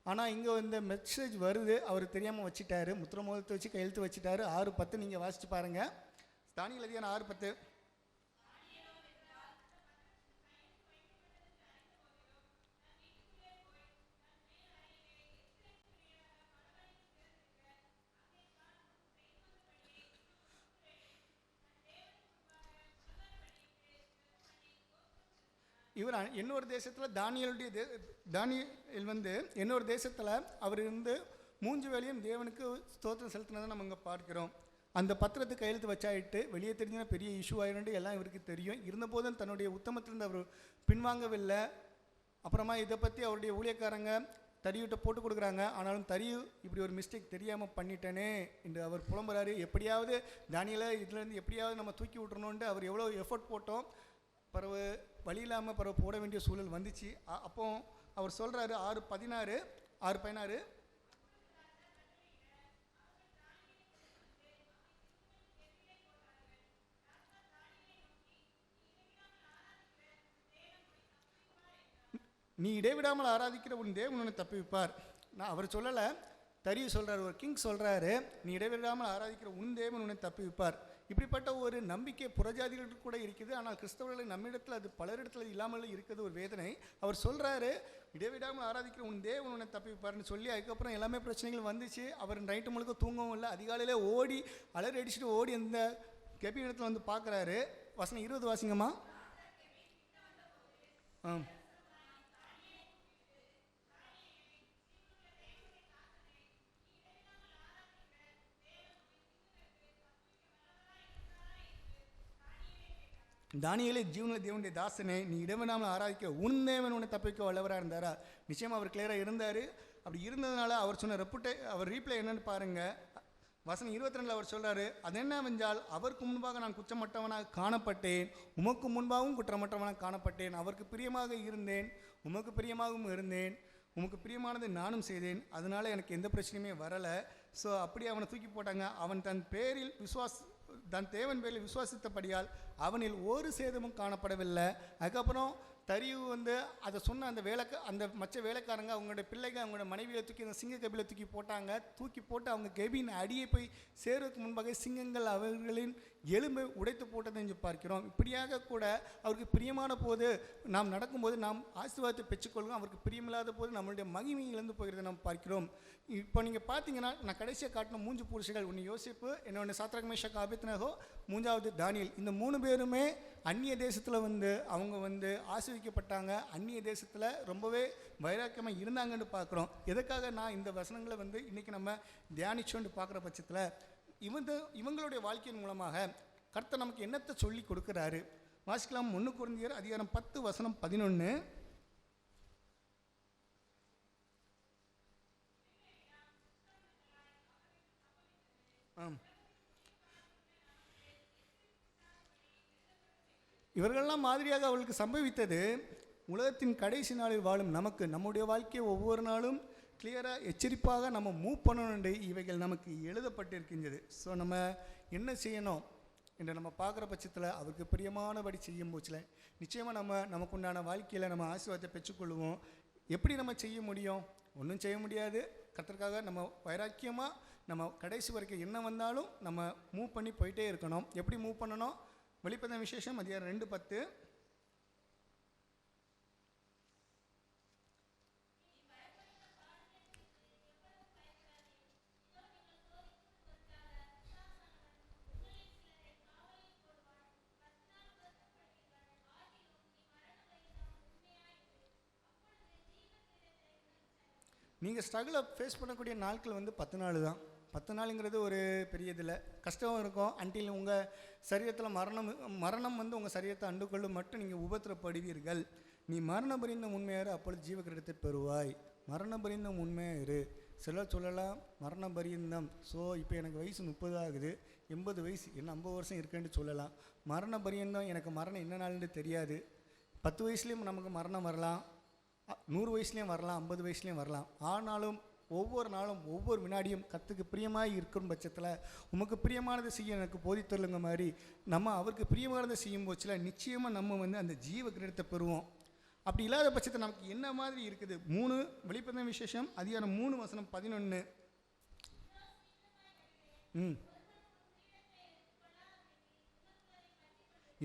ஆனால் இங்கே இந்த மெசேஜ் வருது, அவர் தெரியாமல் வச்சுட்டாரு, முத்திர மோதிரத்தை வச்சு கையெழுத்து வச்சுட்டாரு. 6:10 நீங்கள் வாசித்து பாருங்கள். தானியேல் அதிகாரம் 6:10. இவர் இன்னொரு தேசத்தில் தானியேல் வந்து இன்னொரு தேசத்தில் அவர் இருந்து 3 வேளையும் தேவனுக்கு ஸ்தோத்திரம் செலுத்தினதை நம்ம இங்கே பார்க்கிறோம். அந்த பத்திரத்தை கையெழுத்து வச்சாயிட்டு வெளியே தெரிஞ்சுன்னா பெரிய இஷ்யூ ஆயிருந்து எல்லாம் இவருக்கு தெரியும். இருந்தபோதும் தன்னுடைய உத்தமத்திலிருந்து அவர் பின்வாங்கவில்லை. அப்புறமா இதை பற்றி அவருடைய ஊழியக்காரங்க தறிவிட்ட போட்டு கொடுக்குறாங்க. ஆனாலும் தறிவு இப்படி ஒரு மிஸ்டேக் தெரியாமல் பண்ணிட்டேனே என்று அவர் புலம்புறாரு. எப்படியாவது தானியேலை இதுலேருந்து எப்படியாவது நம்ம தூக்கி விட்டுறணுன்ட்டு அவர் எவ்வளோ எஃபர்ட் போட்டோம், பிறகு வழி இல்லாமல் பிறகு போட வேண்டிய சூழல் வந்துச்சு. அப்போ அவர் சொல்கிறாரு 6:16 நீ இடைவிடாமல் ஆராதிக்கிற உன் தேவன் உன்னை தப்புவிப்பார். நான் அவர் சொல்லலை, தரியு சொல்கிறார், ஒரு கிங் சொல்கிறாரு, நீ இடைவிடாமல் ஆராதிக்கிற உன் தேவன் உன்னை தப்புவிப்பார். இப்படிப்பட்ட ஒரு நம்பிக்கை புறஜாதிகளுக்கு கூட இருக்குது. ஆனால் கிறிஸ்தவர்களை நம்மிடத்தில் அது பலரிடத்தில் இல்லாமல் இருக்கிறது ஒரு வேதனை. அவர் சொல்கிறாரு, இடைவிடாமல் ஆராதிக்கிற உன் தேவன் உன்னை தப்பிப்பார்னு சொல்லி அதுக்கப்புறம் எல்லாமே பிரச்சனைகள் வந்துச்சு. அவர் நைட்டு முழுக்க தூங்கவும் இல்லை, அதிகாலையில் ஓடி அலறி அடிச்சுட்டு ஓடி அந்த கெபி இடத்துல வந்து பார்க்குறாரு. வசனம் 20 வாசிங்கம்மா. தானியேலே, ஜீவனில் தேவனுடைய தாசனே, நீ இடவிடாமல் ஆராதிக்க உன் தேவன் உன்னை தப்பிக்க வல்லவராக இருந்தாரா? நிச்சயமாக அவர் கிளியராக இருந்தார். அப்படி இருந்ததுனால அவர் சொன்ன அவர் ரீப்ளை என்னன்னு பாருங்கள். வசனம் 22 அவர் சொல்கிறாரு, அது என்னவென்றால் அவருக்கு முன்பாக நான் குற்றமற்றவனாக காணப்பட்டேன், உமக்கு முன்பாகவும் குற்றமற்றவனாக காணப்பட்டேன். அவருக்கு பிரியமாக இருந்தேன், உமக்கு பிரியமாகவும் இருந்தேன், உமக்கு பிரியமானதை நானும் செய்தேன், அதனால் எனக்கு எந்த பிரச்சனையுமே வரலை. ஸோ அப்படி அவனை தூக்கி போட்டாங்க. அவன் தன் தேவன் பேரில் விசுவாசித்தபடியால் அவனில் ஒரு சேதமும் காணப்படவில்லை. அதுக்கப்புறம் தரியு வந்து அதை சொன்ன அந்த மற்ற வேலைக்காரங்க அவங்களுடைய பிள்ளைங்க அவங்களோட மனைவியை தூக்கி அந்த சிங்க கபிலை தூக்கி போட்டாங்க. தூக்கி போட்டு அவங்க கெபின் அடியை போய் சேருவதற்கு முன்பாக சிங்கங்கள் அவர்களின் எலும்பை உடைத்து போட்டதை என்று பார்க்கிறோம். இப்படியாக கூட அவருக்கு பிரியமான போது நாம் நடக்கும்போது நாம் ஆசீர்வாதத்தை பெற்றுக்கொள்கிறோம், அவருக்கு பிரியமில்லாத போது நம்மளுடைய மகிமை இழந்து போகிறதை நாம் பார்க்கிறோம். இப்போ நீங்கள் பார்த்தீங்கன்னா நான் கடைசியாக காட்டின 3 புருஷர்கள், ஒன்று யோசேப்பு, இன்னொன்று சாத்ராக் மேஷாக் ஆபேத்நேகோ, 3வது தானியேல். இந்த 3 பேருமே அந்நிய தேசத்தில் அவங்க ஆசீர்வதிக்கப்பட்டாங்க. அந்நிய தேசத்தில் ரொம்பவே வைராக்கியமாக இருந்தாங்கன்னு பார்க்குறோம். எதுக்காக நான் இந்த வசனங்களை இன்றைக்கி நம்ம தியானிச்சோன்னு பார்க்குற பட்சத்தில் இவங்களுடைய வாழ்க்கையின் மூலமாக கர்த்தர் நமக்கு என்னத்தை சொல்லி கொடுக்குறாரு வாசிக்கலாம். 1 கொரிந்தியர் அதிகாரம் 10 வசனம் 11. இவர்களெல்லாம் மாதிரியாக அவளுக்கு சம்பவித்தது உலகத்தின் கடைசி நாளில் வாழும் நமக்கு நம்முடைய வாழ்க்கையை ஒவ்வொரு நாளும் கிளியராக எச்சரிப்பாக நம்ம மூவ் பண்ணணுண்டு இவைகள் நமக்கு எழுதப்பட்டிருக்கின்றது. ஸோ நம்ம என்ன செய்யணும் என்று நம்ம பார்க்குற பட்சத்தில் அவருக்கு பிரியமானபடி செய்யும் போச்சில் நிச்சயமாக நமக்கு உண்டான வாழ்க்கையில் நம்ம ஆசீர்வாதத்தை பெற்றுக்கொள்வோம். எப்படி நம்ம செய்ய முடியும்? ஒன்றும் செய்ய முடியாது. கர்த்தருக்காக நம்ம வைராக்கியமாக நம்ம கடைசி வரைக்கும் என்ன வந்தாலும் நம்ம மூவ் பண்ணி போயிட்டே இருக்கணும். எப்படி மூவ் பண்ணணும்? வெளிப்படுத்தின விசேஷம் அதிகாரம் 2:10. நீங்கள் ஸ்ட்ரகிளை ஃபேஸ் பண்ணக்கூடிய நாட்கள் 10 நாள் தான். 10 நாளுங்கிறது ஒரு பெரிய இதில் கஷ்டம் இருக்கும். அன்டில் உங்கள் சரீரத்தில் மரணம் உங்கள் சரீரத்தை அண்டுகொள்ளும் மட்டும் நீங்கள் உபத்திரப்படுவீர்கள். நீ மரண பரிந்த உண்மையாரு, அப்பொழுது ஜீவ கிரீடத்தை பெறுவாய். மரண பரிந்தம் உண்மையாரு. சிலர் சொல்லலாம் மரண பரியந்தம். ஸோ இப்போ எனக்கு வயசு 30 ஆகுது, 80 வயசு, என்ன 50 வருஷம் இருக்குன்னு சொல்லலாம். மரண பரியந்தம் எனக்கு மரணம் என்ன நாள்னு தெரியாது. 10 வயசுலேயும் நமக்கு மரணம் வரலாம், 100 வயசுலேயும் வரலாம், 50 வயசுலேயும் வரலாம். ஆனாலும் ஒவ்வொரு நாளும் ஒவ்வொரு வினாடியும் கர்த்தருக்கு பிரியமாக இருக்கும் பட்சத்தில் உமக்கு பிரியமானதை செய்ய எனக்கு போதித்தருளுங்க மாதிரி நம்ம அவருக்கு பிரியமானதை செய்யும் போச்சில் நிச்சயமாக நம்ம அந்த ஜீவ கிரீடத்தை பெறுவோம். அப்படி இல்லாத பட்சத்தை நமக்கு என்ன மாதிரி இருக்குது? 3 வெளிப்படுத்தின விசேஷம் அதிகாரம் 3 வசனம் 11.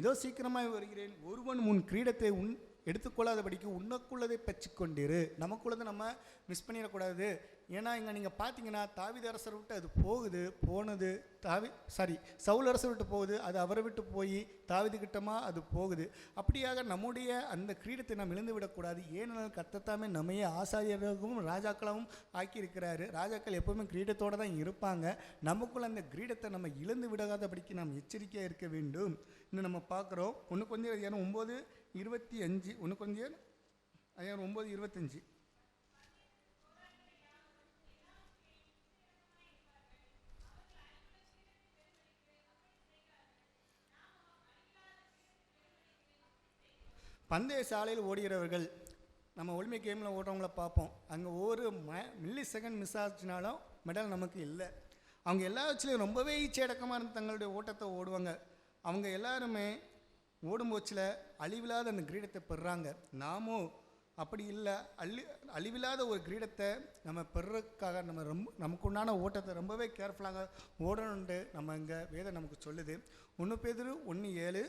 இதோ சீக்கிரமாக வருகிறேன், ஒருவன் உன் கிரீடத்தை எடுத்துக்கொள்ளாதபடிக்கு உனக்குள்ளதை பெற்றுக்கொண்டிரு. நமக்குள்ளதை நம்ம மிஸ் பண்ணிடக்கூடாது. ஏன்னா இங்கே நீங்கள் பார்த்தீங்கன்னா தாவீது அரசரை விட்டு அது போனது சவுல் அரசரை விட்டு போகுது, அது அவரை விட்டு போய் தாவீது கிட்டமாக அது போகுது. அப்படியாக நம்முடைய அந்த கிரீடத்தை நாம் இழந்து விடக்கூடாது. ஏனென்றால் கர்த்தத்தாமே நம்மையே ஆசாரியராகவும் ராஜாக்களாகவும் ஆக்கியிருக்கிறாரு. ராஜாக்கள் எப்போவுமே கிரீடத்தோடு தான் இருப்பாங்க. நமக்குள்ள அந்த கிரீடத்தை நம்ம இழந்து விடாதபடிக்கு நாம் எச்சரிக்கையாக இருக்க வேண்டும். இன்னும் நம்ம பார்க்குறோம் 1 கொரிந்தியர் அதிகாரம் 9:25. 1 கொரிந்தியர் அதிகாரம் 9:25. பந்தய சாலையில் ஓடுகிறவர்கள், நம்ம ஒலிம்பிக் கேமில் ஓடுறவங்கள பார்ப்போம். அங்கே ஒரு மில்லி செகண்ட் மிஸ் ஆச்சுனாலும் மெடல் நமக்கு இல்லை. அவங்க எல்லா வச்சுலையும் ரொம்பவே ஈச்சடக்கமாக இருந்து தங்களுடைய ஓட்டத்தை ஓடுவாங்க. அவங்க எல்லாருமே ஓடும்போச்சில் அழிவில்லாத அந்த கிரீடத்தை பெறுறாங்க. நாமும் அப்படி இல்லை, அழிவில்லாத ஒரு கிரீடத்தை நம்ம பெறதுக்காக நமக்கு உண்டான ஓட்டத்தை ரொம்பவே கேர்ஃபுல்லாக ஓடணுன்ட்டு நம்ம இங்கே வேதம் நமக்கு சொல்லுது. 1 பேதுரு 1:7.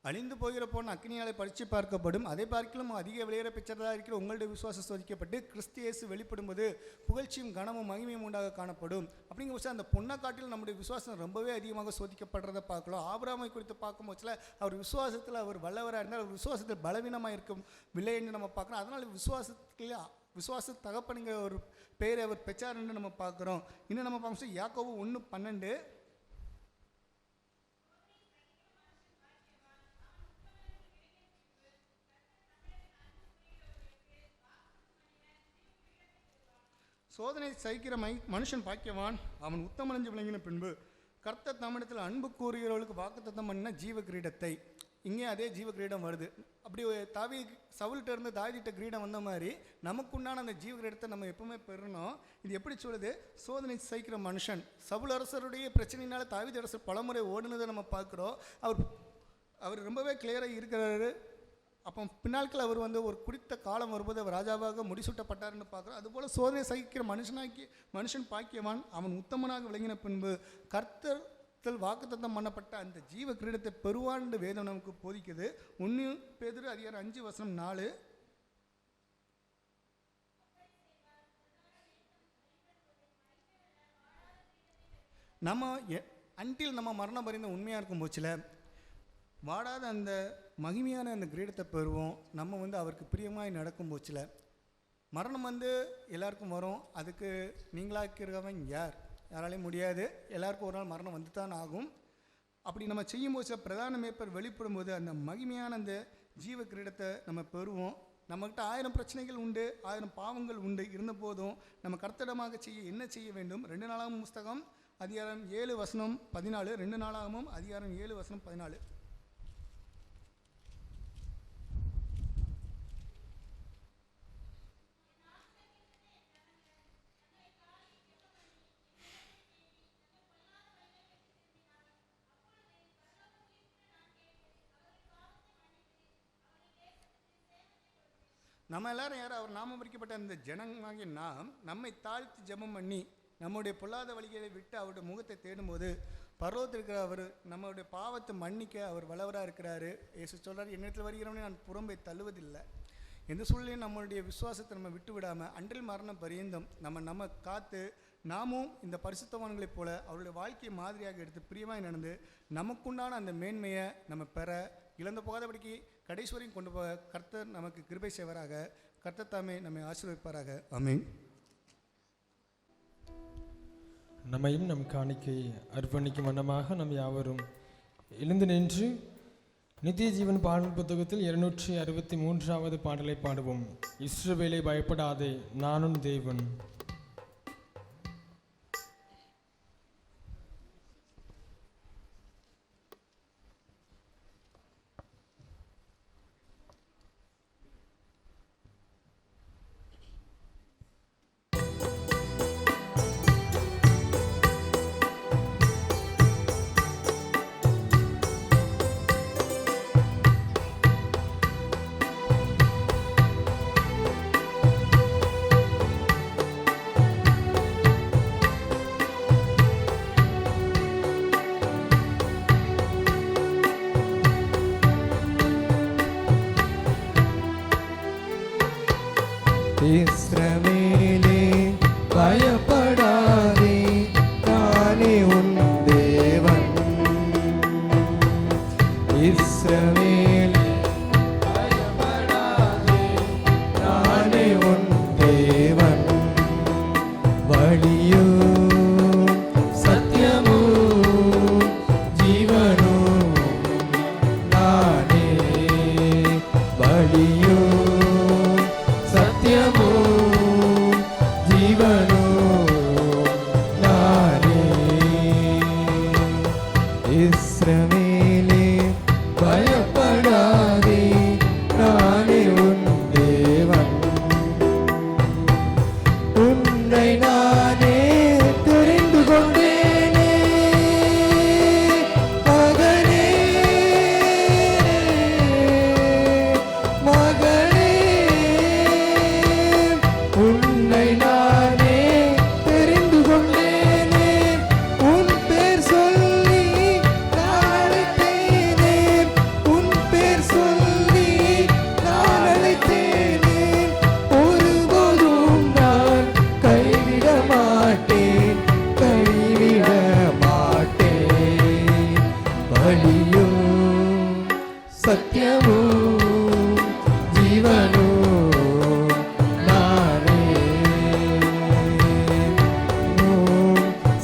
அழிந்து போகிற பொன் அக்னியாலை பறித்து பார்க்கப்படும், அதை பார்க்கலும் அதிக விளையிற பெற்றதாக இருக்கிற உங்களுடைய விசுவாசம் சோதிக்கப்பட்டு கிறிஸ்து இயேசு வெளிப்படும்போது புகழ்ச்சியும் கனமும் மகிமையும் உண்டாக காணப்படும். அப்படிங்கிற பட்சம் அந்த பொண்ணை காட்டில் நம்முடைய விசுவாசம் ரொம்பவே அதிகமாக சோதிக்கப்படுறதை பார்க்கலாம். ஆபிரகாமை குறித்து பார்க்கும் பட்சத்தில் அவர் விசுவாசத்தில் அவர் வல்லவராக இருந்தால் அவர் விசுவாசத்தில் பலவீனமாக இருக்கும் விலை என்று நம்ம பார்க்குறோம். அதனால் விசுவாச தகப்பனுங்கிற ஒரு பெயரை அவர் பெற்றார் என்று நம்ம பார்க்குறோம். இன்னும் நம்ம பார்க்க யாக்கோபு 1:12. சோதனை சகிக்கிற மனுஷன் பாக்கியவான், அவன் உத்தமடைஞ்சு விளங்கின பின்பு கர்த்தர் தமிழத்தில் அன்பு கூறுகிறவர்களுக்கு வாக்குத்தத்தம் பண்ண ஜீவ கிரீடத்தை. இங்கே அதே ஜீவ கிரீடம் வருது. அப்படி சவுல்கிட்ட இருந்து தாவீதிட்ட கிரீடம் வந்த மாதிரி நமக்குண்டான அந்த ஜீவ கிரீடத்தை நம்ம எப்பவுமே பெறணும். இது எப்படி சொல்லுது? சோதனை சகிக்கிற மனுஷன். சவுல் அரசருடைய பிரச்சனையினால தாவீது அரசர் பலமுறை ஓடுனதை நம்ம பார்க்குறோம். அவர் ரொம்பவே கிளியராக இருக்கிறாரு. அப்போ பின்னாட்கள் அவர் ஒரு குறித்த காலம் வரும்போது அவர் ராஜாவாக முடிசூட்டப்பட்டார்னு பார்க்குறோம். அதுபோல் சோதனை சகிக்கிற மனுஷன் பாக்கியவான், அவன் உத்தமனாக விளங்கின பின்பு கர்த்தர் வாக்குத்தத்தம் பண்ணப்பட்ட அந்த ஜீவ கிரீடத்தை பெறுவான்னு வேதம் நமக்கு போதிக்குது. 1 பேதுரு 5:4. நம்ம மரணம் பறிந்த உண்மையாக இருக்கும் போச்சில் வாடாத அந்த மகிமையான அந்த கிரீடத்தை பெறுவோம். நம்ம அவருக்கு பிரியமாய் நடக்கும் போச்சில் மரணம் எல்லாருக்கும் வரும். அதுக்கு நீங்களாக்கிறவன் யாராலையும் முடியாது. எல்லாருக்கும் ஒரு நாள் மரணம் வந்து தான் ஆகும். அப்படி நம்ம செய்யும் போது பிரதான மேய்ப்பர் வெளிப்படும் போது அந்த மகிமையான அந்த ஜீவ கிரீடத்தை நம்ம பெறுவோம். நம்மகிட்ட 1000 பிரச்சனைகள் உண்டு, 1000 பாவங்கள் உண்டு. இருந்த போதும் நம்ம கர்த்தடமாக என்ன செய்ய வேண்டும்? 2 நாளாகமும் புஸ்தகம் அதிகாரம் 7:14. 2 நாளாகமும் அதிகாரம் 7:14. நம்ம எல்லாரும் யாரும் அவர் நாமம் குறிக்கப்பட்ட அந்த ஜனமாகிய நாம் நம்மை தாழ்த்தி ஜெபம் பண்ணி நம்முடைய பொல்லாத வழிகளை விட்டு அவருடைய முகத்தை தேடும்போது பரலோகத்தில் இருக்கிற அவர் நம்மளுடைய பாவத்தை மன்னிக்க அவர் வல்லவராக இருக்கிறாரு. இயேசு சொல்கிறார், என்னிடத்தில் வருகிறவனே நான் புறம்பை தள்ளுவதில்லை. எந்த சூழ்நிலையும் நம்மளுடைய விசுவாசத்தை நம்ம விட்டு விடாமல் அன்றில் மரணம் பரியந்தம் நம்ம காத்து நாமும் இந்த பரிசுத்தவான்களைப் போல அவருடைய வாழ்க்கையை மாதிரியாக எடுத்து பிரியமாய் நடந்து நமக்குண்டான அந்த மேன்மையை நம்ம பெற இழந்து போகாதபடிக்கு கடைசி வரையும் கொண்டு போக கர்த்தர் நமக்கு கிருபை செய்வராக. கர்த்தர் தாமே நம்மை ஆசீர்வதிப்பாராக. ஆமென். நம்மையும் நம் காணிக்கை அர்ப்பணிக்கும் வண்ணமாக நம் யாவரும் எழுந்து நின்று நித்திய ஜீவன் பாடல் புத்தகத்தில் 263வது பாடலை பாடுவோம். இஸ்ரவேலை பயப்படாதே, நானும் தேவன். இஸ்ரவேலே பயப்படாதே, நானே உன் தேவன். இஸ்ரவேலே பயப்படாதே, நானே உன் தேவன். வழியும் சத்தியமும் ஜீவனும் நானே. வழியும் இஸ்ரவேலே பயப்படாதே, நானே உன்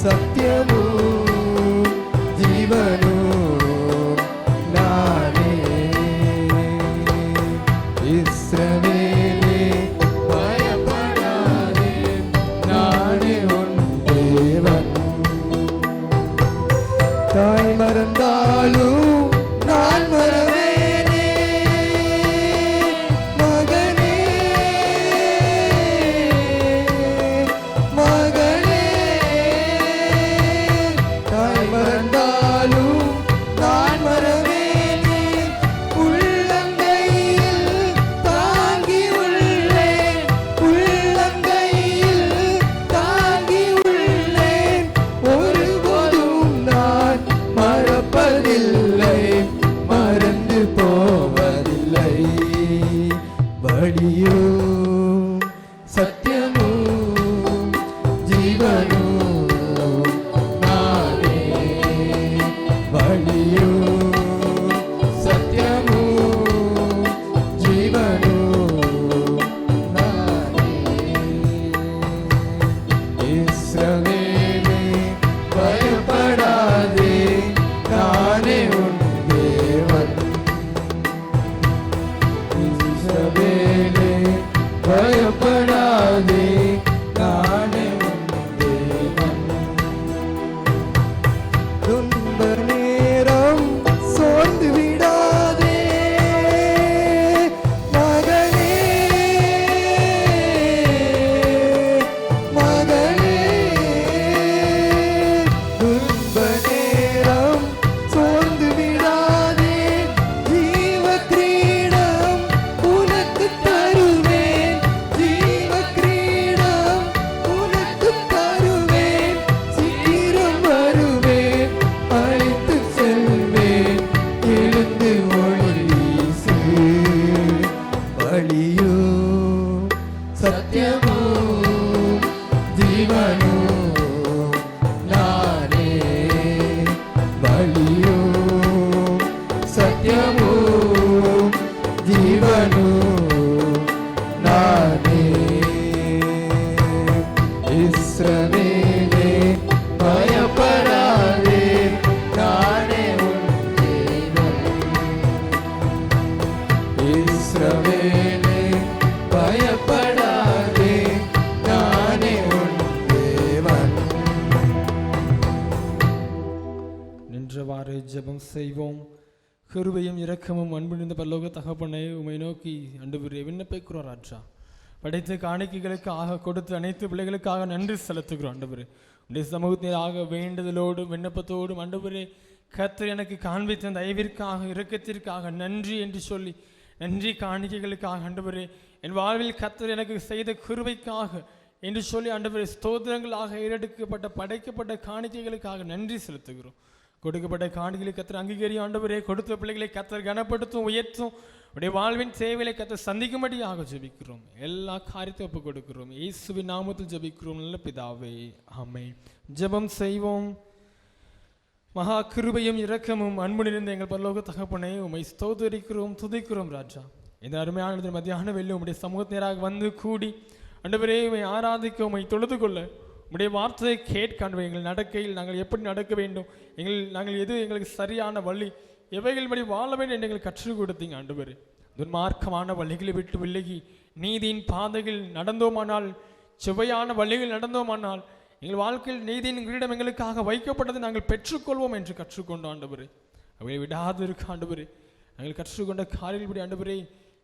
சத்தியமும் ஜீவனும் நானே. இஸ்ரவேலே பயப்படாதே, நானே உன் தேவன். தாய் மறந்தாலும் நான் மறவேனே, மகனே மகளே. தாய் மறந்தாலும் நான் மறவேனே, உள்ளங்கையில் தாங்கி உள்ளேன், உள்ளங்கையில் தாங்கி உள்ளேன். ஒருபோதும் நான் மறப்பதில்லை, மறந்து போவதில்லை. வழியும் சத்தியமும் ஜீவனும் நானே. வழியும் சத்தியமும் ஜீவனும் நானே. இஸ்ரவேலே பயப்படாதே, நானே உன் தேவன். இஸ்ரவேலே பயப்படாதே, நானே உன் தேவன். துன்ப நேரம் சோர்ந்து விடாதே, மகனே மகளே. துன்ப நேரம் சோர்ந்து விடாதே, ஜீவ கிரீடம் உனக்கு தருவேன், ஜீவ கிரீடம் உனக்கு தருவேன். சீக்கிரம் வருவேன், அழைத்து செல்வேன், எழுந்து ஒளி வீசு. வழியும் சத்தியமும் ஜீவனும் நானே. வழியும் சத்தியமும் ஜீவனும் நானே. இஸ்ரவேலே பயப்படாதே, நானே உன் தேவன். இஸ்ரவேலே பயப்படாதே, நானே உன் தேவன். நின்றவாறு ஜெபம் செய்வோம். கிருபையும் இரக்கமும் அன்பு நிறைந்த பரலோக தகப்பனே, உமை நோக்கி ஆண்டவரே விண்ணப்பிக்கிறோம் ராஜா. படைத்த காணிக்கைகளுக்காக கொடுத்த அனைத்து பிள்ளைகளுக்காக நன்றி செலுத்துகிறோம் ஆண்டவரே. உடைய சமூகத்திலாக வேண்டுதலோடும் விண்ணப்பத்தோடும் ஆண்டவரே கர்த்தர் எனக்கு காண்பித்த தயவிற்காக இரக்கத்திற்காக நன்றி என்று சொல்லி, நன்றி காணிக்கைகளுக்காக ஆண்டவரே, என் வாழ்வில் கர்த்தர் எனக்கு செய்த கிருபைக்காக என்று சொல்லி ஆண்டவரே ஸ்தோத்திரங்களாக ஏறெடுக்கப்பட்ட படைக்கப்பட்ட காணிக்கைகளுக்காக நன்றி செலுத்துகிறோம். கொடுக்கப்பட்ட காணிகளை கர்த்தர் அங்கீகரியும் ஆண்டவரே. கொடுத்த பிள்ளைகளை கர்த்தர் கனப்படுத்தும், உயர்த்தும். உடைய வாழ்வின் தேவையை கர்த்தர் சந்திக்கும்படியாக ஜெபிக்கிறோம். எல்லா காரியத்தையும் ஒப்புக் கொடுக்கிறோம். இயேசுவின் நாமத்தில் ஜெபிக்கிறோம் நல்ல பிதாவே, ஆமென். ஜெபம் செய்வோம். மகா கிருபையும் இரக்கமும் அன்பு நிறைந்த எங்கள் பரலோக தகப்பனே, உம்மை ஸ்தோத்திரிக்கிறோம், துதிக்கிறோம் ராஜா. இந்த அருமையான மத்தியான வெள்ளி உம்முடைய சமூகத்தினராக வந்து கூடி ஆண்டவரே உம்மை ஆராதிக்க, உம்மை தொழுது கொள்ள, உம்முடைய வார்த்தையை கேட்க ஆண்டவரே எங்கள் நடக்கையில் நாங்கள் எப்படி நடக்க வேண்டும், நாங்கள் எது எங்களுக்கு சரியான வழி, எவைகள் படி வாழ வேண்டும் என்று எங்களுக்கு கற்றுக் கொடுத்தீங்க ஆண்டவரே. துன்மார்க்கமான வழிகளை விட்டு விலகி நீதியின் பாதைகள் நடந்தோமானால், செவ்வையான வழிகள் நடந்தோமானால், எங்கள் வாழ்க்கையில் நீதியின் கிரீடம் எங்களுக்காக வைக்கப்பட்டதை நாங்கள் பெற்றுக்கொள்வோம் என்று கற்றுக்கொண்டோம் ஆண்டவரே. அவை விடாது இருக்க ஆண்டவரே, நாங்கள் கற்றுக்கொண்ட காரியப்படி ஆண்டவரே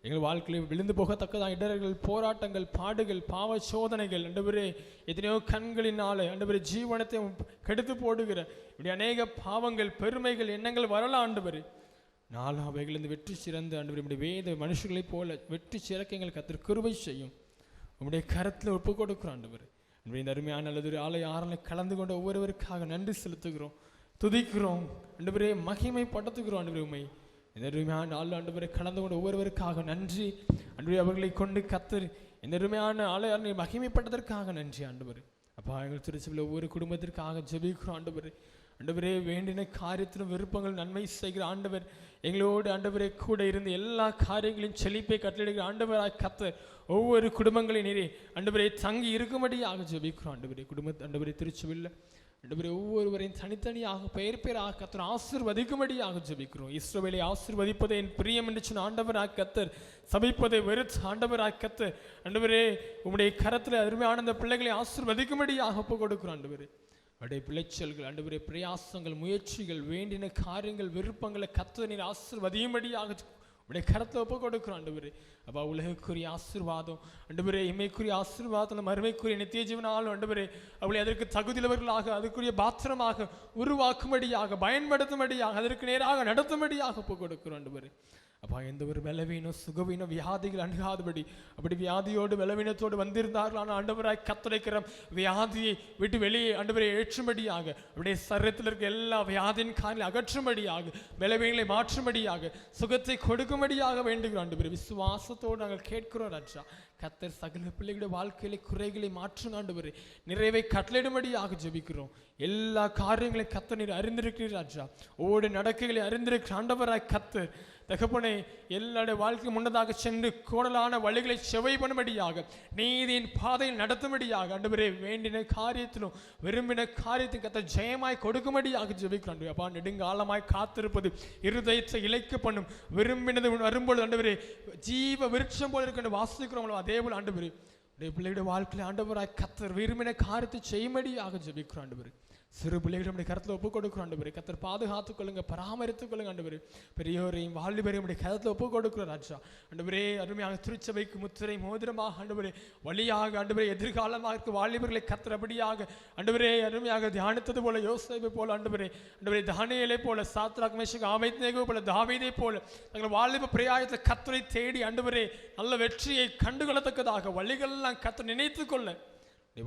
எங்கள் வாழ்க்கையில் விழுந்து போகத்தக்கதான் இடர்கள், போராட்டங்கள், பாடுகள், பாவ சோதனைகள் ஆண்டவரே, எத்தனையோ கண்களினாலே ஆண்டவரே ஜீவனத்தை கெடுத்து போடுகிற இப்படி அநேக பாவங்கள், பெருமைகள், எண்ணங்கள் வரலாம் ஆண்டவரே. நாலாவைகளிலிருந்து வெற்றி சிறந்த ஆண்டவரே உடைய வேத மனுஷர்களைப் போல வெற்றி சிறக்க எங்களுக்கு கர்த்தர் கிருபை செய்யும். உங்களுடைய கரத்தில் ஒப்பு கொடுக்குறோம் ஆண்டவரே. இந்த அருமையான அல்லது ஆலய ஆறலை கலந்து கொண்ட ஒவ்வொருவருக்காக நன்றி செலுத்துகிறோம், துதிக்கிறோம் ஆண்டவரே, மகிமைப்படுத்துகிறோம் ஆண்டவரே. உண்மை இந்த அருமையான நாள் ஆண்டவரை கலந்து கொண்ட ஒவ்வொருவருக்காக நன்றி ஆண்டவரே. அவர்களை கொண்டு கர்த்தர் இந்த அருமையான ஆலய மகிமைப்பட்டதற்காக நன்றி ஆண்டவரே. அப்பா எங்கள் திருச்சபையில் ஒவ்வொரு குடும்பத்திற்காக ஜெபிக்கிறோம் ஆண்டவரே. ஆண்டவரே வேண்டின காரியத்திலும் விருப்பங்கள் நன்மை செய்கிற ஆண்டவர் எங்களோடு ஆண்டவரே கூட இருந்து எல்லா காரியங்களையும் செழிப்பை கட்டளையிடுகிற ஆண்டவராய் கர்த்தர் ஒவ்வொரு குடும்பங்களையும் நீரே ஆண்டவரே தங்கி இருக்கும்படியாக ஜெபிக்கிறோம். ஆண்டவரே ஆண்டவரே திருச்சபையில் ஆண்டவரே ஒவ்வொருவரையும் தனித்தனியாக பெயர் பெயராக கர்த்தர் ஆசீர்வதிக்கும்படியாக ஜெபிக்கிறோம். இஸ்ரவேலை ஆசீர்வதிப்பதை என் பிரியம் என்று சொன்ன ஆண்டவராய் கர்த்தர் சபிப்பதை வெறுத்து ஆண்டவராய் கர்த்தர் ஆண்டவரே உம்முடைய கரத்தில் அருமையான அந்த பிள்ளைகளை ஆசீர்வதிக்கும்படியாக ஒப்பு கொடுக்கிறோம். ஆண்டவரே அவருடைய பிள்ளைச்சல்கள் ஆண்டவரே பிரயாசங்கள் முயற்சிகள் வேண்டின காரியங்கள் விருப்பங்களை கர்த்தர் நீர் ஆசீர்வதியும்படியாக உடைய கரத்தில் ஒப்பு கொடுக்கிறோம். ஆண்டவரே அப்பா உலகக்குரிய ஆசீர்வாதம் ஆண்டவரே இம்மைக்குரிய ஆசீர்வாதம் மறுமைக்குரிய நித்திய ஜீவனாலும் ஆண்டவரே அவளை அதற்கு தகுதியுள்ளவர்களாக அதற்குரிய பாத்திரமாக உருவாக்கும்படியாக பயன்படுத்தும்படியாக அதற்கு நேராக நடத்தும்படியாக ஒப்பு கொடுக்கிறோம். ஆண்டவரே அப்பா எந்த ஒரு பலவீனம் சுகவீனம் வியாதிகள் அணுகாதபடி அப்படி வியாதியோடு பலவீனத்தோடு வந்திருந்தார்கள் ஆனால் ஆண்டவராய் கத்தரைக்கிற வியாதியை விட்டு வெளியே ஆண்டவரை ஏற்றும்படியாக அப்படியே சரீரத்தில் இருக்க எல்லா வியாதியின் காரில் அகற்றும்படியாக பலவீனங்களை மாற்றும்படியாக சுகத்தை கொடுக்கும்படியாக வேண்டுகிறோம். ஆண்டவரே விசுவாசத்தோடு நாங்கள் கேட்கிறோம். ராஜா கர்த்தர் சகல பிள்ளைகளுடைய வாழ்க்கையிலே குறைகளை மாற்றுங்க. ஆண்டவரே நிறைவை கட்டளையிடும்படியாக ஜெபிக்கிறோம். எல்லா காரியங்களையும் கர்த்தர் நீர் அறிந்திருக்கிறீர். ராஜா ஓடு நடக்கைகளை அறிந்திருக்கிற ஆண்டவராய் கர்த்தர் தகப்பனே எல்லாருடைய வாழ்க்கை முன்னதாக சென்று கோடலான வழிகளை செவை பண்ணும்படியாக நீதியின் பாதையில் நடத்தும்படியாக ஆண்டவரே வேண்டின காரியத்திலும் விரும்பின காரியத்தின் கர்த்தர் ஜெயமாய் கொடுக்கும்படியாக ஜெபிக்கிறோம். அப்பா நெடுங்காலமாய் காத்திருப்பது இருதயத்தை இழைக்க பண்ணும் விரும்பினது வரும்போது ஆண்டவரே ஜீவ விருட்சம் போல இருக்கின்ற வாசிக்கிறோம். அதே போல் ஆண்டவரே பிள்ளைகளுடைய வாழ்க்கையில் ஆண்டவராய் கர்த்தர் விரும்பின காரியத்தை செய்யும்படியாக ஜெபிக்கிறோம். ஆண்டவரே சிறு பிள்ளைகளுடைய கருத்தில் ஒப்புக் கொடுக்கிறோம். ஆண்டவரே கர்த்தர் பாதுகாத்துக் கொள்ளுங்க பராமரித்துக் கொள்ளுங்க. ஆண்டவரே பெரியோரையும் வாலிபரையும் கருத்தில் ஒப்புக் கொடுக்கிறோம். ராஜா ஆண்டவரே அருமையாக திருச்சபைக்கு முத்திரை மோதிரமாக ஆண்டவரே வழியாக ஆண்டவரே எதிர்காலமாக இருக்க வாலிபர்களை கர்த்தர் அப்படியாக ஆண்டவரே அருமையாக தியானித்தது போல யோசேப்பை போல ஆண்டவரே தானியேலை போல சாத்ராக் மேஷாக் ஆபேத்நேகோ போல தாவீதை போல தங்கள் வாலிப பிரயாயத்தில் கர்த்தரை தேடி ஆண்டவரே நல்ல வெற்றியை கண்டுகொள்ளத்தக்கதாக வழிகளெல்லாம் கர்த்தர் நினைத்துக் கொள்ள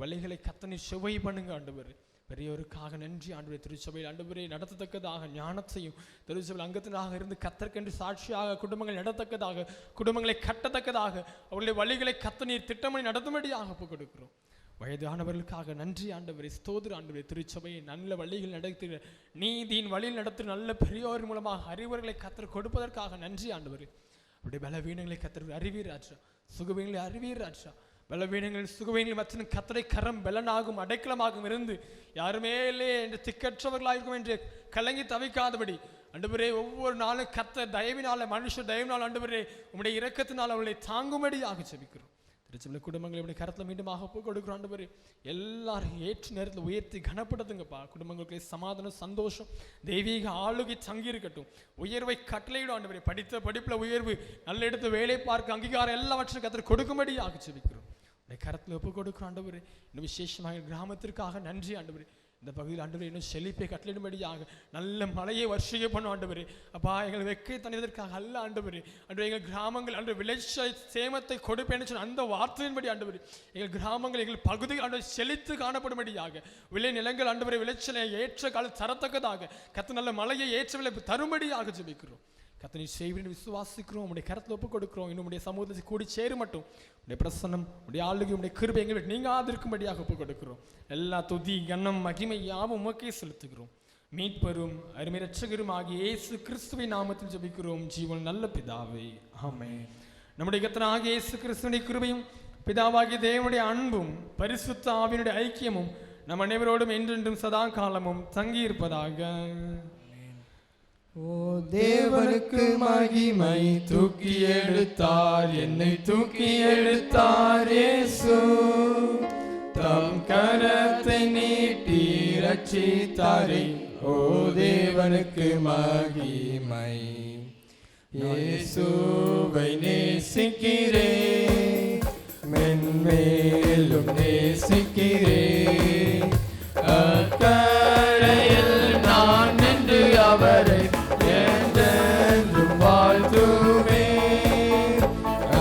வழிகளை கர்த்தனை சுவை பண்ணுங்க. ஆண்டவரே பெரியோருக்காக நன்றி. ஆண்டவரே திருச்சபையில் ஆண்டவரே நடத்தத்தக்கதாக ஞானத்தையும் திருச்சபையில் அங்கத்தினாக இருந்து கர்த்தர்க்கென்று சாட்சியாக குடும்பங்கள் நடத்தக்கதாக குடும்பங்களை கட்டத்தக்கதாக அவர்களுடைய வழிகளை கர்த்தர் நீர் திட்டமணி நடத்தும்படியாக ஒப்புக் கொடுக்கிறோம். வயதானவர்களுக்காக நன்றி. ஆண்டவரே ஸ்தோத்திர. ஆண்டவரே திருச்சபையை நல்ல வழிகள் நடத்துகிற நீதியின் வழியில் நடத்துகிற நல்ல பெரியோர் மூலமாக அறிவர்களை கர்த்தர் கொடுப்பதற்காக நன்றி. ஆண்டவரே அவருடைய பலவீனங்களை கர்த்தர் அறிவீர். ராஜா சுகவீனங்களை அறிவீர். ராஜா பலவீனங்கள் சுகவீனங்கள் மற்றும் கர்த்தரை கரம் பலனாகும் அடைக்கலமாகவும் இருந்து யாருமே இல்லையே என்று திக்கற்றவர்களாயிருக்கும் என்று கலங்கி தவிக்காதபடி ஆண்டவரே ஒவ்வொரு நாளும் கர்த்தர் தயவினால மனுஷர் தயவினால் ஆண்டவரே உம்முடைய இரக்கத்தினால் அவளை தாங்கும்படியாக ஜெபிக்கிறோம். திருச்சபை குடும்பங்களை இப்படி கருத்தில் மீண்டுமாக ஒப்புக் கொடுக்கிறோம். ஆண்டவரே எல்லாரும் ஏற்று நேரத்தில் உயர்த்தி கனப்படுத்துங்கப்பா. குடும்பங்களுக்கு சமாதானம் சந்தோஷம் தெய்வீக ஆளுகை தங்கி இருக்கட்டும். உயர்வை கட்டளையிடும். ஆண்டவரே படித்த படிப்பில் உயர்வு நல்ல இடத்து வேலை பார்க்க அங்கீகாரம் எல்லாவற்றையும் கர்த்தர் கொடுக்கும்படியாக ஜெபிக்கிறோம். கரத்தில் ஒப்புக் கொடுக்கிறோம். ஆண்டவரே இன்னும் விசேஷமாக கிராமத்திற்காக நன்றி. ஆண்டவரே இந்த பகுதியில் ஆண்டவரே இன்னும் செழிப்பை கட்டளிடும்படியாக நல்ல மழையை வருஷிக்க பண்ணும். ஆண்டவரே அப்பா எங்களை வெக்கை தனியதற்காக அல்ல. ஆண்டவரே அன்று எங்கள் கிராமங்கள் அன்று விளைச்சலை சேமத்தை கொடுப்பேன்னு சொன்ன அந்த வார்த்தையின்படி ஆண்டவரே எங்கள் கிராமங்கள் எங்கள் பகுதிகள் ஆண்டு செழித்து காணப்படும்படியாக விளை நிலங்கள் ஆண்டவரை விளைச்சலை ஏற்ற கால தரத்தக்கதாக கர்த்தர் நல்ல மழையை ஏற்ற விலை தரும்படியாக ஜெபிக்கிறோம். கர்த்தனை செய்வேன் விசுவாசிக்கிறோம். உடைய கரத்தில் ஒப்புக் கொடுக்கிறோம். இன்னும் உடைய சமூகத்தை கூடி சேரும் மட்டும் உடைய பிரசன்னம் உடைய ஆளுகை உடைய கிருபை எங்களுக்கு நீங்காதிருக்கும்படியாக ஒப்புக் கொடுக்கிறோம். எல்லா துதி கனம் மகிமை யாவும் உமக்கே செலுத்துகிறோம். மீட்பரும் அருமை இரட்சகரும் ஆகிய இயேசு கிறிஸ்துவின் நாமத்தில் ஜெபிக்கிறோம் ஜீவன் நல்ல பிதாவே ஆமென். நம்முடைய கர்த்தராகிய இயேசு கிறிஸ்துவின் கிருபையும் பிதாவாகிய தேவனுடைய அன்பும் பரிசுத்த ஆவியினுடைய ஐக்கியமும் நம் அனைவரோடும் என்றென்றும் சதா காலமும் தங்கியிருப்பதாக. ஓ தேவனுக்கு மகிமை. தூக்கி எடுத்தார் என்னை தூக்கி எடுத்தார் இயேசு. தம் கரத்தை நீட்டி ரட்சித்தாரே. ஓ தேவனுக்கு மகிமை. இயேசுவை நேசிக்கிறேன் மென்மேலும் நேசிக்கிறேன். அக்கரையில் நான் நின்று அவரை என்றென்றும் வாழ்த்துவேன்.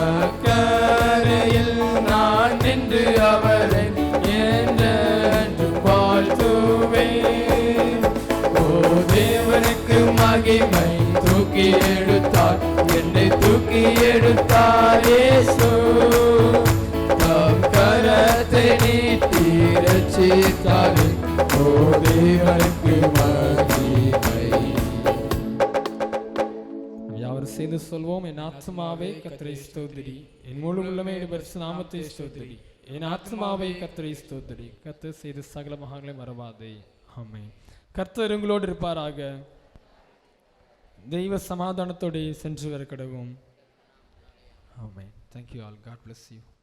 அக்கரையில் நான் நின்று அவரை என்றென்றும் வாழ்த்துவேன். ஓ தேவனுக்கு மகிமை. தூக்கி எடுத்தார் என்னை தூக்கி எடுத்தார் இயேசு. தம் கரத்தை நீட்டி ரட்சித்தார். ஓ தேவனுக்கு மகிமை. யாவரும் சேர்ந்து சொல்வோம். என் ஆத்மாவே கர்த்தரை ஸ்தோத்திரி, என் முழு உள்ளமே பரிசு நாமத்தை ஸ்தோத்திரி. என் ஆத்மாவே கர்த்தரை ஸ்தோத்திரி, கர்த்தர் செய்த சகல மகாங்களை மறவாதே. ஆமென். கர்த்தர் உங்களோடு இருப்பாராக. தெய்வ சமாதானத்தோடு சென்று வர கடவும். ஆமென். Thank you all. God bless you.